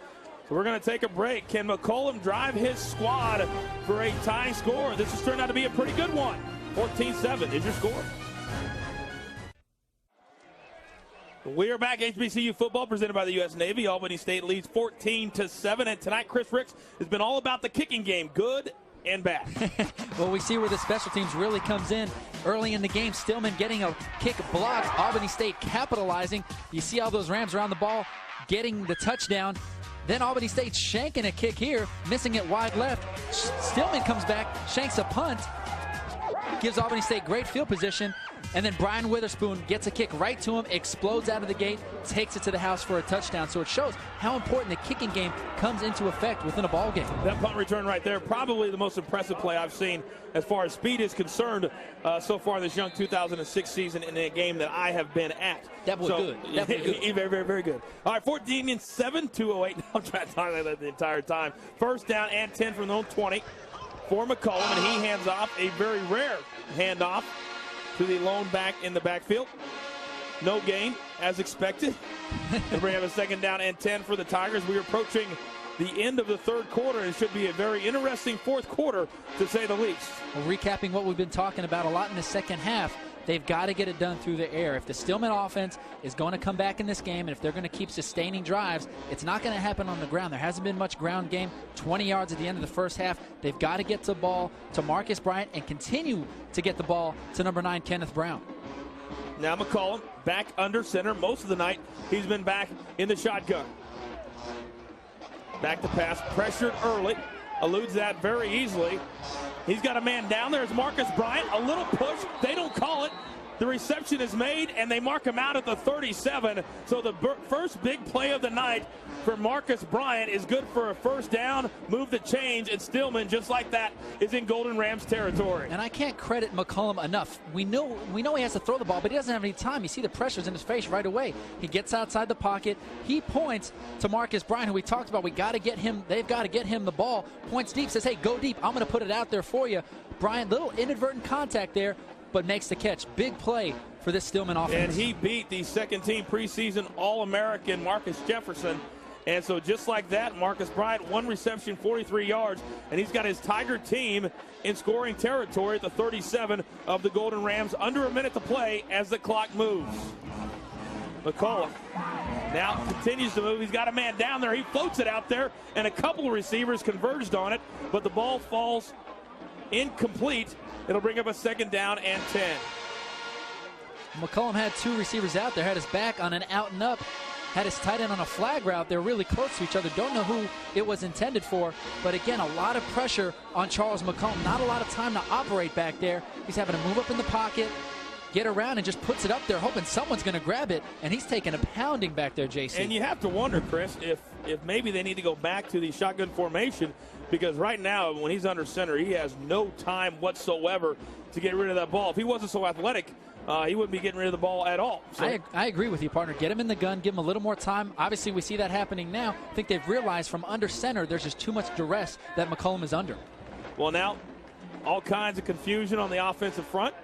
Speaker 1: So we're going to take a break. Can McCollum drive his squad for a tie score? This has turned out to be a pretty good one. 14-7 is your score. We are back. HBCU football presented by the U.S. Navy. Albany State leads 14-7. And tonight, Chris Ricks has been all about the kicking game, good and bad.
Speaker 2: Well, we see where the special teams really comes in early in the game. Stillman getting a kick blocked. Albany State capitalizing. You see all those Rams around the ball getting the touchdown. Then Albany State shanking a kick here, missing it wide left. Stillman comes back, shanks a punt, gives Albany State great field position, and then Brian Witherspoon gets a kick right to him, explodes out of the gate, takes it to the house for a touchdown. So it shows how important the kicking game comes into effect within a ball game.
Speaker 1: That punt return right there, probably the most impressive play I've seen as far as speed is concerned so far in this young 2006 season in a game that I have been at.
Speaker 2: Definitely good. Definitely good.
Speaker 1: Very, very, very good. All right, 14-7, 2:08. I'm trying to talk like that the entire time. First down and 10 from the own 20 for McCollum, and he hands off a very rare handoff to the lone back in the backfield. No gain, as expected. And we have a 2nd down and 10 for the Tigers. We're approaching the end of the 3rd quarter, and it should be a very interesting 4th quarter, to say the least.
Speaker 2: Well, recapping what we've been talking about a lot in the second half, they've got to get it done through the air. If the Stillman offense is going to come back in this game, and if they're going to keep sustaining drives, it's not going to happen on the ground. There hasn't been much ground game. 20 yards at the end of the first half. They've got to get the ball to Marcus Bryant and continue to get the ball to number 9, Kenneth Brown.
Speaker 1: Now McCollum back under center. Most of the night he's been back in the shotgun. Back to pass, pressured early, eludes that very easily. He's got a man down there. It's Marcus Bryant. A little push. They don't call it. The reception is made, and they mark him out at the 37. So the first big play of the night for Marcus Bryant is good for a first down, move the change, and Stillman, just like that, is in Golden Rams territory.
Speaker 2: And I can't credit McCollum enough. We know he has to throw the ball, but he doesn't have any time. You see the pressures in his face right away. He gets outside the pocket. He points to Marcus Bryant, who we talked about. They've got to get him the ball. Points deep, says, hey, go deep. I'm going to put it out there for you. Bryant, little inadvertent contact there, but makes the catch. Big play for this Stillman offense.
Speaker 1: And he beat the second-team preseason All-American Marcus Jefferson. And so just like that, Marcus Bryant, 1 reception, 43 yards, and he's got his Tiger team in scoring territory at the 37 of the Golden Rams. Under a minute to play as the clock moves. McCollum now continues to move. He's got a man down there. He floats it out there, and a couple of receivers converged on it, but the ball falls incomplete. It'll bring up a second down and 10.
Speaker 2: McCollum had 2 receivers out there, had his back on an out and up, had his tight end on a flag route. They're really close to each other. Don't know who it was intended for, but again, a lot of pressure on Charles McCollum. Not a lot of time to operate back there. He's having to move up in the pocket, get around, and just puts it up there, hoping someone's going to grab it, and he's taking a pounding back there, JC.
Speaker 1: And you have to wonder, Chris, if maybe they need to go back to the shotgun formation, because right now, when he's under center, he has no time whatsoever to get rid of that ball. If he wasn't so athletic, he wouldn't be getting rid of the ball at all. So
Speaker 2: I agree with you, partner. Get him in the gun, give him a little more time. Obviously, we see that happening now. I think they've realized from under center, there's just too much duress that McCollum is under.
Speaker 1: Well, now, all kinds of confusion on the offensive front.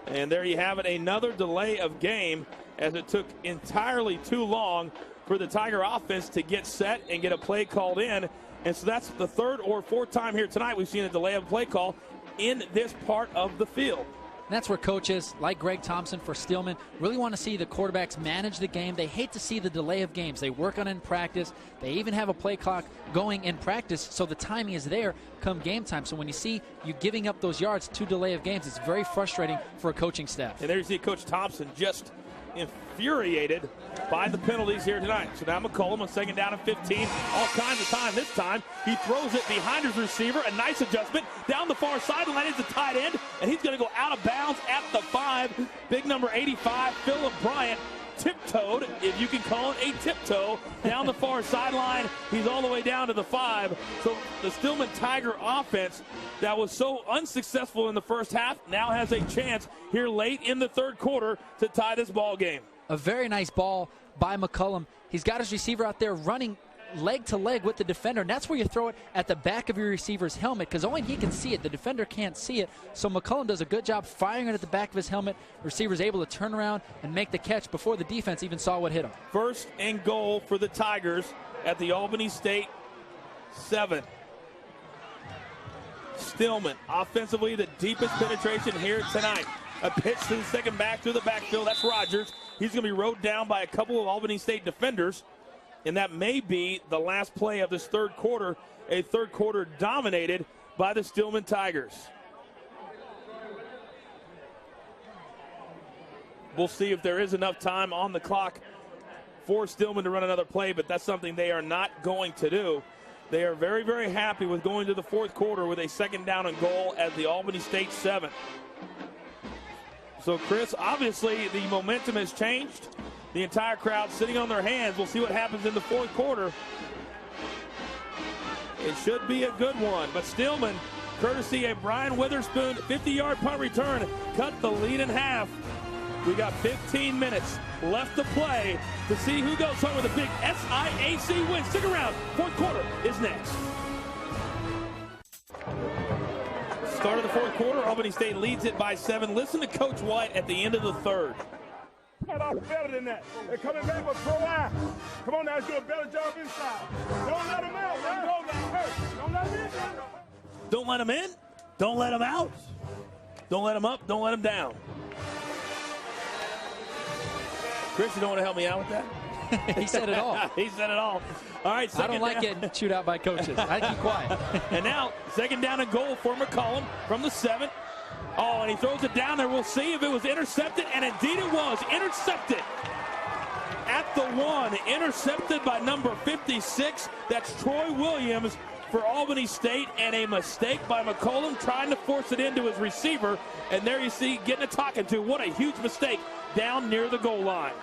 Speaker 1: And there you have it, another delay of game, as it took entirely too long for the Tiger offense to get set and get a play called in. And so that's the 3rd or 4th time here tonight we've seen a delay of play call in this part of the field.
Speaker 2: And that's where coaches like Greg Thompson for Stillman really want to see the quarterbacks manage the game. They hate to see the delay of games. They work on it in practice. They even have a play clock going in practice, so the timing is there come game time. So when you see you giving up those yards to delay of games, it's very frustrating for a coaching staff.
Speaker 1: And there you see Coach Thompson just infuriated by the penalties here tonight. So now McCollum on 2nd down and 15. All kinds of time this time. He throws it behind his receiver. A nice adjustment. Down the far sideline is the tight end, and he's going to go out of bounds at the 5. Big number 85, Phillip Bryant, tiptoed, if you can call it a tiptoe, down the far sideline. He's all the way down to the 5. So the Stillman Tiger offense that was so unsuccessful in the first half now has a chance here late in the 3rd quarter to tie this ball game.
Speaker 2: A very nice ball by McCollum. He's got his receiver out there running leg to leg with the defender, and that's where you throw it at the back of your receiver's helmet, because only he can see it. The defender can't see it. So McCollum does a good job firing it at the back of his helmet. The receiver's able to turn around and make the catch before the defense even saw what hit him.
Speaker 1: 1st and goal for the Tigers at the Albany State 7. Stillman, offensively, the deepest penetration here tonight. A pitch to the second back through the backfield. That's Rogers. He's going to be rode down by a couple of Albany State defenders. And that may be the last play of this 3rd quarter, a 3rd quarter dominated by the Stillman Tigers. We'll see if there is enough time on the clock for Stillman to run another play, but that's something they are not going to do. They are very, very happy with going to the 4th quarter with a 2nd down and goal at the Albany State 7. So, Chris, obviously the momentum has changed. The entire crowd sitting on their hands. We'll see what happens in the 4th quarter. It should be a good one. But Stillman, courtesy of Brian Witherspoon, 50-yard punt return, cut the lead in half. We got 15 minutes left to play to see who goes home with a big SIAC win. Stick around. 4th quarter is next. Start of the 4th quarter. Albany State leads it by 7. Listen to Coach White at the end of the 3rd.
Speaker 4: Start off better than that. They're coming back with pro eye. Come on now, let's do a better job inside. Don't let them out, man. Don't let them in.
Speaker 1: Don't let them in. Don't let them out. Don't let them up. Don't let them down. Chris, you don't want to help me out with that?
Speaker 2: He said it all.
Speaker 1: He said it all. All right,
Speaker 2: I don't like getting chewed out by coaches. I keep quiet.
Speaker 1: And now, 2nd down and goal for McCollum from the 7. Oh, and he throws it down there. We'll see if it was intercepted, and indeed it was intercepted. At the 1, intercepted by number 56. That's Troy Williams for Albany State, and a mistake by McCollum trying to force it into his receiver. And there you see getting a talking to. What a huge mistake down near the goal line.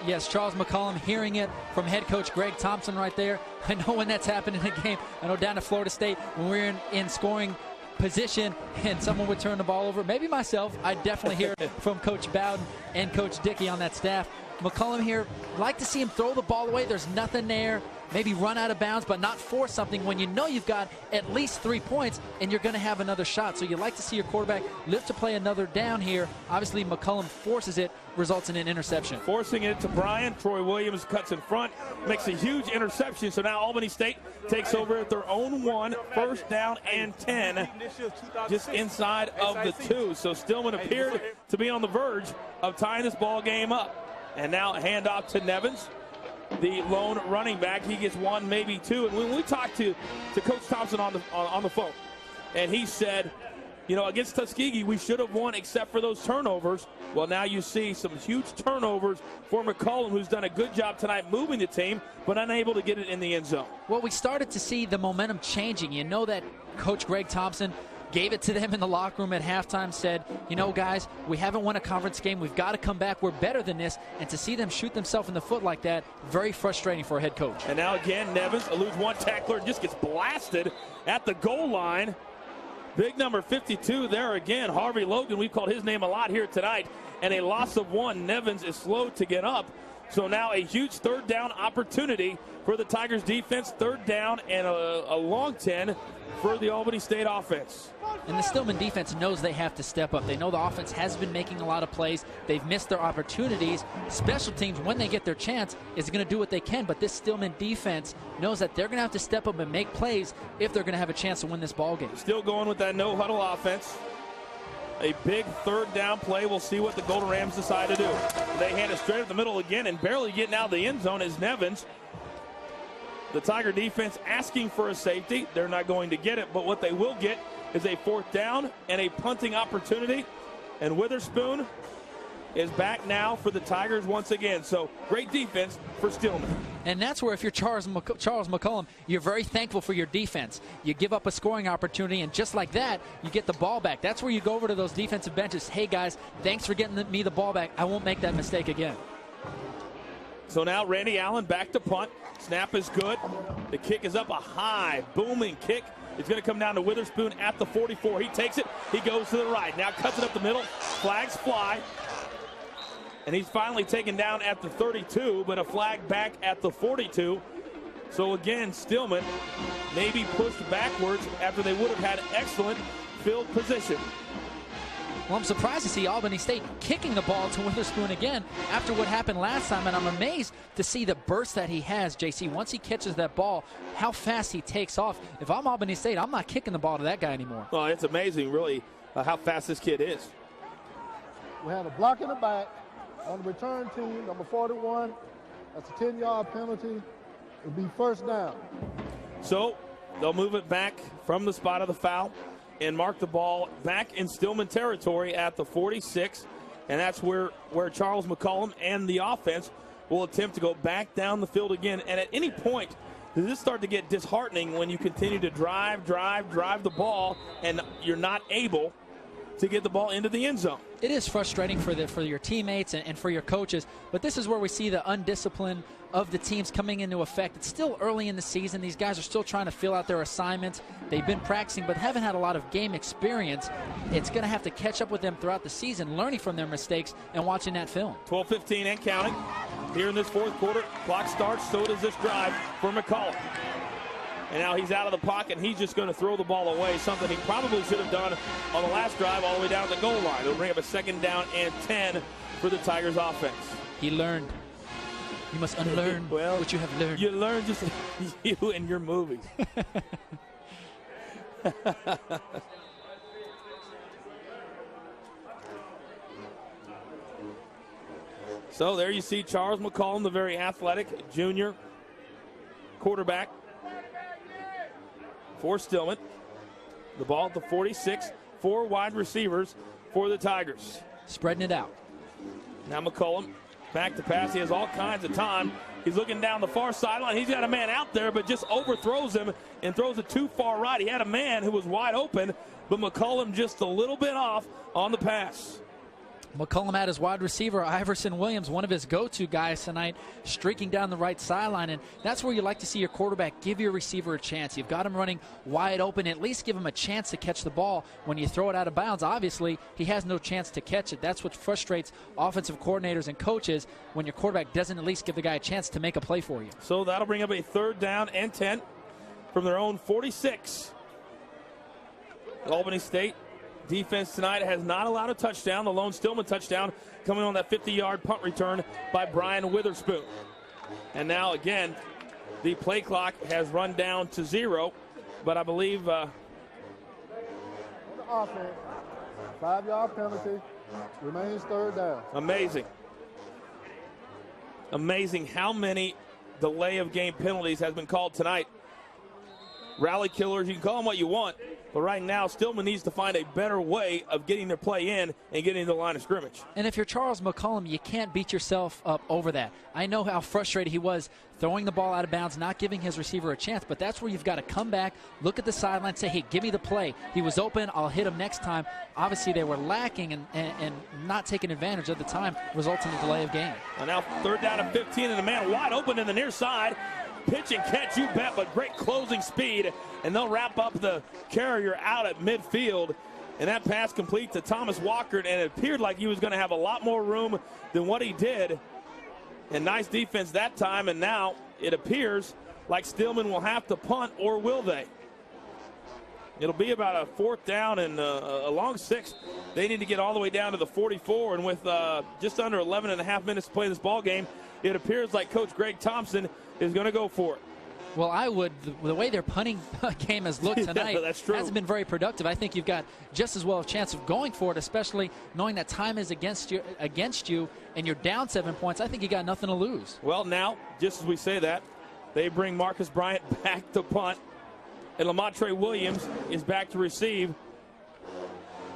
Speaker 2: Yes, Charles McCollum hearing it from head coach Greg Thompson right there. I know when that's happened in a game. I know down at Florida State when we're in scoring position and someone would turn the ball over, maybe myself, I'd definitely hear it from Coach Bowden and Coach Dickey on that staff. McCollum here, like to see him throw the ball away. There's nothing there. Maybe run out of bounds, but not force something when you know you've got at least 3 points and you're going to have another shot. So you like to see your quarterback live to play another down here. Obviously, McCollum forces it, results in an interception.
Speaker 1: Forcing it to Bryan. Troy Williams cuts in front, makes a huge interception. So now Albany State takes over at their own 1, first down and 10, just inside of the 2. So Stillman appeared to be on the verge of tying this ball game up. And now a handoff to Nevins, the lone running back. He gets 1, maybe 2. And when we talked to Coach Thompson on the phone, and he said, you know, against Tuskegee, we should have won except for those turnovers. Well, now you see some huge turnovers for McCollum, who's done a good job tonight moving the team, but unable to get it in the end zone.
Speaker 2: Well, we started to see the momentum changing. You know that Coach Greg Thompson gave it to them in the locker room at halftime, said, you know, guys, we haven't won a conference game. We've got to come back. We're better than this. And to see them shoot themselves in the foot like that, very frustrating for a head coach.
Speaker 1: And now again, Nevins eludes one tackler and just gets blasted at the goal line. Big number 52 there again, Harvey Logan. We've called his name a lot here tonight. And a loss of 1. Nevins is slow to get up. So now a huge third down opportunity for the Tigers defense. Third down and a long 10 for the Albany State offense.
Speaker 2: And the Stillman defense knows they have to step up. They know the offense has been making a lot of plays. They've missed their opportunities. Special teams, when they get their chance, is going to do what they can. But this Stillman defense knows that they're going to have to step up and make plays if they're going to have a chance to win this ball game.
Speaker 1: Still going with that no-huddle offense. A big third down play. We'll see what the Golden Rams decide to do. They hand it straight up the middle again, and barely getting out of the end zone is Nevins. The Tiger defense asking for a safety. They're not going to get it, but what they will get is a fourth down and a punting opportunity. And Witherspoon is back now for the Tigers once again. So great defense for Stillman.
Speaker 2: And that's where if you're Charles McCollum, you're very thankful for your defense. You give up a scoring opportunity, and just like that, you get the ball back. That's where you go over to those defensive benches. Hey, guys, thanks for getting me the ball back. I won't make that mistake again.
Speaker 1: So now Randy Allen back to punt. Snap is good. The kick is up, a high, booming kick. It's going to come down to Witherspoon at the 44. He takes it. He goes to the right. Now cuts it up the middle. Flags fly. And he's finally taken down at the 32, but a flag back at the 42. So again, Stillman maybe pushed backwards after they would have had excellent field position.
Speaker 2: Well, I'm surprised to see Albany State kicking the ball to Witherspoon again after what happened last time, and I'm amazed to see the burst that he has, JC. Once he catches that ball, how fast he takes off. If I'm Albany State, I'm not kicking the ball to that guy anymore.
Speaker 1: Well, it's amazing, really, how fast this kid is.
Speaker 3: We had a block in the back on the return team, number 41. That's a 10-yard penalty. It'll be first down. So
Speaker 1: they'll move it back from the spot of the foul and mark the ball back in Stillman territory at the 46. And that's where Charles McCollum and the offense will attempt to go back down the field again. And at any point, does this start to get disheartening when you continue to drive the ball and you're not able to get the ball into the end zone?
Speaker 2: It is frustrating for your teammates and for your coaches, but this is where we see the undiscipline of the teams coming into effect. It's still early in the season. These guys are still trying to fill out their assignments. They've been practicing but haven't had a lot of game experience. It's going to have to catch up with them throughout the season, learning from their mistakes and watching that film.
Speaker 1: 12-15 and counting here in this fourth quarter. Clock starts, so does this drive for McCollum. And now he's out of the pocket, and he's just going to throw the ball away, something he probably should have done on the last drive all the way down the goal line. It'll bring up a second down and 10 for the Tigers offense.
Speaker 2: He learned. You must unlearn what you have learned.
Speaker 1: You learn just like you and your movies. So there you see Charles McCollum, the very athletic junior quarterback for Stillman. The ball at the 46. 4 wide receivers for the Tigers.
Speaker 2: Spreading it out.
Speaker 1: Now McCollum back to pass. He has all kinds of time. He's looking down the far sideline. He's got a man out there, but just overthrows him and throws it too far right. He had a man who was wide open, but McCollum just a little bit off on the pass.
Speaker 2: McCollum had his wide receiver, Iverson Williams, one of his go-to guys tonight, streaking down the right sideline. And that's where you like to see your quarterback give your receiver a chance. You've got him running wide open. At least give him a chance to catch the ball. When you throw it out of bounds, obviously, he has no chance to catch it. That's what frustrates offensive coordinators and coaches, when your quarterback doesn't at least give the guy a chance to make a play for you.
Speaker 1: So that'll bring up a 3rd down and 10 from their own 46. Albany State defense tonight has not allowed a touchdown. The lone Stillman touchdown coming on that 50-yard punt return by Brian Witherspoon. And now, again, the play clock has run down to 0, but I believe
Speaker 3: on the offense, 5-yard penalty, remains 3rd down.
Speaker 1: Amazing. Amazing how many delay of game penalties has been called tonight. Rally killers, you can call them what you want, but right now Stillman needs to find a better way of getting their play in and getting to the line of scrimmage.
Speaker 2: And if you're Charles McCollum, you can't beat yourself up over that. I know how frustrated he was throwing the ball out of bounds, not giving his receiver a chance, but that's where you've got to come back, look at the sideline, say, hey, give me the play. He was open, I'll hit him next time. Obviously, they were lacking and not taking advantage of the time, resulting in a delay of game.
Speaker 1: And now 3rd down and 15, and a man wide open in the near side. Pitch and catch, you bet, but great closing speed, and they'll wrap up the carrier out at midfield. And that pass complete to Thomas Walker, and it appeared like he was going to have a lot more room than what he did. And nice defense that time, and now it appears like Stillman will have to punt, or will they? It'll be about a 4th down and a long 6. They need to get all the way down to the 44, and with just under 11 and a half minutes to play this ball game, it appears like Coach Greg Thompson is going to go for it.
Speaker 2: Well, I would. The way their punting game has looked tonight hasn't been very productive. I think you've got just as well a chance of going for it, especially knowing that time is against you, and you're down 7 points. I think you got nothing to lose.
Speaker 1: Well, now, just as we say that, they bring Marcus Bryant back to punt, and Lamontre Williams is back to receive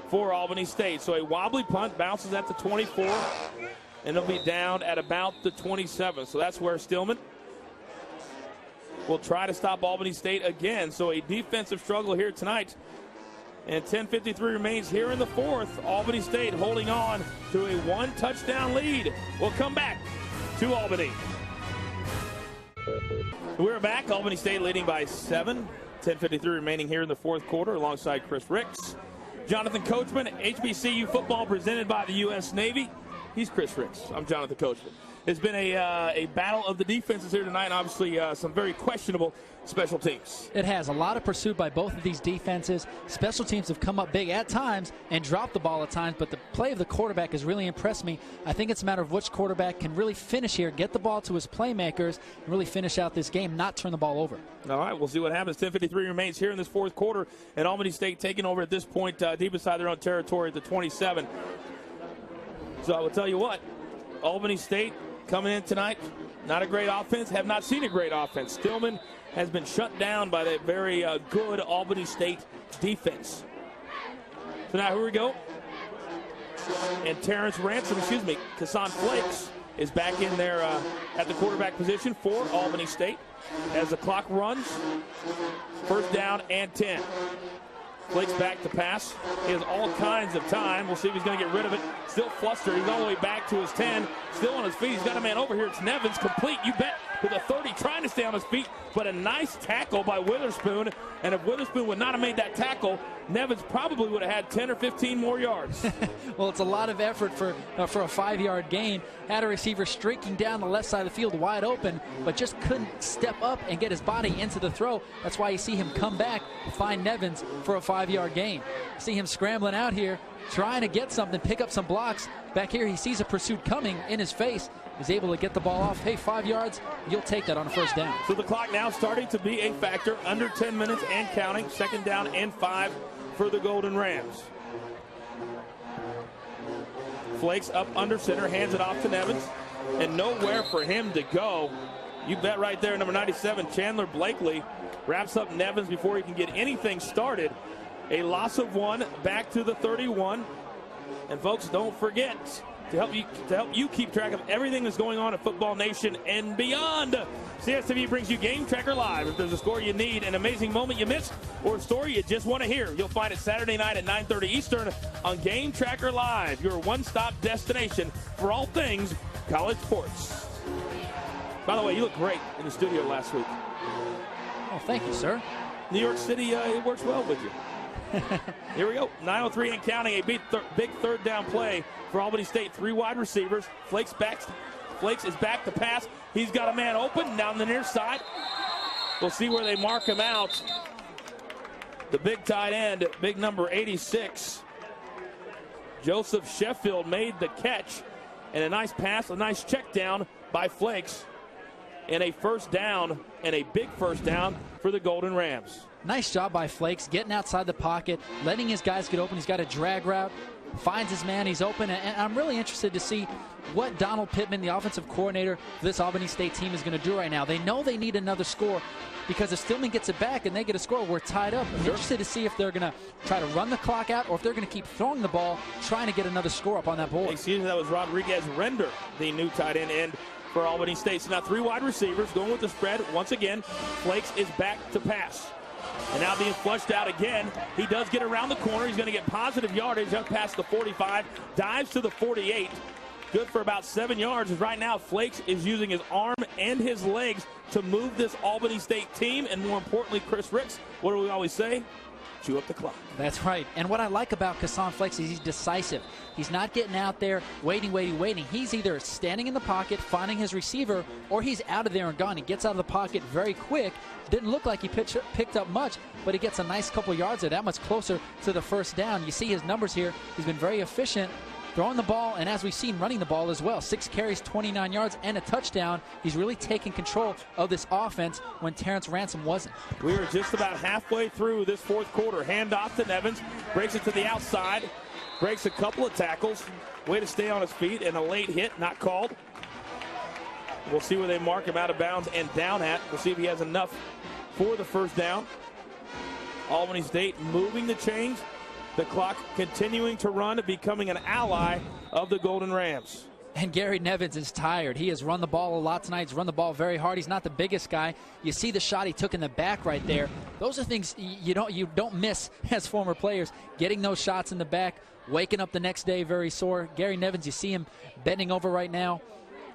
Speaker 1: for Albany State. So a wobbly punt, bounces at the 24, and it'll be down at about the 27. So that's where Stillman will try to stop Albany State again. So a defensive struggle here tonight. And 10:53 remains here in the 4th. Albany State holding on to a 1-touchdown lead. We'll come back to Albany. We're back. Albany State leading by 7. 10:53 remaining here in the 4th quarter alongside Chris Ricks. Jonathan Coachman, HBCU football presented by the U.S. Navy. He's Chris Ricks. I'm Jonathan Coachman. It's been a battle of the defenses here tonight, and obviously some very questionable special teams.
Speaker 2: It has. A lot of pursuit by both of these defenses. Special teams have come up big at times and dropped the ball at times, but the play of the quarterback has really impressed me. I think it's a matter of which quarterback can really finish here, get the ball to his playmakers, and really finish out this game, not turn the ball over.
Speaker 1: All right, we'll see what happens. 10:53 remains here in this 4th quarter, and Albany State taking over at this point deep inside their own territory at the 27. So I will tell you what, Albany State coming in tonight, not a great offense, have not seen a great offense. Stillman has been shut down by that very good Albany State defense. So now here we go. And Kassan Flakes is back in there at the quarterback position for Albany State as the clock runs. 1st down and 10. Flakes back to pass. He has all kinds of time. We'll see if he's going to get rid of it. Still flustered. He's all the way back to his 10. Still on his feet. He's got a man over here. It's Nevins. Complete, you bet, to the 30. Trying to stay on his feet, but a nice tackle by Witherspoon. And if Witherspoon would not have made that tackle, Nevins probably would have had 10 or 15 more yards.
Speaker 2: Well, it's a lot of effort for a 5-yard gain. Had a receiver streaking down the left side of the field wide open, but just couldn't step up and get his body into the throw. That's why you see him come back, find Nevins for a 5-yard gain. See him scrambling out here, trying to get something, pick up some blocks. Back here, he sees a pursuit coming in his face. Is able to get the ball off. Hey, 5 yards, you'll take that on a 1st down.
Speaker 1: So the clock now starting to be a factor. Under 10 minutes and counting. 2nd down and 5 for the Golden Rams. Flakes up under center, hands it off to Nevins, and nowhere for him to go. You bet right there, number 97, Chandler Blakely, wraps up Nevins before he can get anything started. A loss of 1, back to the 31. And folks, don't forget, to help you keep track of everything that's going on at Football Nation and beyond. CSTV brings you Game Tracker Live. If there's a score you need, an amazing moment you missed, or a story you just want to hear, you'll find it Saturday night at 9:30 Eastern on Game Tracker Live, your one-stop destination for all things college sports. By the way, you look great in the studio last week.
Speaker 2: Oh, thank you, sir.
Speaker 1: New York City, it works well with you. Here we go. 9:03 and counting. A big third down play for Albany State. 3 wide receivers. Flakes is back to pass. He's got a man open down the near side. We'll see where they mark him out. The big tight end, big number 86. Joseph Sheffield made the catch. And a nice pass, a nice check down by Flakes. And a first down, and a big first down for the Golden Rams.
Speaker 2: Nice job by Flakes, getting outside the pocket, letting his guys get open. He's got a drag route, finds his man, he's open. And I'm really interested to see what Donald Pittman, the offensive coordinator for this Albany State team, is going to do right now. They know they need another score because if Stillman gets it back and they get a score, we're tied up. I'm interested to see if they're going to try to run the clock out or if they're going to keep throwing the ball, trying to get another score up on that board.
Speaker 1: Excuse me, that was Rodriguez Render, the new tight end for Albany State. So now 3 wide receivers going with the spread. Once again, Flakes is back to pass. And now being flushed out again. He does get around the corner. He's going to get positive yardage up past the 45. Dives to the 48. Good for about 7 yards. As right now, Flakes is using his arm and his legs to move this Albany State team. And more importantly, Chris Ricks, what do we always say? Chew up the clock.
Speaker 2: That's right. And what I like about Kassan Flakes is he's decisive. He's not getting out there waiting. He's either standing in the pocket, finding his receiver, or he's out of there and gone. He gets out of the pocket very quick. Didn't look like he picked up much, but he gets a nice couple yards there, that much closer to the first down. You see his numbers here. He's been very efficient throwing the ball, and as we've seen, running the ball as well. 6 carries, 29 yards, and a touchdown. He's really taking control of this offense when Terrence Ransom wasn't.
Speaker 1: We are just about halfway through this fourth quarter. Handoff to Nevins. Breaks it to the outside. Breaks a couple of tackles. Way to stay on his feet, and a late hit, not called. We'll see where they mark him out of bounds and down at. We'll see if he has enough for the first down. Albany State moving the chains. The clock continuing to run, becoming an ally of the Golden Rams.
Speaker 2: And Gary Nevins is tired. He has run the ball a lot tonight. He's run the ball very hard. He's not the biggest guy. You see the shot he took in the back right there. Those are things you don't miss as former players. Getting those shots in the back, waking up the next day very sore. Gary Nevins, you see him bending over right now.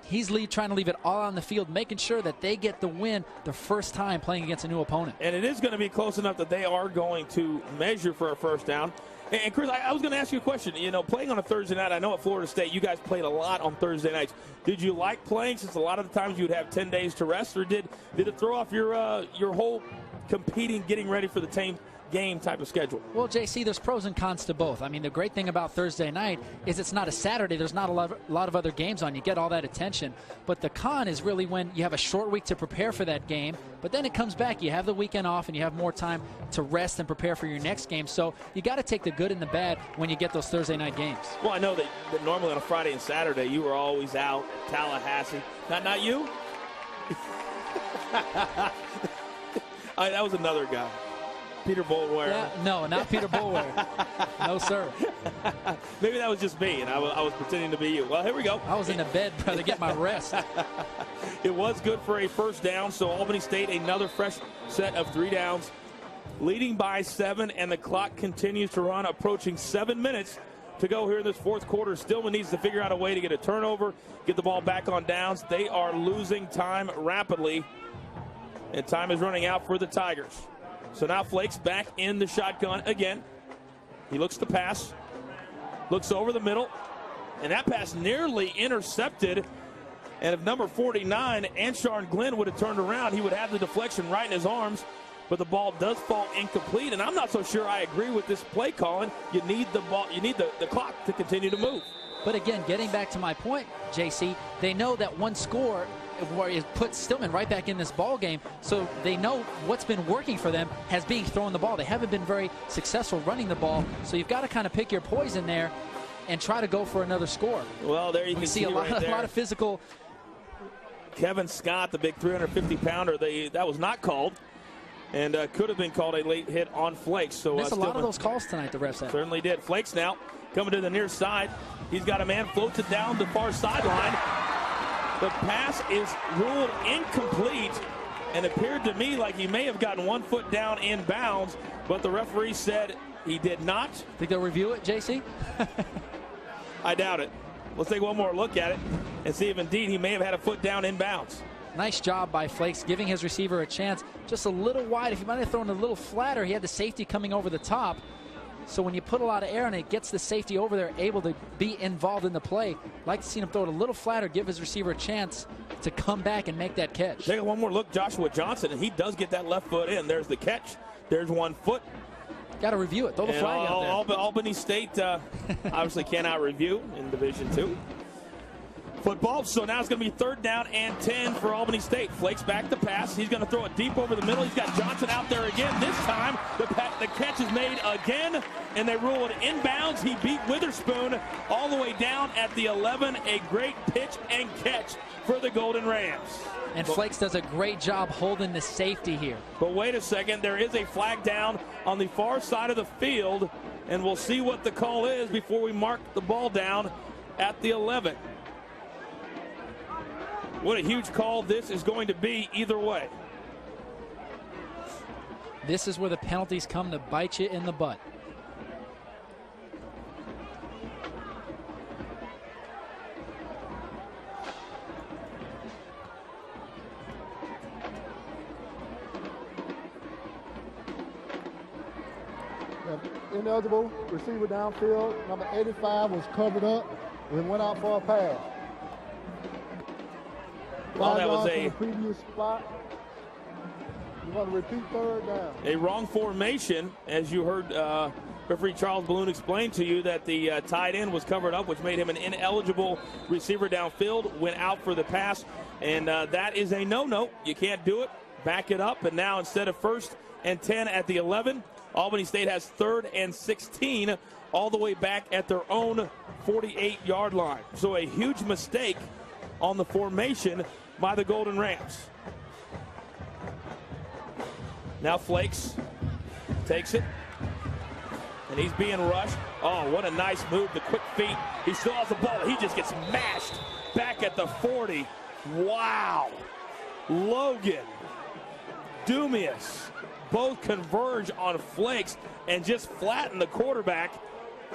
Speaker 2: He's trying to leave it all on the field, making sure that they get the win the first time playing against a new opponent.
Speaker 1: And it is going to be close enough that they are going to measure for a first down. And Chris, I was going to ask you a question. You know, playing on a Thursday night, I know at Florida State you guys played a lot on Thursday nights. Did you like playing since a lot of the times you would have 10 days to rest, or did it throw off your whole competing, getting ready for the game type of schedule?
Speaker 2: Well, JC, there's pros and cons to both. I mean, the great thing about Thursday night is it's not a Saturday. There's not a lot of other games on. You get all that attention. But the con is really when you have a short week to prepare for that game, but then it comes back. You have the weekend off, and you have more time to rest and prepare for your next game. So you got to take the good and the bad when you get those Thursday night games.
Speaker 1: Well, I know that normally on a Friday and Saturday you were always out, Tallahassee. Not you? That was another guy. Peter Boulware.
Speaker 2: Yeah, no, not Peter Boulware. No, sir.
Speaker 1: Maybe that was just me, and I was pretending to be you. Well, here we go.
Speaker 2: I was in the bed trying to get my rest.
Speaker 1: It was good for a first down, so Albany State, another fresh set of 3 downs, leading by 7, and the clock continues to run, approaching 7 minutes to go here in this fourth quarter. Stillman needs to figure out a way to get a turnover, get the ball back on downs. They are losing time rapidly, and time is running out for the Tigers. So now Flakes back in the shotgun again. He looks to pass, looks over the middle, and that pass nearly intercepted. And if number 49, Ansharn Glenn, would have turned around, he would have the deflection right in his arms. But the ball does fall incomplete, and I'm not so sure I agree with this play calling. You need the ball, you need the clock to continue to move.
Speaker 2: But again, getting back to my point, JC, they know that one score puts Stillman right back in this ball game, so they know what's been working for them has been throwing the ball. They haven't been very successful running the ball, so you've got to kind of pick your poison there and try to go for another score.
Speaker 1: Well, there you can see
Speaker 2: a lot of physical.
Speaker 1: Kevin Scott, the big 350-pounder, that was not called. and could have been called a late hit on Flakes. So
Speaker 2: missed a lot of those calls tonight, the refs had.
Speaker 1: Certainly did. Flakes now coming to the near side. He's got a man, floats it down the far sideline. The pass is ruled incomplete, and appeared to me like he may have gotten 1 foot down in bounds, but the referee said he did not.
Speaker 2: Think they'll review it, JC?
Speaker 1: I doubt it. Let's take one more look at it and see if indeed he may have had a foot down in bounds.
Speaker 2: Nice job by Flakes, giving his receiver a chance. Just a little wide. If he might have thrown a little flatter, he had the safety coming over the top. So when you put a lot of air in it, it gets the safety over there, able to be involved in the play. Like to see him throw it a little flatter, give his receiver a chance to come back and make that catch.
Speaker 1: Take one more look, Joshua Johnson, and he does get that left foot in. There's the catch. There's 1 foot.
Speaker 2: Got to review it. Throw the flag out there.
Speaker 1: Albany State obviously cannot review in Division II football. So now it's going to be 3rd down and 10 for Albany State. Flakes back to pass. He's going to throw it deep over the middle. He's got Johnson out there again. This time the catch is made again, and they rule it inbounds. He beat Witherspoon all the way down at the 11. A great pitch and catch for the Golden Rams.
Speaker 2: And Flakes does a great job holding the safety here.
Speaker 1: But wait a second, there is a flag down on the far side of the field, and we'll see what the call is before we mark the ball down at the 11. What a huge call this is going to be either way.
Speaker 2: This is where the penalties come to bite you in the butt.
Speaker 3: Ineligible receiver downfield. Number 85 was covered up and went out for a pass.
Speaker 1: Well, that was a
Speaker 3: previous spot. You want to repeat 3rd down.
Speaker 1: A wrong formation, as you heard referee Charles Balloon explain to you, that the tight end was covered up, which made him an ineligible receiver downfield, went out for the pass, and that is a no-no. You can't do it. Back it up, and now instead of 1st and 10 at the 11, Albany State has 3rd and 16 all the way back at their own 48-yard line. So a huge mistake on the formation by the Golden Rams. Now Flakes takes it, and he's being rushed. Oh, what a nice move, the quick feet. He still has the ball. He just gets mashed back at the 40. Wow. Logan, Dumius, both converge on Flakes and just flatten the quarterback.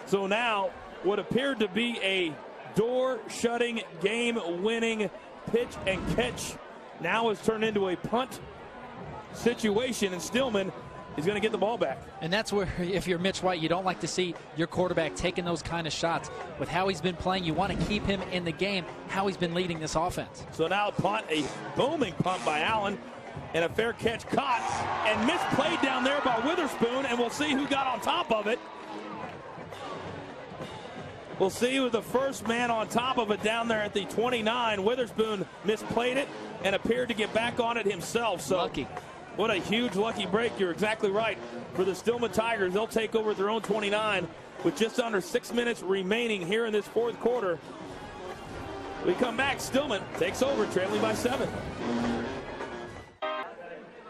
Speaker 1: So now what appeared to be a door-shutting, game-winning pitch and catch now has turned into a punt situation, and Stillman is going to get the ball back.
Speaker 2: And that's where, if you're Mitch White, you don't like to see your quarterback taking those kind of shots. With how he's been playing, you want to keep him in the game, how he's been leading this offense.
Speaker 1: So now a punt, a booming punt by Allen, and a fair catch caught and misplayed down there by Witherspoon, and we'll see who got on top of it. We'll see who the first man on top of it down there at the 29. Witherspoon misplayed it and appeared to get back on it himself. So
Speaker 2: lucky.
Speaker 1: What a huge lucky break. You're exactly right. For the Stillman Tigers, they'll take over their own 29 with just under 6 minutes remaining here in this 4th quarter. We come back. Stillman takes over, trailing by 7.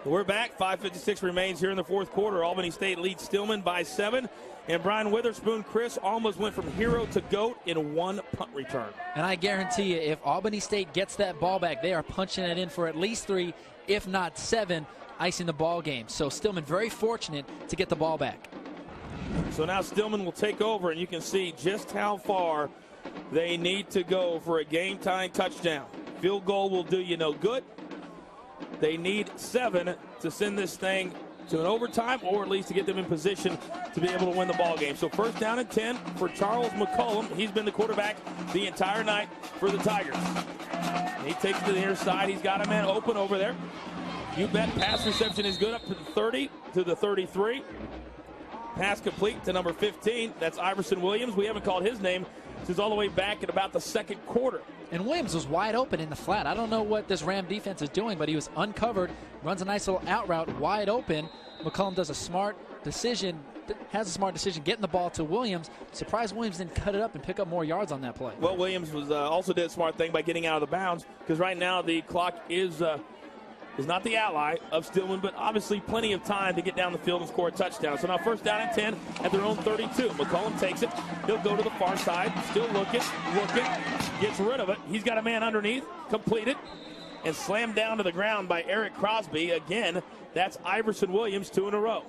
Speaker 1: We're back. 5:56 remains here in the 4th quarter. Albany State leads Stillman by 7. And Brian Witherspoon, Chris, almost went from hero to GOAT in 1 punt return.
Speaker 2: And I guarantee you, if Albany State gets that ball back, they are punching it in for at least 3, if not 7, icing the ball game. So Stillman very fortunate to get the ball back.
Speaker 1: So now Stillman will take over, and you can see just how far they need to go for a game-tying touchdown. Field goal will do you no good. They need 7 to send this thing to an overtime, or at least to get them in position to be able to win the ball game. So 1st down and 10 for Charles McCullum. He's been the quarterback the entire night for the Tigers. And he takes it to the near side. He's got a man open over there. You bet. Pass reception is good up to the 30, to the 33. Pass complete to number 15. That's Iverson Williams. We haven't called his name since all the way back at about the 2nd quarter.
Speaker 2: And Williams was wide open in the flat. I don't know what this Ram defense is doing, but he was uncovered, runs a nice little out route, wide open. McCullum does a smart decision, getting the ball to Williams. Surprised Williams didn't cut it up and pick up more yards on that play.
Speaker 1: Well, Williams was also did a smart thing by getting out of the bounds, because right now the clock is is not the ally of Stillman, but obviously plenty of time to get down the field and score a touchdown. So now first down and 10 at their own 32. McCollum takes it. He'll go to the far side. Still looking, gets rid of it. He's got a man underneath, completed, and slammed down to the ground by Eric Crosby. Again, that's Iverson Williams, 2 in a row.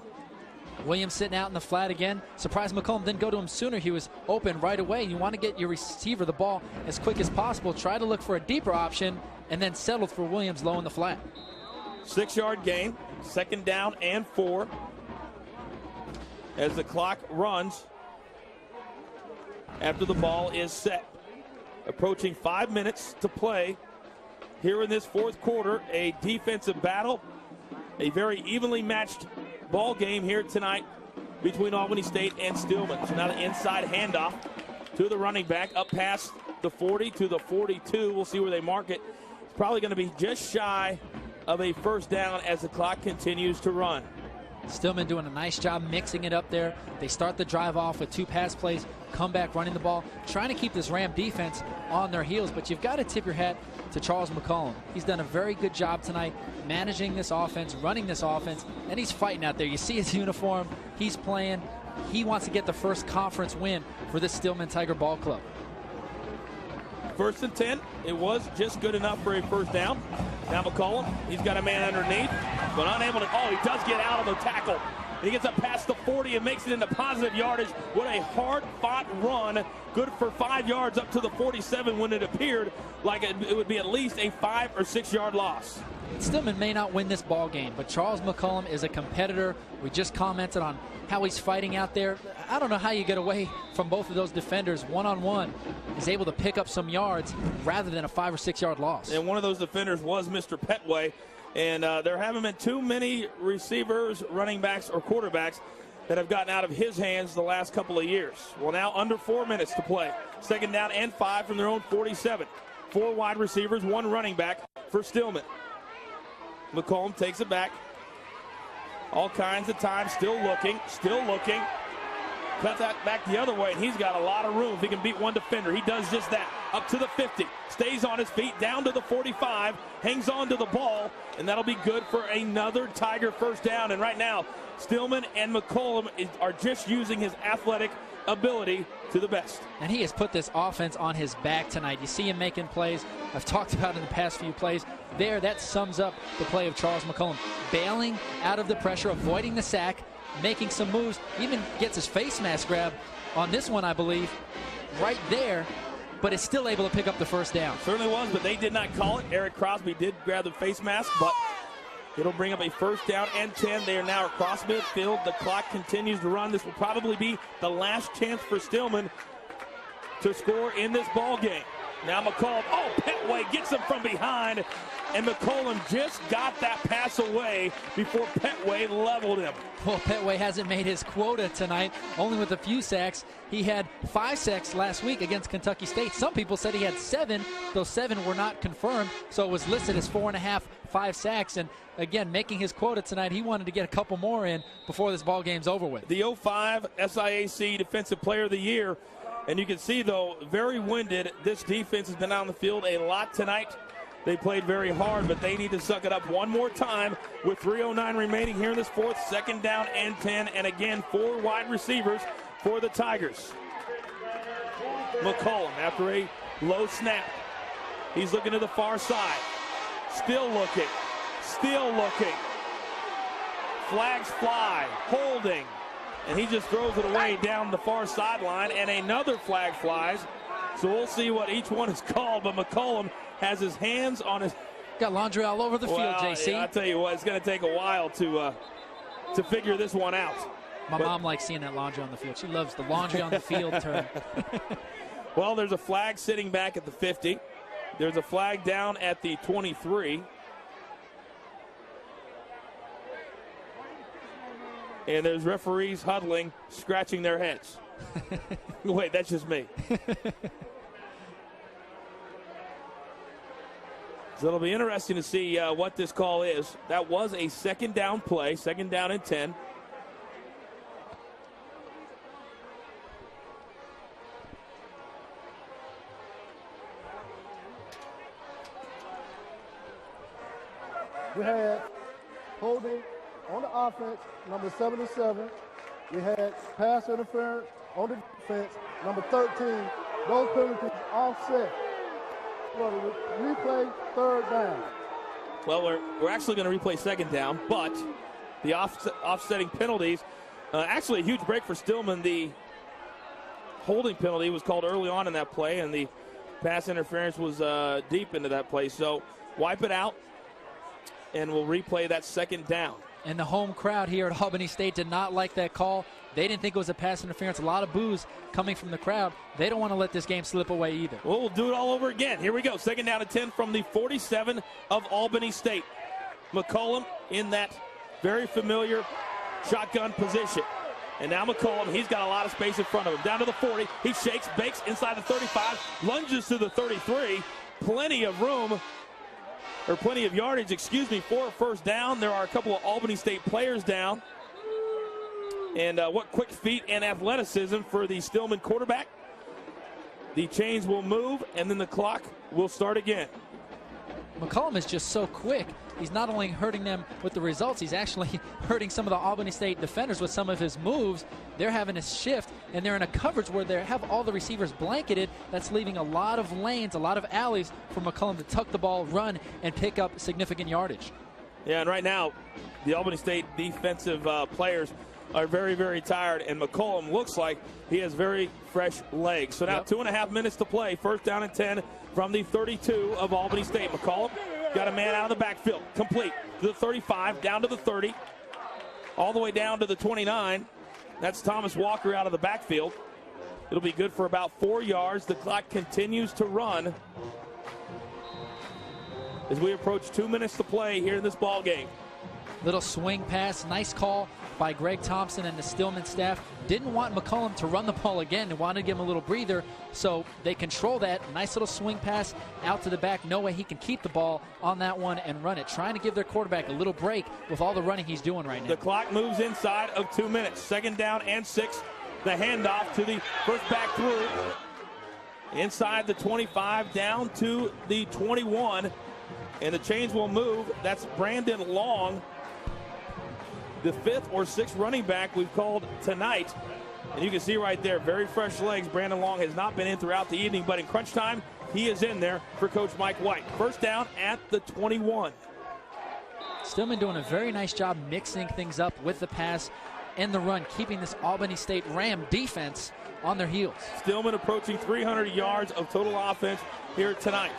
Speaker 2: Williams sitting out in the flat again. Surprised McCollum didn't go to him sooner. He was open right away. You want to get your receiver the ball as quick as possible. Try to look for a deeper option and then settled for Williams low in the flat.
Speaker 1: 6-yard gain, second down and 4. As the clock runs after the ball is set. Approaching 5 minutes to play here in this fourth quarter. A defensive battle, a very evenly matched ball game here tonight between Albany State and Stillman. So now the inside handoff to the running back up past the 40 to the 42. We'll see where they mark it. It's probably going to be just shy of a first down as the clock continues to run.
Speaker 2: Stillman doing a nice job mixing it up there. They start the drive off with 2 pass plays, come back running the ball, trying to keep this Ram defense on their heels. But you've got to tip your hat to Charles McCollum. He's done a very good job tonight managing this offense, running this offense, and he's fighting out there. You see his uniform. He's playing. He wants to get the first conference win for this Stillman Tiger Ball Club.
Speaker 1: First and 10. It was just good enough for a first down. Now McCollum, he's got a man underneath, but unable to, he does get out of the tackle. He gets up past the 40 and makes it into positive yardage. What a hard-fought run. Good for 5 yards up to the 47 when it appeared like it would be at least a 5 or 6 yard loss.
Speaker 2: Stillman may not win this ball game, but Charles McCollum is a competitor. We just commented on how he's fighting out there. I don't know how you get away from both of those defenders one-on-one. He's able to pick up some yards rather than a 5 or 6 yard loss.
Speaker 1: And one of those defenders was Mr. Petway. And there haven't been too many receivers, running backs, or quarterbacks that have gotten out of his hands the last couple of years. Well, now under 4 minutes to play. Second down and 5 from their own 47. 4 wide receivers, 1 running back for Stillman. McCollum takes it back. All kinds of time, still looking. Cut that back the other way, and he's got a lot of room if he can beat one defender. He does just that. Up to the 50, stays on his feet, down to the 45, hangs on to the ball, and that'll be good for another Tiger first down. And right now, Stillman and McCollum are just using his athletic ability to the best.
Speaker 2: And he has put this offense on his back tonight. You see him making plays. I've talked about in the past few plays. There, that sums up the play of Charles McCollum. Bailing out of the pressure, avoiding the sack, making some moves, even gets his face mask grab on this one, I believe, right there, but is still able to pick up the first down.
Speaker 1: Certainly was, but they did not call it. Eric Crosby did grab the face mask, but it'll bring up a first down and 10. They are now across midfield. The clock continues to run. This will probably be the last chance for Stillman to score in this ball game. Now McCollum, Petway gets him from behind, and McCollum just got that pass away before Petway leveled him.
Speaker 2: Well, Petway hasn't made his quota tonight, only with a few sacks. He had 5 sacks last week against Kentucky State. Some people said he had 7. Those 7 were not confirmed, so it was listed as 4.5, 5 sacks. And again, making his quota tonight, he wanted to get a couple more in before this ball game's over with.
Speaker 1: The 05 SIAC Defensive Player of the Year. And you can see, though, very winded. This defense has been on the field a lot tonight. They played very hard, but they need to suck it up one more time with 3:09 remaining here in this fourth. Second down and 10. And again, 4 wide receivers for the Tigers. McCollum, after a low snap, he's looking to the far side. Still looking. Flags fly. Holding. And he just throws it away down the far sideline, and another flag flies. So we'll see what each one is called, but McCollum has his hands on his...
Speaker 2: Got laundry all over the field, JC.
Speaker 1: I'll tell you what, it's going to take a while to figure this one out.
Speaker 2: My mom likes seeing that laundry on the field. She loves the laundry on the field term.
Speaker 1: Well, there's a flag sitting back at the 50. There's a flag down at the 23. And there's referees huddling, scratching their heads. Wait, that's just me. So it'll be interesting to see what this call is. That was a second down play, second down and 10.
Speaker 3: We had holding on the offense, number 77. We had pass interference on the defense, number 13. Those penalties offset. Replay third down.
Speaker 1: Well, we're actually going to replay second down, but the offsetting penalties, actually a huge break for Stillman. The holding penalty was called early on in that play, and the pass interference was deep into that play. So wipe it out, and we'll replay that second down.
Speaker 2: And the home crowd here at Albany State did not like that call. They didn't think it was a pass interference. A lot of boos coming from the crowd. They don't want to let this game slip away either.
Speaker 1: Well, we'll do it all over again. Here we go. Second down and 10 from the 47 of Albany State. McCollum in that very familiar shotgun position. And now McCollum, he's got a lot of space in front of him. Down to the 40. He shakes, bakes inside the 35, lunges to the 33. Plenty of room. Or plenty of yardage, for a first down. There are a couple of Albany State players down. And what quick feet and athleticism for the Stillman quarterback. The chains will move, and then the clock will start again.
Speaker 2: McCollum is just so quick. He's not only hurting them with the results, he's actually hurting some of the Albany State defenders with some of his moves. They're having to shift, and they're in a coverage where they have all the receivers blanketed. That's leaving a lot of lanes, a lot of alleys for McCollum to tuck the ball, run, and pick up significant yardage.
Speaker 1: Yeah, and right now, the Albany State defensive players are very, very tired, and McCollum looks like he has very fresh legs. So now 2.5 minutes to play. First down and 10 from the 32 of Albany State. McCollum got a man out of the backfield, complete to the 35, down to the 30, all the way down to the 29. That's Thomas Walker out of the backfield. It'll be good for about 4 yards. The clock continues to run as we approach 2 minutes to play here in this ball game.
Speaker 2: Little swing pass, nice call by Greg Thompson and the Stillman staff. Didn't want McCollum to run the ball again. They wanted to give him a little breather, so they control that. Nice little swing pass out to the back. No way he can keep the ball on that one and run it. Trying to give their quarterback a little break with all the running he's doing right now.
Speaker 1: The clock moves inside of 2 minutes. Second down and 6. The handoff to the first back through. Inside the 25, down to the 21. And the chains will move. That's Brandon Long, the 5th or 6th running back we've called tonight. And you can see right there, very fresh legs. Brandon Long has not been in throughout the evening, but in crunch time, he is in there for Coach Mike White. First down at the 21.
Speaker 2: Stillman doing a very nice job mixing things up with the pass and the run, keeping this Albany State Ram defense on their heels.
Speaker 1: Stillman approaching 300 yards of total offense here tonight.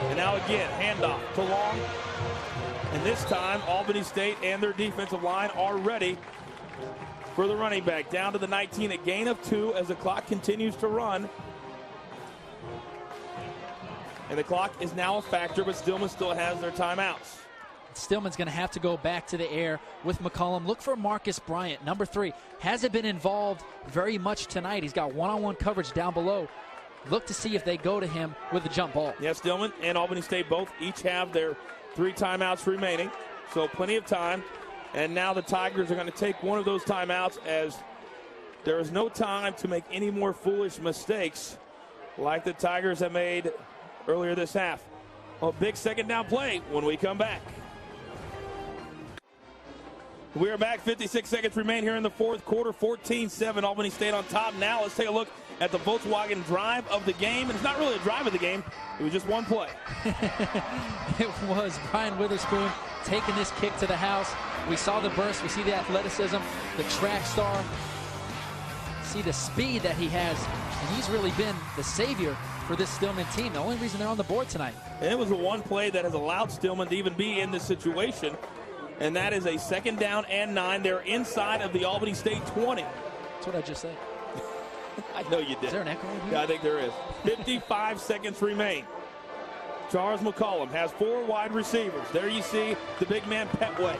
Speaker 1: And now again, handoff to Long. And this time, Albany State and their defensive line are ready for the running back. Down to the 19, a gain of 2 as the clock continues to run. And the clock is now a factor, but Stillman still has their timeouts.
Speaker 2: Stillman's going to have to go back to the air with McCollum. Look for Marcus Bryant, number 3. Hasn't been involved very much tonight. He's got one-on-one coverage down below. Look to see if they go to him with a jump ball.
Speaker 1: Yeah, Stillman and Albany State both each have their 3 timeouts remaining, so plenty of time. And now the Tigers are going to take one of those timeouts, as there is no time to make any more foolish mistakes like the Tigers have made earlier this half. A big second down play when we come back. We are back. 56 seconds remain here in the fourth quarter. 14-7, Albany State on top. Now let's take a look at the Volkswagen drive of the game. It's not really a drive of the game. It was just one play.
Speaker 2: It was Brian Witherspoon taking this kick to the house. We saw the burst. We see the athleticism, the track star. See the speed that he has. And he's really been the savior for this Stillman team. The only reason they're on the board tonight.
Speaker 1: And it was the one play that has allowed Stillman to even be in this situation. And that is a second down and 9. They're inside of the Albany State 20.
Speaker 2: That's what I just said.
Speaker 1: I know you did.
Speaker 2: Is there an echo in here?
Speaker 1: Yeah, I think there is. 55 seconds remain. Charles McCollum has 4 wide receivers. There you see the big man Petway.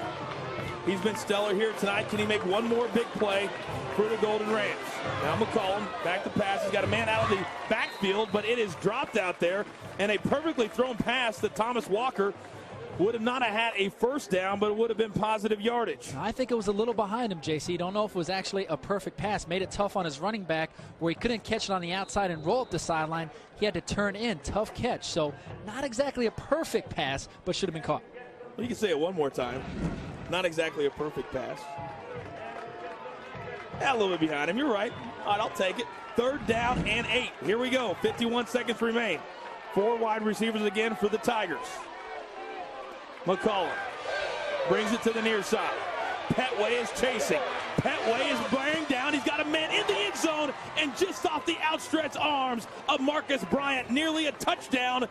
Speaker 1: He's been stellar here tonight. Can he make one more big play for the Golden Rams? Now McCollum back to pass. He's got a man out of the backfield, but it is dropped out there. And a perfectly thrown pass that Thomas Walker would have not have had a first down, but it would have been positive yardage.
Speaker 2: I think it was a little behind him, JC. Don't know if it was actually a perfect pass. Made it tough on his running back where he couldn't catch it on the outside and roll up the sideline. He had to turn in. Tough catch. So not exactly a perfect pass, but should have been caught.
Speaker 1: Well, you can say it one more time. Not exactly a perfect pass. A little bit behind him. You're right. All right, I'll take it. 3rd down and 8. Here we go. 51 seconds remain. 4 wide receivers again for the Tigers. McCollum brings it to the near side. Petway is chasing. Petway is bearing down. He's got a man in the end zone, and just off the outstretched arms of Marcus Bryant, nearly a touchdown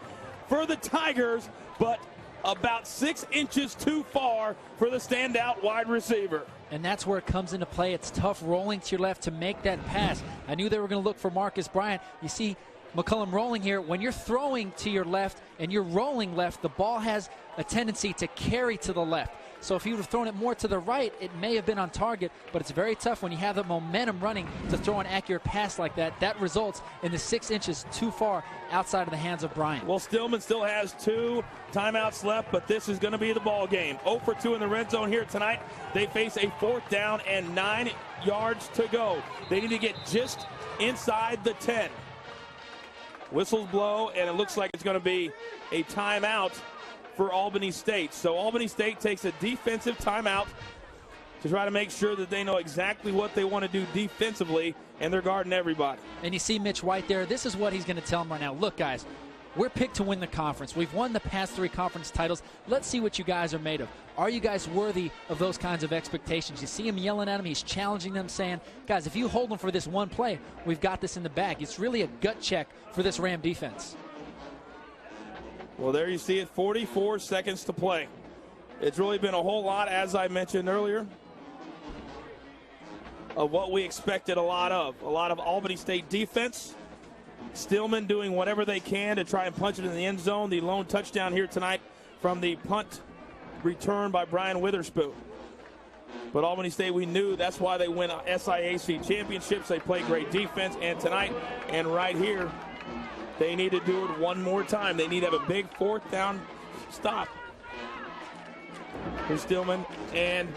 Speaker 1: for the Tigers, but about 6 inches too far for the standout wide receiver.
Speaker 2: And that's where it comes into play. It's tough rolling to your left to make that pass. I knew they were going to look for Marcus Bryant. You see McCollum rolling here. When you're throwing to your left and you're rolling left, the ball has a tendency to carry to the left. So if he would have thrown it more to the right, it may have been on target, but it's very tough when you have the momentum running to throw an accurate pass like that. That results in the 6 inches too far outside of the hands of Bryant.
Speaker 1: Well, Stillman still has 2 timeouts left, but this is going to be the ball game. 0 for 2 in the red zone here tonight. They face a 4th down and 9 yards to go. They need to get just inside the 10. Whistles blow, and it looks like it's going to be a timeout for Albany State. So Albany State takes a defensive timeout to try to make sure that they know exactly what they want to do defensively, and they're guarding everybody.
Speaker 2: And you see Mitch White there. This is what he's going to tell them right now. Look, guys, we're picked to win the conference. We've won the past 3 conference titles. Let's see what you guys are made of. Are you guys worthy of those kinds of expectations? You see him yelling at him. He's challenging them, saying, guys, if you hold them for this one play, we've got this in the bag. It's really a gut check for this Ram defense.
Speaker 1: Well, there you see it, 44 seconds to play. It's really been a whole lot, as I mentioned earlier, of what we expected a lot of. A lot of Albany State defense. Stillman doing whatever they can to try and punch it in the end zone. The lone touchdown here tonight from the punt return by Brian Witherspoon. But Albany State, we knew that's why they win SIAC championships. They play great defense, and tonight and right here, they need to do it one more time. They need to have a big 4th down stop for Stillman and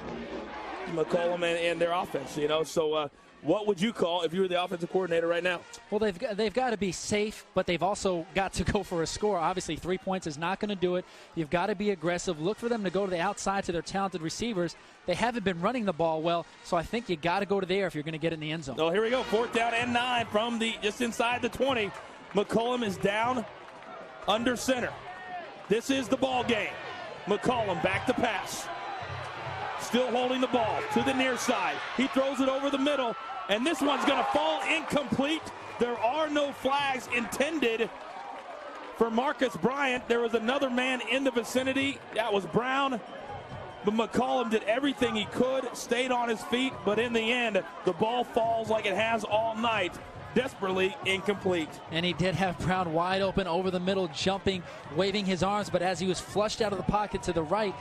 Speaker 1: McCollum and their offense. You know, so what would you call if you were the offensive coordinator right now?
Speaker 2: Well, they've got to be safe, but they've also got to go for a score. Obviously, 3 points is not going to do it. You've got to be aggressive. Look for them to go to the outside to their talented receivers. They haven't been running the ball well, so I think you got to go to there if you're going to get in the end zone.
Speaker 1: Oh, here we go. 4th down and 9 from just inside the 20. McCollum is down under center. This is the ball game. McCollum back to pass. Still holding the ball to the near side. He throws it over the middle, and this one's going to fall incomplete. There are no flags intended for Marcus Bryant. There was another man in the vicinity. That was Brown. But McCollum did everything he could, stayed on his feet, but in the end, the ball falls like it has all night. Desperately incomplete.
Speaker 2: And he did have Brown wide open over the middle, jumping, waving his arms, but as he was flushed out of the pocket to the right,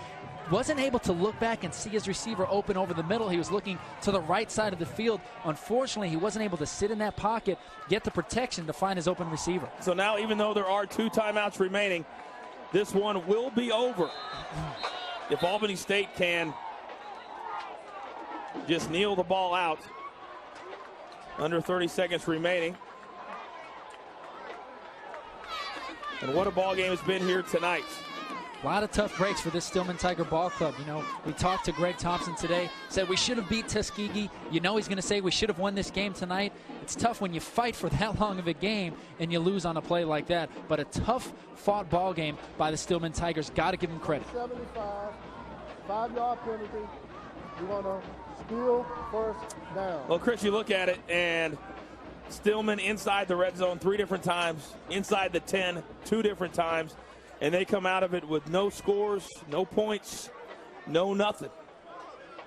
Speaker 2: wasn't able to look back and see his receiver open over the middle. He was looking to the right side of the field. Unfortunately, he wasn't able to sit in that pocket, get the protection to find his open receiver.
Speaker 1: So now, even though there are 2 timeouts remaining, this one will be over. If Albany State can just kneel the ball out. Under 30 seconds remaining. And what a ball game it's been here tonight.
Speaker 2: A lot of tough breaks for this Stillman Tiger ball club. You know, we talked to Greg Thompson today, said we should have beat Tuskegee. You know he's going to say we should have won this game tonight. It's tough when you fight for that long of a game and you lose on a play like that. But a tough fought ball game by the Stillman Tigers. Got to give them credit.
Speaker 3: 75, 5-yard penalty. We're going to steal 1st down.
Speaker 1: Well, Chris, you look at it, and Stillman inside the red zone 3 different times, inside the 10 2 different times, and they come out of it with no scores, no points, no nothing.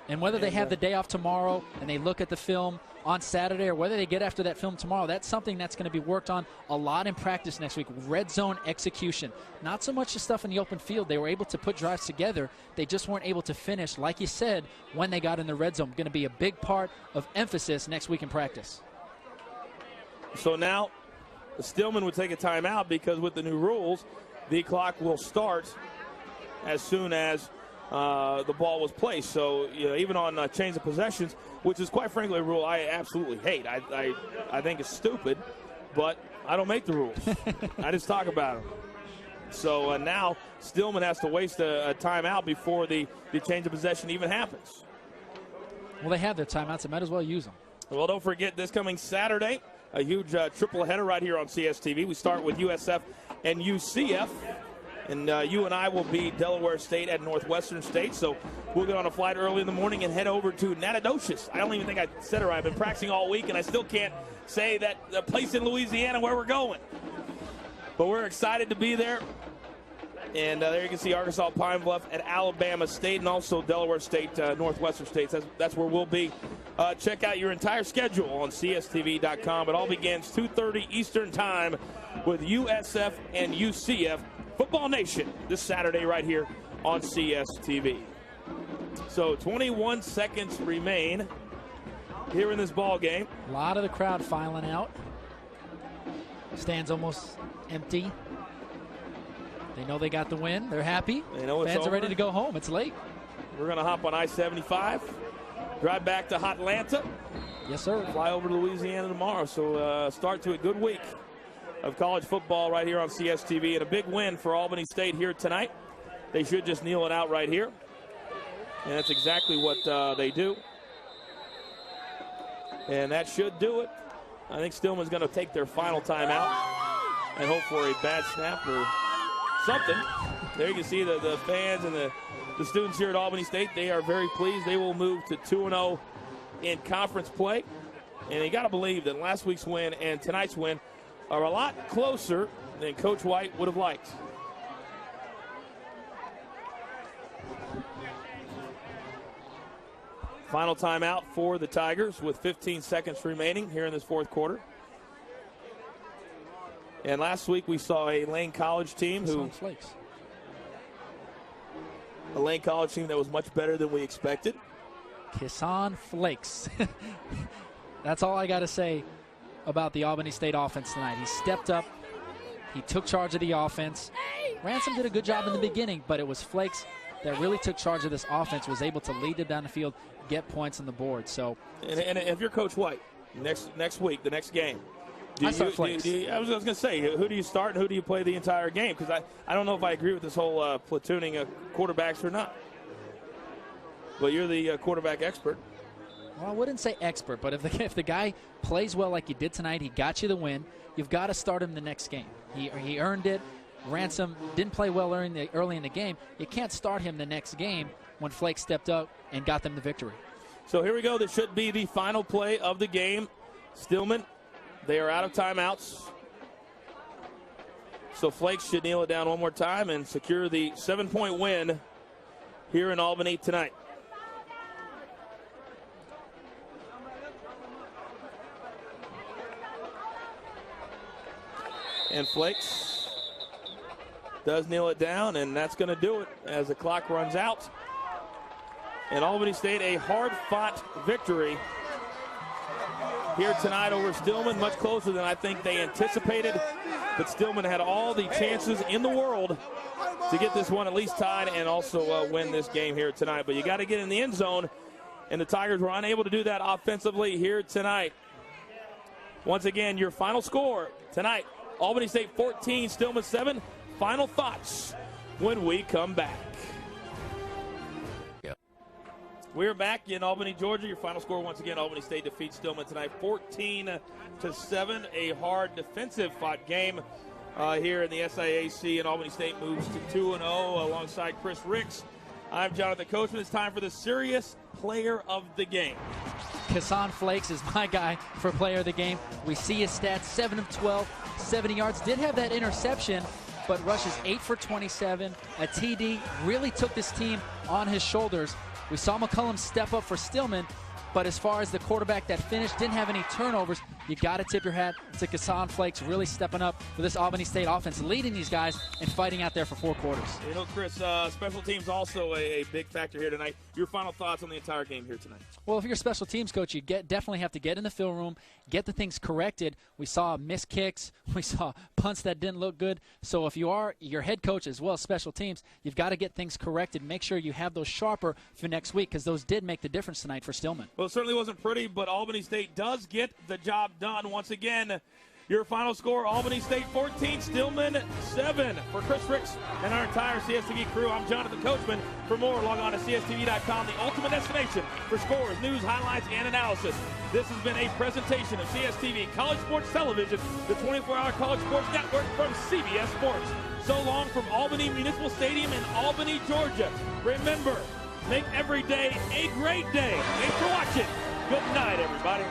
Speaker 2: And whether they have the day off tomorrow and they look at the film on Saturday, or whether they get after that film tomorrow, that's something that's going to be worked on a lot in practice next week. Red zone execution. Not so much the stuff in the open field. They were able to put drives together. They just weren't able to finish, like you said, when they got in the red zone. Going to be a big part of emphasis next week in practice.
Speaker 1: So now Stillman would take a timeout because with the new rules, the clock will start as soon as the ball was placed. So even on change of possessions, which is quite frankly a rule I absolutely hate. I think it's stupid, but I don't make the rules. I just talk about them. So now Stillman has to waste a timeout before the change of possession even happens.
Speaker 2: Well, they have their timeouts. They might as well use them.
Speaker 1: Well, don't forget this coming Saturday, a huge triple header right here on CSTV. We start with USF and UCF. And you and I will be Delaware State at Northwestern State. So we'll get on a flight early in the morning and head over to Nacogdoches. I don't even think I said it right. I've been practicing all week, and I still can't say that the place in Louisiana where we're going. But we're excited to be there. And there you can see Arkansas Pine Bluff at Alabama State and also Delaware State, Northwestern State. That's where we'll be. Check out your entire schedule on CSTV.com. It all begins 2:30 Eastern Time with USF and UCF. Football Nation this Saturday right here on CSTV. So 21 seconds remain here in this ball game.
Speaker 2: A lot of the crowd filing out. Stands almost empty. They know they got the win. They're happy.
Speaker 1: They know it's
Speaker 2: Fans
Speaker 1: over.
Speaker 2: are ready to go home. It's late.
Speaker 1: We're going to hop on I-75, drive back to Hotlanta.
Speaker 2: Yes, sir.
Speaker 1: Fly over to Louisiana tomorrow. So start to a good week of college football right here on CSTV, and a big win for Albany State here tonight. They should just kneel it out right here, and that's exactly what they do. And that should do it. I think Stillman's going to take their final timeout and hope for a bad snap or something. There you can see the fans and the students here at Albany State. They are very pleased. They will move to 2-0 in conference play. And you got to believe that last week's win and tonight's win are a lot closer than Coach White would have liked. Final timeout for the Tigers with 15 seconds remaining here in this fourth quarter. And last week we saw a Lane College team that was much better than we expected.
Speaker 2: Kisson Flakes. That's all I got to say about the Albany State offense tonight. He stepped up. He took charge of the offense. Ransom did a good job in the beginning, but it was Flakes that really took charge of this offense, was able to lead them down the field, get points on the board. So,
Speaker 1: and if you're Coach White, next week, the next game,
Speaker 2: I start Flakes.
Speaker 1: I was going to say, who do you start and who do you play the entire game? Because I don't know if I agree with this whole platooning of quarterbacks or not. Well, you're the quarterback expert.
Speaker 2: Well, I wouldn't say expert, but if the guy plays well like he did tonight, he got you the win, you've got to start him the next game. He earned it. Ransom didn't play well early in the game. You can't start him the next game when Flake stepped up and got them the victory.
Speaker 1: So here we go. This should be the final play of the game. Stillman, they are out of timeouts. So Flake should kneel it down one more time and secure the 7-point win here in Albany tonight. And Flakes does kneel it down, and that's going to do it as the clock runs out. And Albany State, a hard-fought victory here tonight over Stillman, much closer than I think they anticipated. But Stillman had all the chances in the world to get this one at least tied and also win this game here tonight. But you got to get in the end zone, and the Tigers were unable to do that offensively here tonight. Once again, your final score tonight, Albany State 14, Stillman 7. Final thoughts when we come back.
Speaker 5: Yep.
Speaker 1: We're back in Albany, Georgia. Your final score, once again, Albany State defeats Stillman tonight 14-7. A hard defensive fought game here in the SIAC, and Albany State moves to 2-0 alongside Chris Ricks. I'm Jonathan Coachman. It's time for the serious player of the game.
Speaker 2: Kisson Flakes is my guy for player of the game. We see his stats, 7 of 12, 70 yards. Did have that interception, but rushes 8 for 27. A TD, really took this team on his shoulders. We saw McCullum step up for Stillman, but as far as the quarterback that finished, didn't have any turnovers. You got to tip your hat to Kisson Flakes, really stepping up for this Albany State offense, leading these guys and fighting out there for 4 quarters.
Speaker 1: You know, Chris, special teams also a big factor here tonight. Your final thoughts on the entire game here tonight?
Speaker 2: Well, if you're a special teams coach, you definitely have to get in the film room, get the things corrected. We saw missed kicks. We saw punts that didn't look good. So if you are your head coach as well as special teams, you've got to get things corrected. Make sure you have those sharper for next week, because those did make the difference tonight for Stillman.
Speaker 1: Well, it certainly wasn't pretty, but Albany State does get the job done once again. Your final score, Albany State 14, Stillman 7. For Chris Ricks and our entire CSTV crew, I'm Jonathan Coachman. For more, log on to CSTV.com, the ultimate destination for scores, news, highlights, and analysis. This has been a presentation of CSTV College Sports Television, the 24-hour college sports network from CBS Sports. So long from Albany Municipal Stadium in Albany, Georgia. Remember, make every day a great day. Thanks for watching. Good night, everybody.